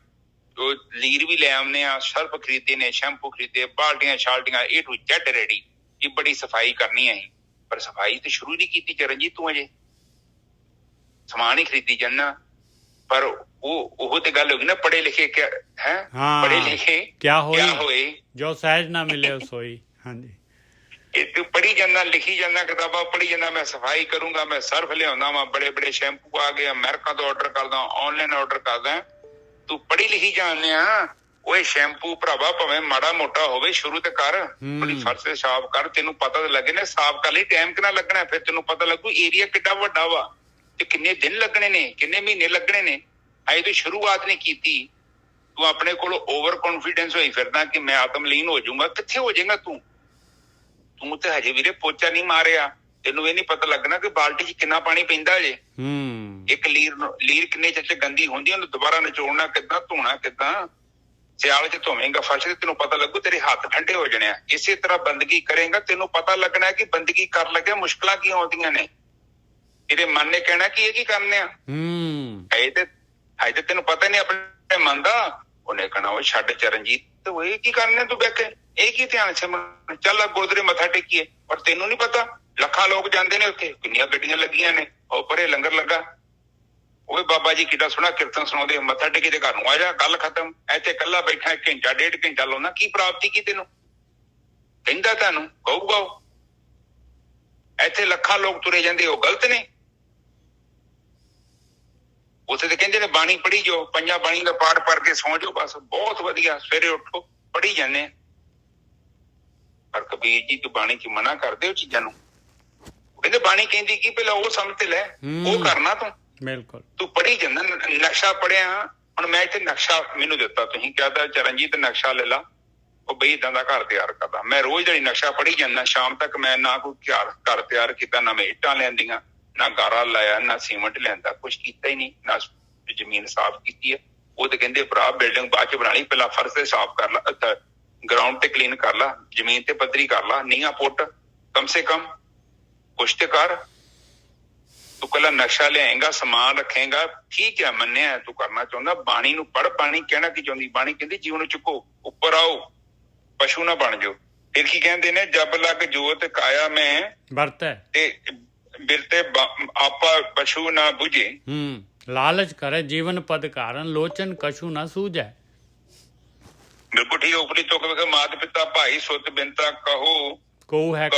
ਲੀਰ ਵੀ ਲੈ ਆਉਂਦੇ ਆ, ਸਰਫ ਖਰੀਦੇ ਨੇ, ਸ਼ੈਂਪੂ ਖਰੀਦੇ, ਬਾਲਟੀਆਂ ਸ਼ਾਲਟੀਆਂ A to Z ਰੈਡੀ, ਕਿ ਬੜੀ ਸਫਾਈ ਕਰਨੀ ਹੈ। ਪਰ ਸਫਾਈ ਤੇ ਸ਼ੁਰੂ ਨਹੀਂ ਕੀਤੀ ਚਰਨਜੀਤ ਤੂੰ, ਅਜੇ ਸਮਾਨ ਹੀ ਖਰੀਦੀ ਜਾਂਦਾ। ਪਰ ਉਹ ਤੇ ਗੱਲ ਹੋ ਗਈ ਨਾ, ਪੜ੍ਹੇ ਲਿਖੇ ਕਿਆ ਹੈ, ਪੜ੍ਹੇ ਲਿਖੇ ਕਿਆ ਹੋਏ ਜੋ ਸਹਿਜ ਨਾ ਮਿਲੇ ਸੋਈ। ਹਾਂਜੀ, ਇਹ ਤੂੰ ਪੜ੍ਹੀ ਜਾਂਦਾ, ਲਿਖੀ ਜਾਂਦਾ, ਕਿਤਾਬਾਂ ਪੜ੍ਹੀ ਜਾਂਦਾ, ਮੈਂ ਸਫਾਈ ਕਰੂੰਗਾ, ਮੈਂ ਸਰਫ ਲਿਆਉਂਦਾ ਵਾ, ਬੜੇ ਬੜੇ ਸ਼ੈਂਪੂ ਆ ਗਏ, ਅਮਰੀਕਾ ਤੋਂ ਆਰਡਰ ਕਰਦਾ, ਆਨਲਾਈਨ ਆਰਡਰ ਕਰਦਾ। ਤੂੰ ਪੜ੍ਹੀ ਲਿਖੀ ਜਾਂਦੇ ਆ। ਉਹ ਸ਼ੈਂਪੂ ਭਰਾਵਾ ਭਾਵੇਂ ਮਾੜਾ ਮੋਟਾ ਹੋਵੇ, ਸ਼ੁਰੂ ਤੇ ਕਰ, ਬੜੀ ਫਰਸ਼ ਤੇ ਸਾਫ਼ ਕਰ, ਤੈਨੂੰ ਪਤਾ ਤਾਂ ਲੱਗੇ ਨੇ ਸਾਫ਼ ਕਰ ਲਈ, ਟਾਈਮ ਕਿੰਨਾ ਲੱਗਣਾ, ਫਿਰ ਤੈਨੂੰ ਪਤਾ ਲੱਗੂ ਏਰੀਆ ਕਿੱਡਾ ਵੱਡਾ ਵਾ ਤੇ ਕਿੰਨੇ ਦਿਨ ਲੱਗਣੇ ਨੇ, ਕਿੰਨੇ ਮਹੀਨੇ ਲੱਗਣੇ ਨੇ। ਅਜੇ ਤੂੰ ਸ਼ੁਰੂਆਤ ਨਹੀਂ ਕੀਤੀ, ਤੂੰ ਆਪਣੇ ਕੋਲ ਓਵਰ ਕੌਨਫੀਡੈਂਸ ਹੋਈ ਫਿਰਦਾ ਕਿ ਮੈਂ ਆਤਮਲੀਨ ਹੋ ਜਾਊਂਗਾ। ਕਿੱਥੇ ਹੋ ਜਾਏਗਾ ਤੂੰ? ਤੂੰ ਤੇ ਹਜੇ ਵੀਰੇ ਪੋਚਾ ਨਹੀਂ ਮਾਰਿਆ, ਤੈਨੂੰ ਇਹ ਨਹੀਂ ਪਤਾ ਲੱਗਣਾ ਕਿ ਬਾਲਟੀ 'ਚ ਕਿੰਨਾ ਪਾਣੀ ਪੈਂਦਾ ਜੇ। ਇੱਕ ਲੀਰ ਕਿੰਨੇ ਚਿਰ 'ਚ ਗੰਦੀ ਹੁੰਦੀ, ਉਹਨੂੰ ਦੁਬਾਰਾ ਨਿਚੋੜਨਾ ਕਿੱਦਾਂ, ਧੋਣਾ ਕਿੱਦਾਂ। ਸਿਆਲ 'ਚ ਧੋਵੇਂਗਾ ਫਰਸ਼ ਤੇ, ਤੈਨੂੰ ਪਤਾ ਲੱਗੂ, ਤੇਰੇ ਹੱਥ ਠੰਡੇ ਹੋ ਜਾਣੇ ਆ। ਇਸੇ ਤਰ੍ਹਾਂ ਬੰਦਗੀ ਕਰੇਗਾ, ਤੈਨੂੰ ਪਤਾ ਲੱਗਣਾ ਕਿ ਬੰਦਗੀ ਕਰ ਲੱਗਿਆ ਮੁਸ਼ਕਲਾਂ ਕੀ ਆਉਂਦੀਆਂ ਨੇ। ਇਹਦੇ ਮਨ ਨੇ ਕਹਿਣਾ ਕਿ ਇਹ ਕੀ ਕਰਨੇ ਆ, ਹਜੇ ਤੇ ਤੈਨੂੰ ਪਤਾ ਨਹੀਂ ਆਪਣੇ ਮਨ ਦਾ। ਉਹਨੇ ਕਹਿਣਾ ਉਹ ਛੱਡ ਚਰਨਜੀਤ, ਉਹ ਇਹ ਕੀ ਕਰਨੇ ਤੂੰ ਬਹਿ ਕੇ, ਇਹ ਕੀ ਧਿਆਨ ਸਿਮਰਨ, ਚੱਲ ਗੁਰਦੁਆਰੇ ਮੱਥਾ ਟੇਕੀਏ। ਪਰ ਤੈਨੂੰ ਨੀ ਪਤਾ, ਲੱਖਾਂ ਲੋਕ ਜਾਂਦੇ ਨੇ ਉੱਥੇ, ਕਿੰਨੀਆਂ ਗੱਡੀਆਂ ਲੱਗੀਆਂ ਨੇ, ਉਹ ਪਰੇ ਲੰਗਰ ਲੱਗਾ। ਓਏ ਬਾਬਾ ਜੀ ਕਿੱਡਾ ਸੋਹਣਾ ਕੀਰਤਨ ਸੁਣਾਉਂਦੇ, ਮੱਥਾ ਟੇਕੀ ਤੇ ਘਰ ਨੂੰ ਆ ਜਾ, ਗੱਲ ਖਤਮ। ਇੱਥੇ ਇਕੱਲਾ ਬੈਠਾ ਘੰਟਾ ਡੇਢ ਘੰਟਾ ਲਾਉਣਾ, ਕੀ ਪ੍ਰਾਪਤੀ ਕੀ ਤੈਨੂੰ? ਕਹਿੰਦਾ ਤੁਹਾਨੂੰ ਕਹੂਗਾ ਉਹ, ਇੱਥੇ ਲੱਖਾਂ ਲੋਕ ਤੁਰੇ ਜਾਂਦੇ, ਉਹ ਗਲਤ ਨੇ। ਉੱਥੇ ਤੇ ਕਹਿੰਦੇ ਨੇ ਬਾਣੀ ਪੜ੍ਹੀ ਜਾਓ, ਪੰਜਾਂ ਬਾਣੀ ਦਾ ਪਾਠ ਪੜ੍ਹ ਕੇ ਸੌਂ ਜਾਓ, ਬਸ ਬਹੁਤ ਵਧੀਆ, ਸਵੇਰੇ ਉੱਠੋ ਪੜ੍ਹੀ ਜਾਂਦੇ। ਪਰ ਕਬੀਰ ਜੀ ਤੂੰ ਬਾਣੀ 'ਚ ਮਨਾ ਕਰਦੇ ਉਹ ਚੀਜ਼ਾਂ ਨੂੰ। ਕਹਿੰਦੇ ਬਾਣੀ ਕਹਿੰਦੀ ਕੀ, ਪਹਿਲਾਂ ਉਹ ਸਮਝ ਤੇ ਲੈ, ਉਹ ਕਰਨਾ ਤੂੰ। ਬਿਲਕੁਲ, ਤੂੰ ਪੜ੍ਹੀ ਜਾਂਦਾ, ਨਕਸ਼ਾ ਪੜ੍ਹਿਆ। ਹੁਣ ਮੈਂ ਇੱਥੇ ਨਕਸ਼ਾ ਮੈਨੂੰ ਦਿੱਤਾ, ਤੁਸੀਂ ਕਹਿੰਦਾ ਚਰਨਜੀਤ ਨਕਸ਼ਾ ਲੈ ਲਾ, ਉਹ ਬਈ ਏਦਾਂ ਦਾ ਘਰ ਤਿਆਰ ਕਰਦਾ। ਮੈਂ ਰੋਜ਼ ਜਿਹੜੀ ਨਕਸ਼ਾ ਪੜ੍ਹੀ ਜਾਂਦਾ, ਸ਼ਾਮ ਤੱਕ ਮੈਂ ਨਾ ਕੋਈ ਘਰ ਤਿਆਰ ਕੀਤਾ, ਨਾ ਮੈਂ ਇੱਟਾਂ ਲੈਂਦੀਆਂ, ਨਾ ਗਾਰਾ ਲਾਇਆ, ਨਾ ਸੀਮੈਂਟ ਲਿਆਂਦਾ, ਕੁਛ ਕੀਤਾ ਹੀ ਨਹੀਂ, ਨਾ ਜ਼ਮੀਨ ਸਾਫ਼ ਕੀਤੀ ਹੈ। ਉਹ ਤੇ ਕਹਿੰਦੇ ਭਰਾ ਬਿਲਡਿੰਗ ਬਾਅਦ 'ਚ ਬਣਾ ਲਈ, ਪਹਿਲਾਂ ਫਰਸ਼ ਤੇ ਸਾਫ਼ ਕਰ ਲਾ, ਗਰਾਊਂਡ ਤੇ ਕਲੀਨ ਕਰ ਲਾ, ਜ਼ਮੀਨ ਤੇ ਪੱਧਰੀ ਕਰ ਲਾ, ਨੀਹਾਂ ਪੁੱਟ, ਕਮ ਸੇ ਕਮ ਕੁਛ ਤੇ ਕਰ। ਤੂੰ ਕੱਲਾ ਨਕਸ਼ਾ ਲਿਆਏਗਾ, ਸਮਾਨ ਰੱਖੇਗਾ, ਠੀਕ ਹੈ, ਮੰਨਿਆ ਤੂੰ ਕਰਨਾ ਚਾਹੁੰਦਾ। ਬਾਣੀ ਨੂੰ ਪੜ੍ਹ, ਬਾਣੀ ਕਹਿਣਾ ਕੀ ਚਾਹੁੰਦੀ? ਬਾਣੀ ਕਹਿੰਦੀ ਜੀਵਨ ਚੁੱਕੋ, ਉੱਪਰ ਆਓ, ਪਸ਼ੂ ਨਾ ਬਣ ਜਾਓ। ਫਿਰ ਕੀ ਕਹਿੰਦੇ ਨੇ, ਜਬ ਲੱਗ ਜੋਤ ਕਾਇਆ ਮੈਂ ਵਰਤੈ ਤੇ ਬਿਰਤੇ ਆਪਾ ਪਸ਼ੂ ਨਾ ਬੁਝੇ। ਲਾਲਚ ਕਰੇ ਜੀਵਨ ਪਦ ਕਾਰਨ, ਲੋਚਨ ਕਛੂ ਨਾ ਸੂਝੈ। ਬਿਲਕੁਲ ਠੀਕ। ਉਪਰੀ ਤੁਕ ਵਿਖ ਮਾਤ ਪਿਤਾ ਭਾਈ ਸੁਤ ਬਿੰਤਾ ਕਹੋ, ਕਹੂ ਹੈ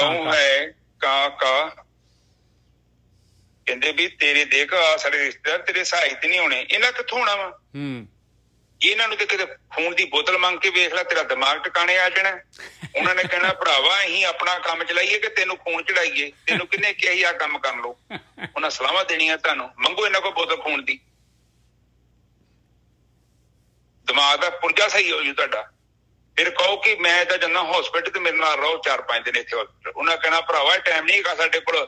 ਕਾ। ਕਹਿੰਦੇ ਵੀ ਤੇਰੇ ਦੇਖ ਆ ਸਾਡੇ ਰਿਸ਼ਤੇਦਾਰ ਤੇਰੇ ਸਹਾਇਤ ਨਹੀਂ ਹੋਣੇ, ਇਹਨਾਂ ਕਿੱਥੋਂ ਹੋਣਾ ਵਾ? ਇਹਨਾਂ ਨੂੰ ਤੇ ਕਿਤੇ ਖੂਨ ਦੀ ਬੋਤਲ ਮੰਗ ਕੇ ਵੇਖ ਲੈ, ਤੇਰਾ ਦਿਮਾਗ ਟਿਕਾਣੇ ਆ ਜਾਣਾ। ਉਹਨਾਂ ਨੇ ਕਹਿਣਾ ਭਰਾਵਾ ਅਸੀਂ ਆਪਣਾ ਕੰਮ ਚਲਾਈਏ ਕਿ ਤੈਨੂੰ ਖੂਨ ਚੜਾਈਏ, ਤੈਨੂੰ ਕਿਹਨੇ ਕਿਹਾ ਸੀ ਆਹ ਕੰਮ ਕਰ ਲਓ? ਉਹਨਾਂ ਸਲਾਹਾਂ ਦੇਣੀਆਂ ਤੁਹਾਨੂੰ, ਮੰਗੋ ਇਹਨਾਂ ਕੋਲ ਬੋਤਲ ਖੂਨ ਦੀ। ਦਿਮਾਗ ਦਾ ਪੁਰਜਾ ਸਹੀ ਹੋ ਜੂ ਤੁਹਾਡਾ। ਫਿਰ ਕਹੋ ਕਿ ਮੈਂ ਤਾਂ ਜਾਂਦਾ ਹੌਸਪੀਟਲ ਤੇ ਮੇਰੇ ਨਾਲ ਰਹੋ 4-5 ਦਿਨ ਇੱਥੇ ਹੌਸਪੀਟਲ। ਉਹਨਾਂ ਕਹਿਣਾ ਭਰਾਵਾ ਟਾਈਮ ਨਹੀਂ ਹੈਗਾ ਸਾਡੇ ਕੋਲ,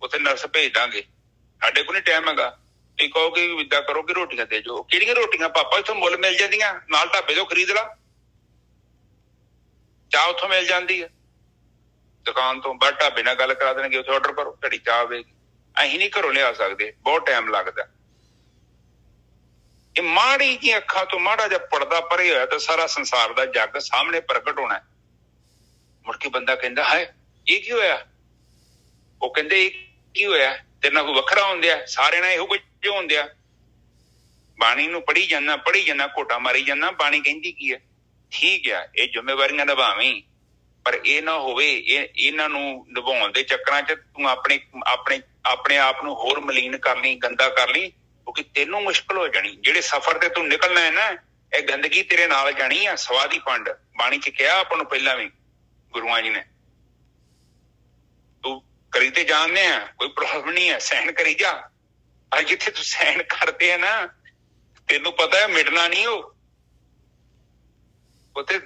ਉੱਥੇ ਨਰਸ ਭੇਜ ਦਾਂਗੇ, ਸਾਡੇ ਕੋਲ ਨਹੀਂ ਟਾਈਮ ਹੈਗਾ। ਤੁਸੀਂ ਕਹੋ ਕਿ ਇੱਦਾਂ ਕਰੋ ਕਿ ਰੋਟੀਆਂ ਦੇ ਜਾਓ। ਕਿਹੜੀਆਂ ਰੋਟੀਆਂ ਪਾਪਾ? ਇੱਥੋਂ ਮੁੱਲ ਮਿਲ ਜਾਂਦੀਆਂ, ਨਾਲ ਢਾਬੇ ਤੋਂ ਖਰੀਦ ਲਾ। ਚਾਹ ਉੱਥੋਂ ਮਿਲ ਜਾਂਦੀ ਹੈ ਦੁਕਾਨ ਤੋਂ, ਬਸ ਢਾਬੇ ਨਾਲ ਗੱਲ ਕਰਾ ਦੇਣਗੇ, ਉੱਥੇ ਆਰਡਰ ਕਰੋ, ਤੁਹਾਡੀ ਚਾਹ ਆਵੇਗੀ। ਅਸੀਂ ਨਹੀਂ ਘਰੋਂ ਲਿਆ ਸਕਦੇ, ਬਹੁਤ ਟਾਈਮ ਲੱਗਦਾ। ਇਹ ਮਾੜੀ ਜੀ ਅੱਖਾਂ ਤੋਂ ਮਾੜਾ ਜਿਹਾ ਪਰਦਾ ਪਰੇ ਹੋਇਆ ਤਾਂ ਸਾਰਾ ਸੰਸਾਰ ਦਾ ਜੱਗ ਸਾਹਮਣੇ ਪ੍ਰਗਟ ਹੋਣਾ। ਮੁੜ ਕੇ ਬੰਦਾ ਕਹਿੰਦਾ ਹੈ ਇਹ ਕੀ ਹੋਇਆ? ਉਹ ਕਹਿੰਦੇ ਇਹ ਕੀ ਹੋਇਆ? ਤੇਰੇ ਨਾਲ ਕੋਈ ਵੱਖਰਾ ਹੁੰਦਿਆ? ਸਾਰਿਆਂ ਨਾਲ ਇਹੋ ਕੁਝ ਹੁੰਦਿਆ। ਬਾਣੀ ਨੂੰ ਪੜ੍ਹੀ ਜਾਂਦਾ ਘੋਟਾ ਮਾਰੀ ਜਾਂਦਾ। ਬਾਣੀ ਕਹਿੰਦੀ ਕੀ ਹੈ? ਠੀਕ ਆ, ਇਹ ਜ਼ਿੰਮੇਵਾਰੀਆਂ ਨਿਭਾਵੀਂ, ਪਰ ਇਹ ਨਾ ਹੋਵੇ ਇਹਨਾਂ ਨੂੰ ਨਿਭਾਉਣ ਦੇ ਚੱਕਰਾਂ 'ਚ ਤੂੰ ਆਪਣੇ ਆਪ ਨੂੰ ਹੋਰ ਮਲੀਨ ਕਰ ਲਈ, ਗੰਦਾ ਕਰ ਲਈ, ਕਿਉਂਕਿ ਤੈਨੂੰ ਮੁਸ਼ਕਲ ਹੋ ਜਾਣੀ। ਜਿਹੜੇ ਸਫ਼ਰ ਤੇ ਤੂੰ ਨਿਕਲਣਾ ਹੈ ਨਾ, ਇਹ ਗੰਦਗੀ ਤੇਰੇ ਨਾਲ ਜਾਣੀ ਆ। ਸਵਾਦੀ ਪੰਡ ਬਾਣੀ 'ਚ ਕਿਹਾ ਆਪਾਂ ਨੂੰ ਪਹਿਲਾਂ ਵੀ ਗੁਰੂਆਂ ਜੀ ਨੇ। ਤੂੰ ਕਰੀ ਤੇ ਜਾਣਦੇ ਆ, ਕੋਈ ਪ੍ਰੋਬਲਮ ਨਹੀਂ ਹੈ, ਸਹਿਣ ਕਰੀ ਜਾ। ਅੱਜ ਜਿੱਥੇ ਤੂੰ ਸਹਿਣ ਕਰਦੇ ਆ ਨਾ, ਤੈਨੂੰ ਪਤਾ ਹੈ ਮਿਟਣਾ ਨਹੀਂ। ਉਹ ਉੱਥੇ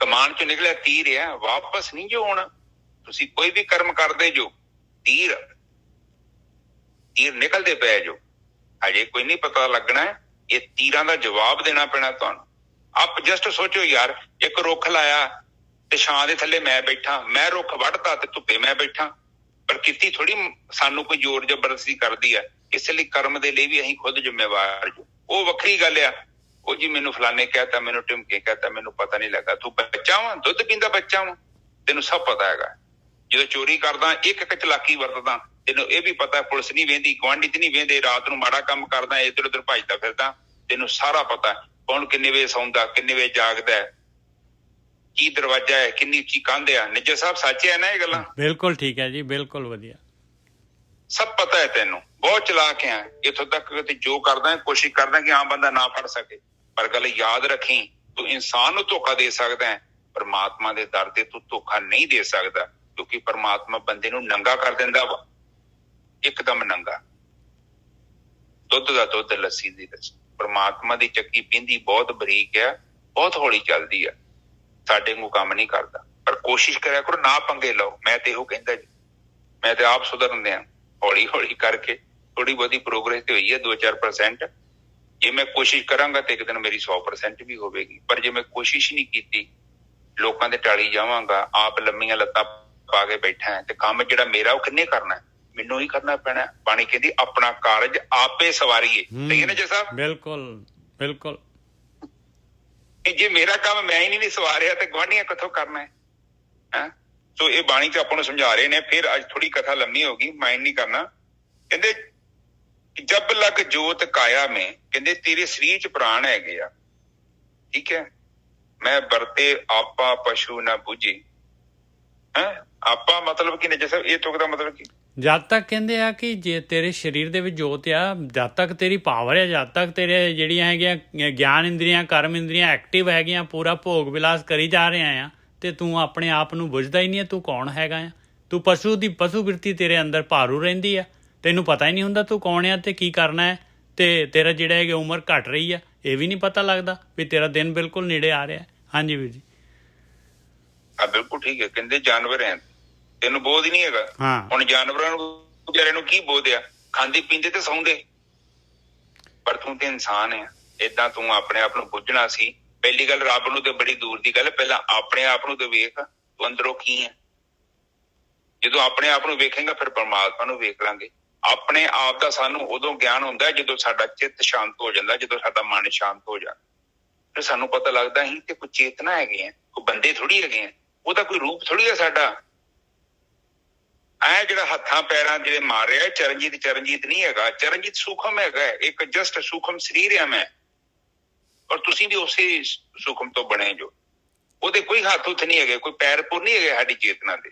ਕਮਾਨ ਚੋਂ ਨਿਕਲਿਆ ਤੀਰ ਆ, ਵਾਪਸ ਨਹੀਂ ਜੋ ਆਉਣਾ। ਤੁਸੀਂ ਕੋਈ ਵੀ ਕਰਮ ਕਰਦੇ ਜੋ, ਤੀਰ ਨਿਕਲਦੇ ਪਏ ਜੋ। ਹਜੇ ਕੋਈ ਨਹੀਂ ਪਤਾ ਲੱਗਣਾ, ਇਹ ਤੀਰਾਂ ਦਾ ਜਵਾਬ ਦੇਣਾ ਪੈਣਾ ਤੁਹਾਨੂੰ। ਆਪ ਜਸਟ ਸੋਚੋ ਯਾਰ, ਇੱਕ ਰੁੱਖ ਲਾਇਆ ਤੇ ਛਾਂ ਦੇ ਥੱਲੇ ਮੈਂ ਬੈਠਾ, ਮੈਂ ਰੁੱਖ ਵੱਢਤਾ ਤੇ ਧੁੱਪੇ ਮੈਂ ਬੈਠਾ। ਪ੍ਰਕਿਰਤੀ ਥੋੜੀ ਸਾਨੂੰ ਕੋਈ ਜ਼ੋਰ ਜ਼ਬਰਦਸਤੀ ਕਰਦੀ ਹੈ। ਇਸ ਲਈ ਕਰਮ ਦੇ ਲਈ ਵੀ ਅਸੀਂ ਖੁਦ ਜ਼ਿੰਮੇਵਾਰ ਜੋ। ਉਹ ਵੱਖਰੀ ਗੱਲ ਆ। ਉਹ ਜੀ ਮੈਨੂੰ ਫਲਾਣੇ ਕਹਿਤਾ, ਮੈਨੂੰ ਢਿਮਕੇ ਕਹਿਤਾ, ਮੈਨੂੰ ਪਤਾ ਨਹੀਂ ਲੱਗਾ। ਤੂੰ ਬੱਚਾ ਵਾਂ, ਦੁੱਧ ਪੀਂਦਾ ਬੱਚਾ ਵਾਂ, ਤੈਨੂੰ ਸਭ ਪਤਾ ਹੈਗਾ। ਜਦੋਂ ਚੋਰੀ ਕਰਦਾ ਇੱਕ ਚਲਾਕੀ ਵਰਤਦਾ, ਤੈਨੂੰ ਇਹ ਵੀ ਪਤਾ ਪੁਲਿਸ ਨਹੀਂ ਵੇਂਦੀ, ਗੁਆਂਢੀ ਤੇ ਨਹੀਂ ਵੇਂਦੇ। ਰਾਤ ਨੂੰ ਮਾੜਾ ਕੰਮ ਕਰਦਾ, ਇੱਧਰ ਉੱਧਰ ਭੱਜਦਾ ਫਿਰਦਾ, ਤੈਨੂੰ ਸਾਰਾ ਪਤਾ। ਕੌਣ ਕਿੰਨੇ ਵਜੇ ਸੌਂਦਾ, ਕਿੰਨੇ ਵਜੇ ਜਾਗਦਾ, ਕੀ ਦਰਵਾਜ਼ਾ ਹੈ, ਕਿੰਨੀ ਉੱਚੀ ਕੰਧ ਆ। ਨਿੱਜਰ ਸਾਹਿਬ ਸੱਚ ਹੈ ਨਾ ਇਹ ਗੱਲਾਂ? ਬਿਲਕੁਲ ਠੀਕ ਹੈ ਜੀ, ਬਿਲਕੁਲ ਵਧੀਆ। ਸਭ ਪਤਾ ਹੈ ਤੈਨੂੰ, ਬਹੁਤ ਚਲਾਕ ਆ। ਇੱਥੋਂ ਤੱਕ ਕਿ ਜੋ ਕਰਦਾ ਕੋਸ਼ਿਸ਼ ਕਰਦਾ ਕਿ ਆਮ ਬੰਦਾ ਨਾ ਫੜ ਸਕੇ। ਪਰ ਗੱਲ ਯਾਦ ਰੱਖੀ, ਤੂੰ ਇਨਸਾਨ ਨੂੰ ਧੋਖਾ ਦੇ ਸਕਦਾ ਹੈ, ਪਰਮਾਤਮਾ ਦੇ ਦਰ ਤੇ ਤੂੰ ਧੋਖਾ ਨਹੀਂ ਦੇ ਸਕਦਾ। ਕਿਉਂਕਿ ਪਰਮਾਤਮਾ ਬੰਦੇ ਨੂੰ ਨੰਗਾ ਕਰ ਦਿੰਦਾ ਵਾ, ਇੱਕਦਮ ਨੰਗਾ। ਦੁੱਧ ਦਾ ਦੁੱਧ, ਲੱਸੀ ਦੀ ਲੱਸੀ। ਪਰਮਾਤਮਾ ਦੀ ਚੱਕੀ ਪੀਂਦੀ ਬਹੁਤ ਬਰੀਕ ਆ, ਬਹੁਤ ਹੌਲੀ ਚੱਲਦੀ ਆ, ਸਾਡੇ ਨੂੰ ਕੰਮ ਨਹੀਂ ਕਰਦਾ। ਪਰ ਕੋਸ਼ਿਸ਼ ਕਰਿਆ ਕਰੋ, ਨਾ ਪੰਗੇ ਲਓ। ਮੈਂ ਤੇ ਇਹੋ ਕਹਿੰਦਾ ਜੀ, ਮੈਂ ਤੇ ਆਪ ਸੁਧਰਨ ਦਿਆਂ ਹੌਲੀ ਹੌਲੀ ਕਰਕੇ। ਥੋੜੀ ਬਹੁਤੀ ਪ੍ਰੋਗਰੈਸ ਤੇ ਹੋਈ ਹੈ 2-4%। ਜੇ ਮੈਂ ਕੋਸ਼ਿਸ਼ ਕਰਾਂਗਾ ਤੇ ਇੱਕ ਦਿਨ ਮੇਰੀ 100% ਵੀ ਹੋਵੇਗੀ। ਪਰ ਜੇ ਮੈਂ ਕੋਸ਼ਿਸ਼ ਨਹੀਂ ਕੀਤੀ, ਲੋਕਾਂ ਦੇ ਟਾਲੀ ਜਾਵਾਂਗਾ, ਆਪ ਲੰਮੀਆਂ ਲੱਤਾਂ ਪਾ ਕੇ ਬੈਠਾ ਤੇ ਕੰਮ ਜਿਹੜਾ ਮੇਰਾ ਉਹ ਕਿੰਨੇ ਕਰਨਾ? ਮੈਨੂੰ ਹੀ ਕਰਨਾ ਪੈਣਾ। ਬਾਣੀ ਕਹਿੰਦੀ ਆਪਣਾ ਕਾਰਜ ਆਪੇ ਸਵਾਰੀਏ। ਸਹੀ ਹੈ ਨਾ ਜੀ ਸਾਹਿਬ? ਬਿਲਕੁਲ ਬਿਲਕੁਲ। ਜੇ ਮੇਰਾ ਕੰਮ ਮੈਂ ਹੀ ਨਹੀਂ ਸਵਾਰਿਆ ਤੇ ਗੁਆਂਢੀਆਂ ਕਿੱਥੋਂ ਕਰਨਾ ਹੈ? ਸੋ ਇਹ ਬਾਣੀ ਚ ਆਪਾਂ ਨੂੰ ਸਮਝਾ ਰਹੇ ਨੇ। ਫਿਰ ਅੱਜ ਥੋੜੀ ਕਥਾ ਲੰਮੀ ਹੋ ਗਈ, ਮਾਈਂਡ ਨਹੀਂ ਕਰਨਾ। ਕਹਿੰਦੇ ਜਬ ਲਗ ਜੋਤ ਕਾਇਆ ਮੈਂ, ਕਹਿੰਦੇ ਤੇਰੇ ਸਰੀਰ ਚ ਪ੍ਰਾਣ ਹੈਗੇ ਆ, ਠੀਕ ਹੈ। ਮੈਂ ਵਰਤੇ ਆਪਾ ਪਸ਼ੂ ਨਾ ਬੁਝੇ। ਆਪਾਂ ਮਤਲਬ ਕਿ ਨਜਰ ਸਾਹਿਬ ਇਹ ਤੁਕ ਦਾ ਮਤਲਬ ਕੀ? ਜਦ ਤੱਕ ਕਹਿੰਦੇ ਆ ਕਿ ਜੇ ਤੇਰੇ ਸਰੀਰ ਦੇ ਵਿੱਚ ਜੋਤ ਆ, ਜਦ ਤੱਕ ਤੇਰੀ ਪਾਵਰ ਹੈ, ਜਦ ਤੱਕ ਤੇਰੇ ਜਿਹੜੀਆਂ ਹੈਗੀਆਂ ਗਿਆਨ ਇੰਦਰੀਆਂ, ਕਰਮ ਇੰਦਰੀਆਂ ਐਕਟਿਵ ਹੈਗੀਆਂ, ਪੂਰਾ ਭੋਗ ਵਿਲਾਸ ਕਰੀ ਜਾ ਰਿਹਾ ਆ, ਤੇ ਤੂੰ ਆਪਣੇ ਆਪ ਨੂੰ ਬੁੱਝਦਾ ਹੀ ਨਹੀਂ ਹੈ ਤੂੰ ਕੌਣ ਹੈਗਾ ਆ। ਤੂੰ ਪਸ਼ੂ ਬਿਰਤੀ ਤੇਰੇ ਅੰਦਰ ਭਾਰੂ ਰਹਿੰਦੀ ਆ, ਤੈਨੂੰ ਪਤਾ ਹੀ ਨਹੀਂ ਹੁੰਦਾ ਤੂੰ ਕੌਣ ਆ ਤੇ ਕੀ ਕਰਨਾ ਹੈ। ਤੇ ਤੇਰਾ ਜਿਹੜਾ ਹੈਗਾ ਉਮਰ ਘਟ ਰਹੀ ਆ, ਇਹ ਵੀ ਨਹੀਂ ਪਤਾ ਲੱਗਦਾ ਵੀ ਤੇਰਾ ਦਿਨ ਬਿਲਕੁਲ ਨੇੜੇ ਆ ਰਿਹਾ। ਹਾਂਜੀ ਵੀਰ ਜੀ। ਬਿਲਕੁਲ ਠੀਕ ਹੈ। ਕਹਿੰਦੇ ਜਾਨਵਰ ਹੈ, ਤੈਨੂੰ ਬੋਧ ਹੀ ਨਹੀਂ ਹੈਗਾ। ਹੁਣ ਜਾਨਵਰਾਂ ਨੂੰ ਵਿਚਾਰਿਆਂ ਨੂੰ ਕੀ ਬੋਧ ਆ? ਖਾਂਦੇ ਪੀਂਦੇ ਤੇ ਸੌਂਦੇ। ਪਰ ਤੂੰ ਤੇ ਇਨਸਾਨ ਆ। ਏਦਾਂ ਤੂੰ ਆਪਣੇ ਆਪ ਨੂੰ ਬੁੱਝਣਾ ਸੀ। ਪਹਿਲੀ ਗੱਲ, ਰੱਬ ਨੂੰ ਤੇ ਬੜੀ ਦੂਰ ਦੀ ਗੱਲ, ਪਹਿਲਾਂ ਆਪਣੇ ਆਪ ਨੂੰ ਤੇ ਵੇਖ, ਤੂੰ ਅੰਦਰੋਂ ਕੀ ਹੈ। ਜਦੋਂ ਆਪਣੇ ਆਪ ਨੂੰ ਵੇਖੇਗਾ ਫਿਰ ਪਰਮਾਤਮਾ ਨੂੰ ਵੇਖ ਲਾਂਗੇ। ਆਪਣੇ ਆਪ ਦਾ ਸਾਨੂੰ ਉਦੋਂ ਗਿਆਨ ਹੁੰਦਾ ਜਦੋਂ ਸਾਡਾ ਚਿੱਤ ਸ਼ਾਂਤ ਹੋ ਜਾਂਦਾ, ਜਦੋਂ ਸਾਡਾ ਮਨ ਸ਼ਾਂਤ ਹੋ ਜਾਂਦਾ। ਫਿਰ ਸਾਨੂੰ ਪਤਾ ਲੱਗਦਾ ਅਸੀਂ ਤੇ ਕੋਈ ਚੇਤਨਾ ਹੈਗੇ ਆ, ਕੋਈ ਬੰਦੇ ਥੋੜੀ ਹੈਗੇ ਆ, ਉਹਦਾ ਕੋਈ ਰੂਪ ਥੋੜੀ ਆ ਸਾਡਾ। ਐ ਜਿਹੜਾ ਹੱਥਾਂ ਪੈਰਾਂ ਜਿਹੜੇ ਮਾਰ ਰਿਹਾ ਚਰਨਜੀਤ ਨਹੀਂ ਹੈਗਾ। ਚਰਨਜੀਤ ਸੂਖਮ ਹੈਗਾ, ਇੱਕ ਜਸਟ ਸੂਖਮ ਸਰੀਰ ਆ ਮੈਂ, ਔਰ ਤੁਸੀਂ ਵੀ ਉਸੇ ਸੂਖਮ ਤੋਂ ਬਣੇ ਜੋ। ਉਹਦੇ ਕੋਈ ਹੱਥ ਹੁੱਥ ਨਹੀਂ ਹੈਗੇ, ਕੋਈ ਪੈਰ ਪੁਰ ਨਹੀਂ ਹੈਗੇ ਸਾਡੀ ਚੇਤਨਾ ਦੇ।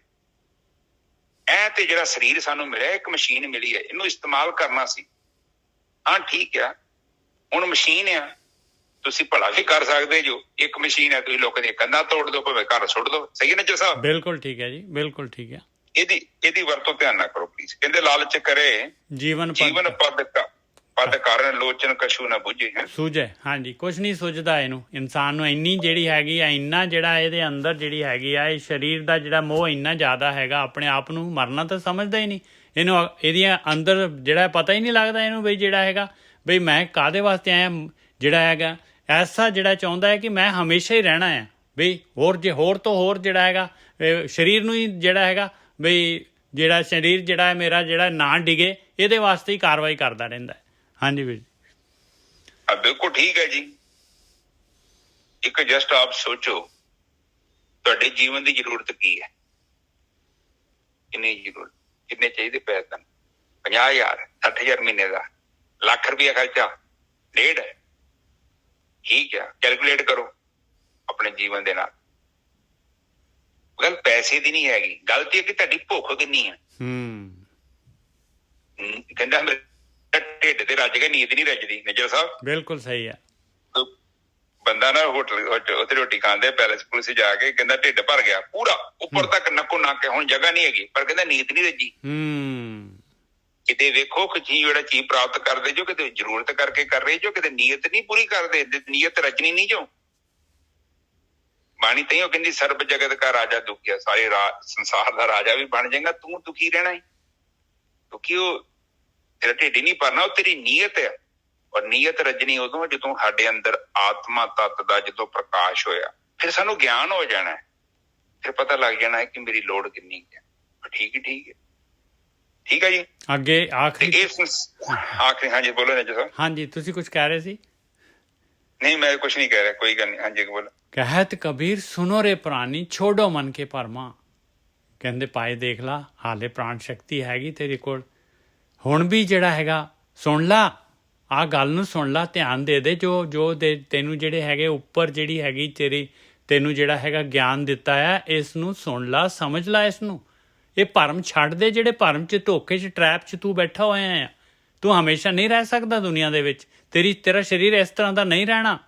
ਐ ਤੇ ਜਿਹੜਾ ਸਰੀਰ ਸਾਨੂੰ ਮਿਲਿਆ ਇੱਕ ਮਸ਼ੀਨ ਮਿਲੀ ਹੈ, ਇਹਨੂੰ ਇਸਤੇਮਾਲ ਕਰਨਾ ਸੀ। ਹਾਂ ਠੀਕ ਆ, ਹੁਣ ਮਸ਼ੀਨ ਆ, ਤੁਸੀਂ ਭਲਾ ਵੀ ਕਰ ਸਕਦੇ ਜੋ। ਇੱਕ ਮਸ਼ੀਨ ਹੈ, ਤੁਸੀਂ ਲੋਕਾਂ ਦੀਆਂ ਕੰਧਾਂ ਤੋੜ ਦਿਓ, ਭਾਵੇਂ ਘਰ ਸੁੱਟ ਦਿਓ। ਸਹੀ ਹੈ ਨਾ ਜੀ ਸਾਹਿਬ? ਬਿਲਕੁਲ ਠੀਕ ਹੈ ਜੀ, ਬਿਲਕੁਲ ਠੀਕ ਹੈ। ਇਹਦੀ ਵਰਤੋਂ ਧਿਆਨ ਨਾਲ ਕਰੋ ਪਲੀਜ਼। ਕਹਿੰਦੇ ਲਾਲਚ ਕਰੇ ਜੀਵਨ ਪਦ ਕਾਰਨ ਲੋਚਨ ਕਛੂ ਨਾ ਬੁਝੇ। ਸੂਝੇ। ਹਾਂਜੀ, ਕੁਛ ਨਹੀਂ ਸੁਝਦਾ ਇਹਨੂੰ। ਇਨਸਾਨ ਨੂੰ ਇੰਨੀ ਜਿਹੜੀ ਹੈਗੀ ਆ, ਇੰਨਾ ਜਿਹੜਾ ਇਹਦੇ ਅੰਦਰ ਜਿਹੜੀ ਹੈਗੀ ਆ, ਇਹ ਸਰੀਰ ਦਾ ਜਿਹੜਾ ਮੋਹ ਇੰਨਾ ਜ਼ਿਆਦਾ ਹੈਗਾ, ਆਪਣੇ ਆਪ ਨੂੰ ਮਰਨਾ ਤਾਂ ਸਮਝਦਾ ਹੀ ਨਹੀਂ। ਇਹਨੂੰ ਇਹਦੀਆਂ ਅੰਦਰ ਜਿਹੜਾ ਪਤਾ ਹੀ ਨਹੀਂ ਲੱਗਦਾ ਇਹਨੂੰ ਬਈ ਜਿਹੜਾ ਹੈਗਾ ਬਈ ਮੈਂ ਕਾਹਦੇ ਵਾਸਤੇ ਆਇਆ। ਜਿਹੜਾ ਹੈਗਾ ਐਸਾ ਜਿਹੜਾ ਚਾਹੁੰਦਾ ਹੈ ਕਿ ਮੈਂ ਹਮੇਸ਼ਾ ਹੀ ਰਹਿਣਾ ਆ ਬਈ, ਹੋਰ ਤੋਂ ਹੋਰ ਜਿਹੜਾ ਹੈਗਾ ਸਰੀਰ ਨੂੰ ਹੀ ਜਿਹੜਾ ਹੈਗਾ ਬਈ, ਜਿਹੜਾ ਸਰੀਰ ਜਿਹੜਾ ਹੈ ਮੇਰਾ ਜਿਹੜਾ ਨਾ ਡਿਗੇ, ਇਹਦੇ ਵਾਸਤੇ ਹੀ ਕਾਰਵਾਈ ਕਰਦਾ ਰਹਿੰਦਾ ਹੈ। ਹਾਂਜੀ ਵੀਰ ਜੀ। हाँ बिल्कुल ठीक है जी। एक जस्ट आप सोचो ਤੁਹਾਡੇ ਜੀਵਨ ਦੀ ਜ਼ਰੂਰਤ ਕੀ ਹੈ, ਕਿੰਨੀ ਜ਼ਰੂਰਤ, ਕਿੰਨੇ ਚਾਹੀਦੇ ਪੈਸੇ ਤੁਹਾਨੂੰ? 50,000, 60,000 ਮਹੀਨੇ ਦਾ, ਲੱਖ ਰੁਪਇਆ ਖਰਚਾ, ਡੇਢ, ਠੀਕ ਹੈ, ਕੈਲਕੂਲੇਟ ਕਰੋ ਆਪਣੇ ਜੀਵਨ ਦੇ ਨਾਲ। ਗੱਲ ਪੈਸੇ ਦੀ ਨਹੀਂ ਹੈਗੀ, ਗੱਲ ਤੇ ਕਿ ਤੁਹਾਡੀ ਭੁੱਖ ਕਿੰਨੀ ਹੈ। ਕਹਿੰਦਾ ਢਿੱਡ ਤੇ ਰੱਜ ਕੇ ਨੀਂਦ ਨਹੀਂ ਰੱਜਦੀ। ਨਿੱਜਰ ਸਾਹਿਬ ਬਿਲਕੁਲ ਸਹੀ ਹੈ। ਬੰਦਾ ਨਾ ਹੋਟਲ ਉੱਥੇ ਰੋਟੀ ਖਾਂਦੇ ਪੈਲਸ ਪੁਲਿਸ ਜਾ ਕੇ ਕਹਿੰਦਾ ਢਿੱਡ ਭਰ ਗਿਆ ਪੂਰਾ ਉੱਪਰ ਤੱਕ ਨੱਕੋ ਨੱਕ, ਹੁਣ ਜਗ੍ਹਾ ਨਹੀਂ ਹੈਗੀ, ਪਰ ਕਹਿੰਦਾ ਨੀਂਦ ਨਹੀਂ ਰੱਜੀ। ਕਿਤੇ ਵੇਖੋ ਕਿ ਚੀਜ਼ ਜਿਹੜਾ ਚੀਜ਼ ਪ੍ਰਾਪਤ ਕਰਦੇ ਜੋ ਕਿਤੇ ਜ਼ਰੂਰਤ ਕਰਕੇ ਕਰ ਰਹੇ ਜੋ, ਕਿਤੇ ਨੀਅਤ ਨਹੀਂ ਪੂਰੀ ਕਰਦੇ, ਨੀਅਤ ਰਚਨੀ ਨਹੀਂ ਜੋ। ਬਾਣੀ ਤਈਓ ਕਹਿੰਦੀ ਸਰਬ ਜਗਤ ਕਾ ਰਾਜਾ ਦੁਖੀਆ, ਸਾਰੇ ਸੰਸਾਰ ਦਾ ਰਾਜਾ ਵੀ ਬਣ ਜਾਏਗਾ, ਤੂੰ ਦੁਖੀ ਰਹਿਣਾ ਹੈ ਕਿਉਂਕਿ ਉਹ ਤੇਰਾ ਢਿੱਡ ਹੀ ਨਹੀਂ ਭਰਨਾ, ਉਹ ਤੇਰੀ ਨੀਅਤ ਹੈ। ਔਰ ਨੀਅਤ ਰਜਨੀ ਉਦੋਂ ਜਦੋਂ ਸਾਡੇ ਅੰਦਰ ਆਤਮਾ ਤੱਤ ਦਾ ਜਦੋਂ ਪ੍ਰਕਾਸ਼ ਹੋਇਆ, ਫਿਰ ਸਾਨੂੰ ਗਿਆਨ ਹੋ ਜਾਣਾ, ਫਿਰ ਪਤਾ ਲੱਗ ਜਾਣਾ ਹੈ ਕਿ ਮੇਰੀ ਲੋੜ ਕਿੰਨੀ ਹੈ। ਠੀਕ ਹੈ, ਠੀਕ ਹੈ, ਠੀਕ ਹੈ ਜੀ। ਅੱਗੇ ਆਖਰੀ ਹਾਂਜੀ ਬੋਲੋ ਨਾ ਜੀ। ਹਾਂਜੀ ਤੁਸੀਂ ਕੁਝ ਕਹਿ ਰਹੇ ਸੀ? ਨਹੀਂ ਮੈਂ ਕੁਛ ਨਹੀਂ ਕਹਿ ਰਿਹਾ, ਕੋਈ ਗੱਲ ਨਹੀਂ। ਹਾਂਜੀ ਬੋਲੋ। ਕਹਿਤ ਕਬੀਰ ਸੁਨੋ ਰੇ ਪ੍ਰਾਣੀ ਛੋੜੋ ਮਨ ਕੇ ਭਰਮਾ। ਕਹਿੰਦੇ ਪਾਏ ਦੇਖ ਲਾ, ਹਾਲੇ ਪ੍ਰਾਣ ਸ਼ਕਤੀ ਹੈਗੀ ਤੇਰੇ ਕੋਲ, ਹੁਣ ਵੀ ਜਿਹੜਾ ਹੈਗਾ ਸੁਣ ਲਾ, ਆਹ ਗੱਲ ਨੂੰ ਸੁਣ ਲਾ, ਧਿਆਨ ਦੇ ਦੇ। ਜੋ ਤੈਨੂੰ ਜਿਹੜੇ ਹੈਗੇ ਉੱਪਰ ਜਿਹੜੀ ਹੈਗੀ ਤੈਨੂੰ ਜਿਹੜਾ ਹੈਗਾ ਗਿਆਨ ਦਿੱਤਾ ਹੈ, ਇਸ ਨੂੰ ਸੁਣ ਲਾ, ਸਮਝ ਲਾ ਇਸ ਨੂੰ। ਇਹ ਭਰਮ ਛੱਡ ਦੇ, ਜਿਹੜੇ ਭਰਮ 'ਚ ਧੋਖੇ 'ਚ ਟਰੈਪ 'ਚ ਤੂੰ ਬੈਠਾ ਹੋਇਆ ਆ। ਤੂੰ ਹਮੇਸ਼ਾ ਨਹੀਂ ਰਹਿ ਸਕਦਾ ਦੁਨੀਆ ਦੇ ਵਿੱਚ, ਤੇਰਾ ਸਰੀਰ ਇਸ ਤਰ੍ਹਾਂ ਦਾ ਨਹੀਂ ਰਹਿਣਾ।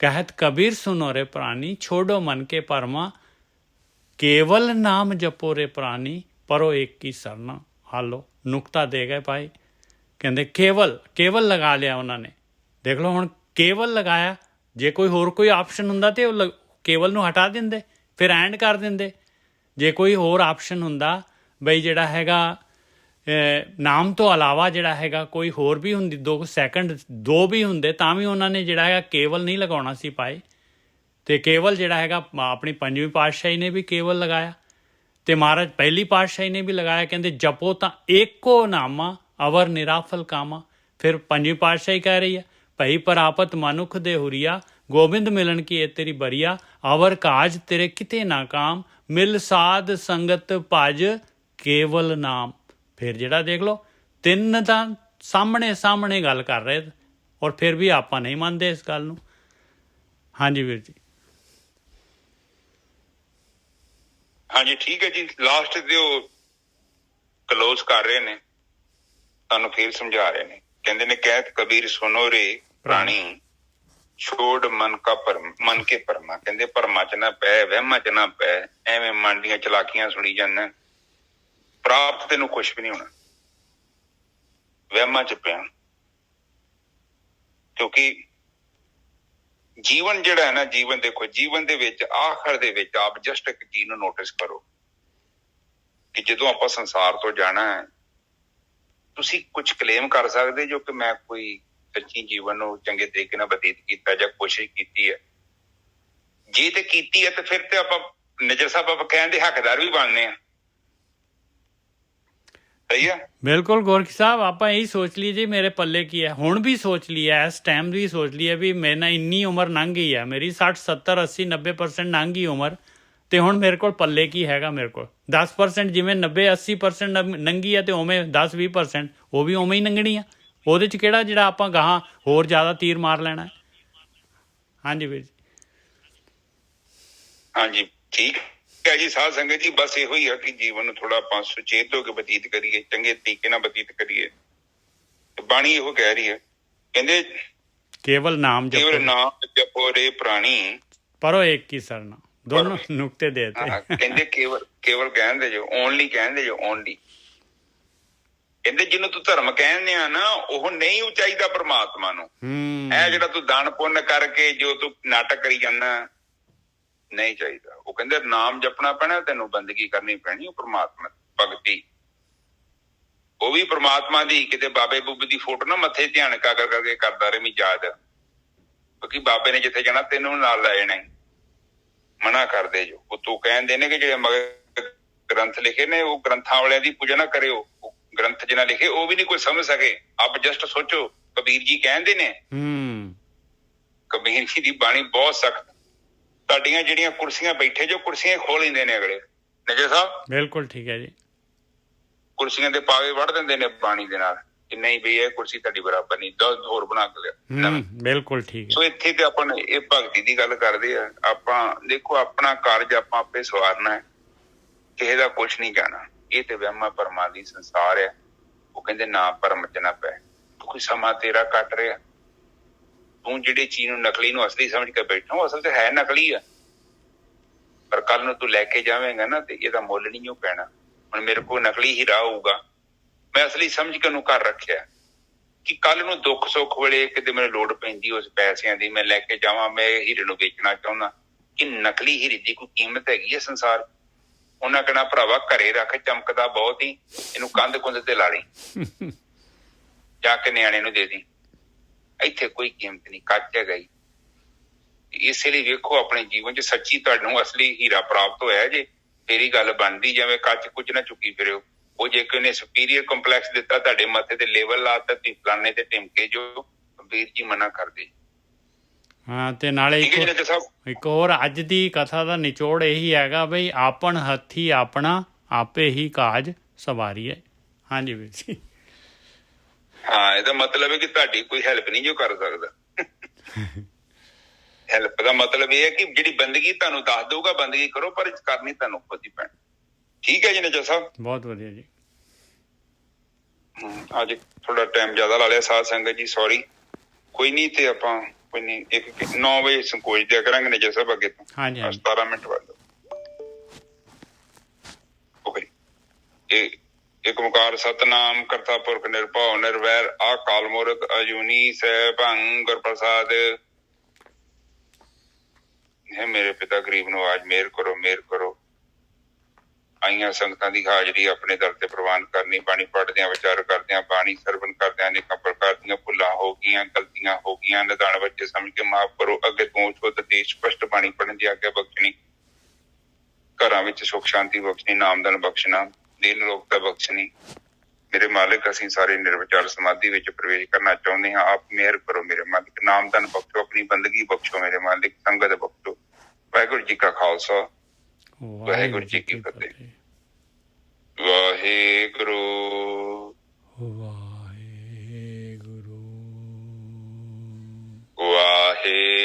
ਕਹਿਤ ਕਬੀਰ ਸੁਨੋ ਰੇ ਪ੍ਰਾਣੀ ਛੋੜੋ ਮਨ ਕੇ ਭਰਮਾ, ਕੇਵਲ ਨਾਮ ਜਪੋ ਰੇ ਪ੍ਰਾਣੀ ਪਰੋ ਏਕ ਹੀ ਸਰਨਾ। ਹਾਲੋ ਨੁਕਤਾ ਦੇ ਗਏ ਭਾਈ। ਕਹਿੰਦੇ ਕੇਵਲ ਲਗਾ ਲਿਆ ਉਹਨਾਂ ਨੇ। ਦੇਖ ਲਓ ਹੁਣ ਕੇਵਲ ਲਗਾਇਆ, ਜੇ ਕੋਈ ਆਪਸ਼ਨ ਹੁੰਦਾ ਤੇ ਉਹ ਕੇਵਲ ਨੂੰ ਹਟਾ ਦਿੰਦੇ, ਫਿਰ ਐਂਡ ਕਰ ਦਿੰਦੇ। ਜੇ ਕੋਈ ਹੋਰ ਆਪਸ਼ਨ ਹੁੰਦਾ ਬਈ ਜਿਹੜਾ ਹੈਗਾ ਨਾਮ ਤੋਂ ਇਲਾਵਾ ਜਿਹੜਾ ਹੈਗਾ ਕੋਈ ਹੋਰ ਵੀ ਹੁੰਦੀ, 2 ਸੈਕਿੰਡ 2 ਵੀ ਹੁੰਦੇ, ਤਾਂ ਵੀ ਉਹਨਾਂ ਨੇ ਜਿਹੜਾ ਹੈਗਾ ਕੇਵਲ ਨਹੀਂ ਲਗਾਉਣਾ ਸੀ ਪਾਏ। ਅਤੇ ਕੇਵਲ ਜਿਹੜਾ ਹੈਗਾ ਆਪਣੀ 5ਵੀਂ ਪਾਤਸ਼ਾਹੀ ਨੇ ਵੀ ਕੇਵਲ ਲਗਾਇਆ, ਅਤੇ ਮਹਾਰਾਜ ਪਹਿਲੀ ਪਾਤਸ਼ਾਹੀ ਨੇ ਵੀ ਲਗਾਇਆ। ਕਹਿੰਦੇ ਜਪੋ ਤਾਂ ਏਕੋ ਨਾਮਾ ਅਵਰ ਨਿਰਾਫਲ ਕਾਮਾ। ਫਿਰ 5ਵੀਂ ਪਾਤਸ਼ਾਹੀ ਕਹਿ ਰਹੀ ਹੈ ਭਈ ਪ੍ਰਾਪਤ ਮਨੁੱਖ ਦੇ ਹੁਰੀਆ, ਗੋਬਿੰਦ ਮਿਲਣ ਕੀ ਇਹ ਤੇਰੀ ਬਰੀਆ, ਅਵਰ ਕਾਜ ਤੇਰੇ ਕਿਤੇ ਨਾ ਕਾਮ, ਮਿਲ ਸਾਧ ਸੰਗਤ ਭਜ ਕੇਵਲ ਨਾਮ। ਫਿਰ ਜਿਹੜਾ ਦੇਖ ਲਓ 3 ਤਾਂ ਸਾਹਮਣੇ ਗੱਲ ਕਰ ਰਹੇ, ਔਰ ਫਿਰ ਵੀ ਆਪਾਂ ਨਹੀਂ ਮੰਨਦੇ ਇਸ ਗੱਲ ਨੂੰ। ਹਾਂਜੀ ਵੀਰ ਜੀ। ਹਾਂਜੀ ਠੀਕ ਹੈ ਜੀ। ਲਾਸਟ ਤੇ ਉਹ ਕਲੋਜ਼ ਕਰ ਰਹੇ ਨੇ, ਤੁਹਾਨੂੰ ਫਿਰ ਸਮਝਾ ਰਹੇ ਨੇ। ਕਹਿੰਦੇ ਨੇ ਕਹਿਤ ਕਬੀਰ ਸੁਨੋ ਰੇ ਪ੍ਰਾਣੀ ਛੋੜ ਮਨ ਕੇ ਭਰਮਾ। ਕਹਿੰਦੇ ਭਰਮਾਂ ਚ ਨਾ ਪੈ, ਵਹਿਮਾਂ ਚ ਨਾ ਪੈ, ਐਵੇਂ ਮਨ ਦੀਆਂ ਚਲਾਕੀਆਂ ਸੁਣੀ ਜਾਂਦਾ, ਪ੍ਰਾਪਤ ਤੈਨੂੰ ਕੁਛ ਵੀ ਨਹੀਂ ਹੋਣਾ ਵਹਿਮਾਂ ਚ ਪਿਆ। ਕਿਉਂਕਿ ਜੀਵਨ ਜਿਹੜਾ ਹੈ ਨਾ, ਜੀਵਨ ਦੇਖੋ, ਜੀਵਨ ਦੇ ਵਿੱਚ ਆਖਰ ਦੇ ਵਿੱਚ ਆਪ ਜਸਟ ਇੱਕ ਚੀਜ਼ ਨੂੰ ਨੋਟਿਸ ਕਰੋ ਕਿ ਜਦੋਂ ਆਪਾਂ ਸੰਸਾਰ ਤੋਂ ਜਾਣਾ ਹੈ, ਤੁਸੀਂ ਕੁਝ ਕਲੇਮ ਕਰ ਸਕਦੇ ਜੋ ਕਿ ਮੈਂ ਕੋਈ ਸੱਚੀ ਜੀਵਨ ਨੂੰ ਚੰਗੇ ਤਰੀਕੇ ਨਾਲ ਬਤੀਤ ਕੀਤਾ ਜਾਂ ਕੋਸ਼ਿਸ਼ ਕੀਤੀ ਹੈ। ਜੇ ਤੇ ਕੀਤੀ ਹੈ ਤੇ ਫਿਰ ਤੇ ਆਪਾਂ ਨਿਜਰ ਸਾਹਿਬ ਆਪਾਂ ਕਹਿਣ ਦੇ ਹੱਕਦਾਰ ਵੀ ਬਣਨੇ ਆ। ਸਹੀ ਹੈ, ਬਿਲਕੁਲ ਗੋਰਖੀ ਸਾਹਿਬ। ਆਪਾਂ ਇਹੀ ਸੋਚ ਲਈ ਜੀ ਮੇਰੇ ਪੱਲੇ ਕੀ ਹੈ, ਹੁਣ ਵੀ ਸੋਚ ਲਈ ਹੈ, ਇਸ ਟਾਈਮ ਵੀ ਸੋਚ ਲਈ ਹੈ ਵੀ ਮੇਰੇ ਨਾਲ ਇੰਨੀ ਉਮਰ ਲੰਘ ਗਈ ਹੈ, ਮੇਰੀ 60 70 80 90% ਲੰਘ ਗਈ ਉਮਰ, ਅਤੇ ਹੁਣ ਮੇਰੇ ਕੋਲ ਪੱਲੇ ਕੀ ਹੈਗਾ। ਮੇਰੇ ਕੋਲ 10% ਜਿਵੇਂ 90 80% ਲੰਘੀ ਹੈ, ਅਤੇ ਉਵੇਂ 10 20% ਉਹ ਵੀ ਉਵੇਂ ਹੀ ਲੰਘਣੀ ਆ। ਉਹਦੇ 'ਚ ਕਿਹੜਾ ਜਿਹੜਾ ਆਪਾਂ ਗਾਹਾਂ ਹੋਰ ਜ਼ਿਆਦਾ ਤੀਰ ਮਾਰ ਲੈਣਾ। ਹਾਂਜੀ ਵੀਰ ਜੀ। ਹਾਂਜੀ ਠੀਕ ਹੈ ਜੀ। ਸਾਧ ਸੰਗਤ ਜੀ, ਬਸ ਇਹੋ ਹੀ ਆ ਕਿ ਜੀਵਨ ਨੂੰ ਥੋੜਾ ਆਪਾਂ ਸੁਚੇਤ ਹੋ ਕੇ ਬਤੀਤ ਕਰੀਏ, ਚੰਗੇ ਤਰੀਕੇ ਨਾਲ ਬਤੀਤ ਕਰੀਏ। ਬਾਣੀ ਇਹੋ ਕਹਿ ਰਹੀ ਹੈ, ਕਹਿੰਦੇ ਕੇਵਲ ਨਾਮ ਜਪੋ ਰੇ ਪ੍ਰਾਣੀ ਪਰੋ ਏਕ ਹੀ ਸਰਨਾ। ਦੋਨੋਂ ਨੁਕਤੇ ਦੇ ਦਿੱਤੇ। ਕਹਿੰਦੇ ਕੇਵਲ ਕਹਿੰਦੇ ਜੋ, ਓਨਲੀ ਕਹਿੰਦੇ ਜੋ, ਓਨਲੀ। ਕਹਿੰਦੇ ਜਿਹਨੂੰ ਤੂੰ ਧਰਮ ਕਹਿੰਦੇ ਆ ਨਾ, ਉਹ ਨਹੀਂ ਚਾਹੀਦਾ ਪਰਮਾਤਮਾ ਨੂੰ। ਇਹ ਜਿਹੜਾ ਤੂੰ ਦਾਨ ਪੁੰਨ ਕਰਕੇ ਜੋ ਤੂੰ ਨਾਟਕ ਕਰੀ ਜਾਂਦਾ, ਨਹੀਂ ਚਾਹੀਦਾ। ਉਹ ਕਹਿੰਦੇ ਨਾਮ ਜਪਣਾ ਪੈਣਾ, ਤੈਨੂੰ ਬੰਦਗੀ ਕਰਨੀ ਪੈਣੀ, ਉਹ ਪਰਮਾਤਮਾ ਭਗਤੀ, ਉਹ ਵੀ ਪਰਮਾਤਮਾ ਦੀ। ਕਿਤੇ ਬਾਬੇ ਬੂਬੇ ਦੀ ਫੋਟੋ ਨਾ ਮੱਥੇ ਧਿਆਨ ਕਰਕੇ ਕਰਦਾ ਰਹੇ ਯਾਦ, ਕਿਉਂਕਿ ਬਾਬੇ ਨੇ ਜਿੱਥੇ ਜਾਣਾ ਤੈਨੂੰ ਨਾਲ ਲੈ ਜਾਣਾ। ਮਨਾ ਕਰਦੇ ਜੋ ਉਹ ਤੂੰ ਕਹਿੰਦੇ ਨੇ ਕਿ ਜਿਹੜੇ ਮਗਰ ਗ੍ਰੰਥ ਲਿਖੇ ਨੇ, ਉਹ ਗ੍ਰੰਥਾਂ ਵਾਲਿਆਂ ਦੀ ਪੂਜਾ ਨਾ ਕਰਿਓ। ਗ੍ਰੰਥ ਜਿਹਨਾਂ ਲਿਖੇ ਉਹ ਵੀ ਨਹੀਂ ਕੋਈ ਸਮਝ ਸਕੇ। ਆਪ ਜਸਟ ਸੋਚੋ ਕਬੀਰ ਜੀ ਕਹਿੰਦੇ ਨੇ। ਕਬੀਰ ਜੀ ਦੀ ਬਾਣੀ ਬਹੁਤ ਸਖਤ। ਤੁਹਾਡੀਆਂ ਜਿਹੜੀਆਂ ਕੁਰਸੀਆਂ ਬੈਠੇ ਜੋ, ਕੁਰਸੀਆਂ ਖੋਲ ਲੈਂਦੇ ਨੇ ਅਗਲੇ। ਨਜਰ ਸਾਹਿਬ ਬਿਲਕੁਲ ਠੀਕ ਹੈ ਜੀ। ਕੁਰਸੀਆਂ ਦੇ ਪਾਵੇ ਵੜ ਦਿੰਦੇ ਨੇ ਬਾਣੀ ਦੇ ਨਾਲ ਕਿ ਨਹੀਂ ਬਈ ਇਹ ਕੁਰਸੀ ਤੁਹਾਡੀ ਬਰਾਬਰ ਨਹੀਂ, 10 ਹੋਰ ਬਣਾ ਕੇ ਲਿਆ। ਬਿਲਕੁਲ ਠੀਕ ਹੈ। ਸੋ ਇੱਥੇ ਤੇ ਆਪਾਂ ਇਹ ਭਗਤੀ ਦੀ ਗੱਲ ਕਰਦੇ ਆ। ਆਪਾਂ ਦੇਖੋ ਆਪਣਾ ਕਾਰਜ ਆਪਾਂ ਆਪੇ ਸਵਾਰਨਾ ਹੈ, ਕਿਸੇ ਦਾ ਕੁਛ ਨਹੀਂ ਕਹਿਣਾ। ਇਹ ਤੇ ਵਹਿਮਾਂ ਭਰਮਾਂ ਦੀ ਸੰਸਾਰ ਹੈ। ਉਹ ਕਹਿੰਦੇ ਨਾ ਭਰਮ ਚ ਨਾ ਪੈ। ਕੋਈ ਸਮਾਂ ਤੇਰਾ ਕੱਟ ਰਿਹਾ, ਤੂੰ ਜਿਹੜੀ ਚੀਜ਼ ਨੂੰ ਨਕਲੀ ਨੂੰ ਅਸਲੀ ਸਮਝ ਕੇ ਬੈਠਾ, ਉਹ ਅਸਲ ਤੇ ਹੈ ਨਕਲੀ ਆ, ਪਰ ਕੱਲ ਨੂੰ ਤੂੰ ਲੈ ਕੇ ਜਾਵੇਂਗਾ ਨਾ ਤੇ ਇਹਦਾ ਮੁੱਲ ਨਹੀਂ ਉਹ ਪੈਣਾ। ਹੁਣ ਮੇਰੇ ਕੋਲ ਨਕਲੀ ਹੀਰਾ ਹੋਊਗਾ, ਮੈਂ ਅਸਲੀ ਸਮਝ ਕੇ ਉਹਨੂੰ ਘਰ ਰੱਖਿਆ ਕਿ ਕੱਲ ਨੂੰ ਦੁੱਖ ਸੁੱਖ ਵੇਲੇ ਕਿਤੇ ਮੈਨੂੰ ਲੋੜ ਪੈਂਦੀ ਉਸ ਪੈਸਿਆਂ ਦੀ, ਮੈਂ ਲੈ ਕੇ ਜਾਵਾਂ। ਮੈਂ ਹੀਰੇ ਨੂੰ ਵੇਚਣਾ ਚਾਹੁੰਦਾ ਕਿ ਨਕਲੀ ਹੀਰੇ ਦੀ ਕੋਈ ਕੀਮਤ ਹੈਗੀ ਹੈ ਸੰਸਾਰ। ਉਹਨਾਂ ਕਹਿਣਾ ਭਰਾਵਾ ਘਰੇ ਰੱਖ, ਚਮਕਦਾ ਬਹੁਤ ਹੀ, ਇਹਨੂੰ ਕੰਧ ਕੁੰਧ ਤੇ ਲਾ ਲਈ, ਜਾ ਕੇ ਨਿਆਣੇ ਨੂੰ ਦੇ ਦੀ। ਇੱਥੇ ਕੋਈ ਕੀਮਤ ਨਹੀਂ, ਕੱਚ ਹੈਗਾ ਹੀ। ਇਸੇ ਲਈ ਵੇਖੋ ਆਪਣੇ ਜੀਵਨ ਚ ਸੱਚੀ ਤੁਹਾਨੂੰ ਅਸਲੀ ਹੀਰਾ ਪ੍ਰਾਪਤ ਹੋਇਆ ਜੇ ਤੇਰੀ ਗੱਲ ਬਣਦੀ। ਜਿਵੇਂ ਕੱਚ ਕੁਝ ਨਾ ਚੁੱਕੀ ਫਿਰਿਓ। ਉਹ ਜੇ ਕੋਈ ਨੇ ਸੁਪੀਰੀਅਰ ਕੰਪਲੈਕਸ ਦਿੱਤਾ ਤੁਹਾਡੇ ਮੱਥੇ ਤੇ ਲੇਵਲ ਲਾਤਾ, ਤੁਸੀਂ ਫਲਾਣੇ ਤੇ ਟਿਮਕੇ ਜੋ ਵੀਰ ਜੀ ਮਨਾ ਕਰਦੇ। ਹਾਂ, ਤੇ ਨਾਲੇ ਇੱਕ ਹੋਰ ਅੱਜ ਦੀ ਕਥਾ ਦਾ ਨਿਚੋੜ ਇਹੀ ਹੈਗਾ ਬਈ ਆਪਣ ਹੱਥੀ ਆਪਣਾ ਆਪੇ ਹੀ ਕਾਜ ਸਵਾਰੀਏ। ਹਾਂਜੀ ਵੀਰ ਜੀ। ਹਾਂ, ਇਹਦਾ ਮਤਲਬ ਹੈ ਕਿ ਤੁਹਾਡੀ ਕੋਈ ਹੈਲਪ ਨਹੀਂ ਜੋ ਕਰ ਸਕਦਾ। ਹੈਲਪ ਦਾ ਮਤਲਬ ਇਹ ਹੈ ਕਿ ਜਿਹੜੀ ਬੰਦਗੀ ਤੁਹਾਨੂੰ ਦੱਸ ਦਊਗਾ ਬੰਦਗੀ ਕਰੋ, ਪਰ ਕਰਨੀ ਤੁਹਾਨੂੰ ਖੁਦ ਹੀ ਪੈਣੀ। ਠੀਕ ਹੈ ਜੀ ਨਜਰ ਸਾਹਿਬ, ਬਹੁਤ ਵਧੀਆ ਜੀ। ਅੱਜ ਥੋੜਾ ਟਾਈਮ ਜ਼ਿਆਦਾ ਲਾ ਲਿਆ ਸਾਧ ਸੰਗਤ ਜੀ, ਸੌਰੀ। ਕੋਈ ਨਹੀਂ, ਤੇ ਆਪਾਂ ਕੋਈ ਨਹੀਂ 9 ਵਜੇ ਸੰਕੋਚ ਦਿਆ ਕਰਾਂਗੇ ਨਜਰ ਸਾਹਿਬ ਅੱਗੇ ਤੋਂ। 17 ਮਿੰਟ ਬਾਅਦ ਇੱਕ ਓਂਕਾਰ ਸਤਨਾਮ ਕਰਤਾ ਪੁਰਖ ਨਿਰਭਉ ਨਿਰਵੈਰ ਅਕਾਲ ਮੂਰਤ ਅਜੂਨੀ ਸੈਭੰ ਗੁਰ ਪ੍ਰਸਾਦ। ਹੈ ਮੇਰੇ ਪਿਤਾ ਗਰੀਬ ਨਵਾਜ, ਮੇਹਰ ਕਰੋ ਮੇਹਰ ਕਰੋ। ਆਈਆਂ ਸੰਗਤਾਂ ਦੀ ਹਾਜ਼ਰੀ ਆਪਣੇ ਦਰ ਤੇ ਪ੍ਰਵਾਨ ਕਰਨੀ। ਬਾਣੀ ਪੜ੍ਹਦਿਆਂ ਵਿਚਾਰ ਕਰਦਿਆਂ, ਬਾਣੀ ਸਰਵਣ ਕਰਦਿਆਂ ਅਨੇਕਾਂ ਪ੍ਰਕਾਰ ਦੀਆਂ ਭੁੱਲਾਂ ਹੋ ਗਈਆਂ, ਗਲਤੀਆਂ ਹੋ ਗਈਆਂ, ਨਿਦਾਨ ਬੱਚੇ ਸਮਝ ਕੇ ਮਾਫ਼ ਕਰੋ। ਅੱਗੇ ਤੋਂ ਸ਼ੁੱਧ ਤੇ ਸਪਸ਼ਟ ਬਾਣੀ ਪੜ੍ਹਨ ਦੀ ਆਗਿਆ ਬਖਸ਼ਣੀ। ਘਰਾਂ ਵਿੱਚ ਸੁੱਖ ਸ਼ਾਂਤੀ ਬਖਸ਼ਣੀ, ਨਾਮਧਨ ਬਖਸ਼ਣਾ, ਦਿਲ ਰੋਗਤਾ ਬਖਸ਼ਣੀ। ਮੇਰੇ ਮਾਲਿਕ, ਅਸੀਂ ਸਾਰੇ ਨਿਰਵਿਚਾਰ ਸਮਾਧੀ ਵਿੱਚ ਪ੍ਰਵੇਸ਼ ਕਰਨਾ ਚਾਹੁੰਦੇ ਹਾਂ। ਆਪ ਮਿਹਰ ਕਰੋ ਮੇਰੇ ਮਾਲਿਕ, ਨਾਮਧਨ ਬਖਸ਼ੋ, ਆਪਣੀ ਬੰਦਗੀ ਬਖਸ਼ੋ ਮੇਰੇ ਮਾਲਿਕ, ਸੰਗਤ ਬਖਸ਼ੋ। ਵਾਹਿਗੁਰੂ ਜੀ ਕਾ ਖਾਲਸਾ, ਵਾਹਿਗੁਰੂ ਜੀ ਕੀ ਫਤਿਹ। ਵਾਹਿਗੁਰੂ ਵਾਹਿਗੁਰੂ ਵਾਹਿਗੁਰੂ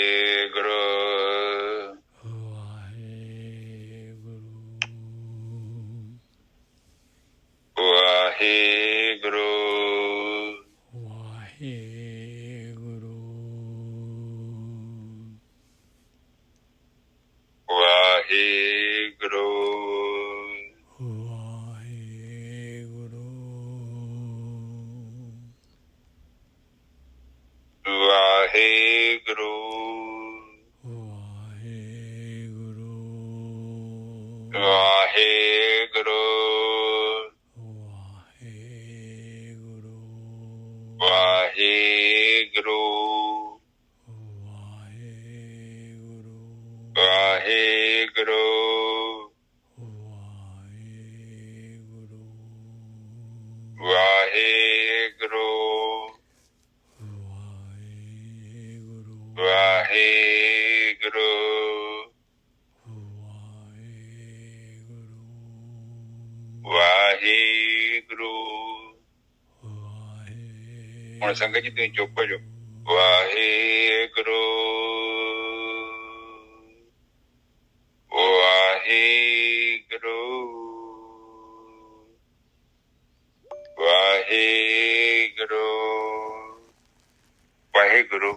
ਵਾਹਿਗੁਰੂ ਵਾਹਿਗੁਰੂ ਵਾਹਿਗੁਰੂ ਵਾਹਿਗੁਰੂ ਵਾਹਿਗੁਰੂ ਵਾਹਿਗੁਰੂ ਵਾਹਿਗੁਰੂ ਵਾਹਿਗੁਰੂ ਵਾਹਿਗੁਰੂ। ਹੁਣ ਸੰਗਤ ਜੀ ਤੁਸੀਂ ਚੁੱਪ ਹੋ ਜਾਓ। ਵਾਹਿਗੁਰੂ ਵਾਹਿਗੁਰੂ ਵਾਹਿਗੁਰੂ ਵਾਹਿਗੁਰੂ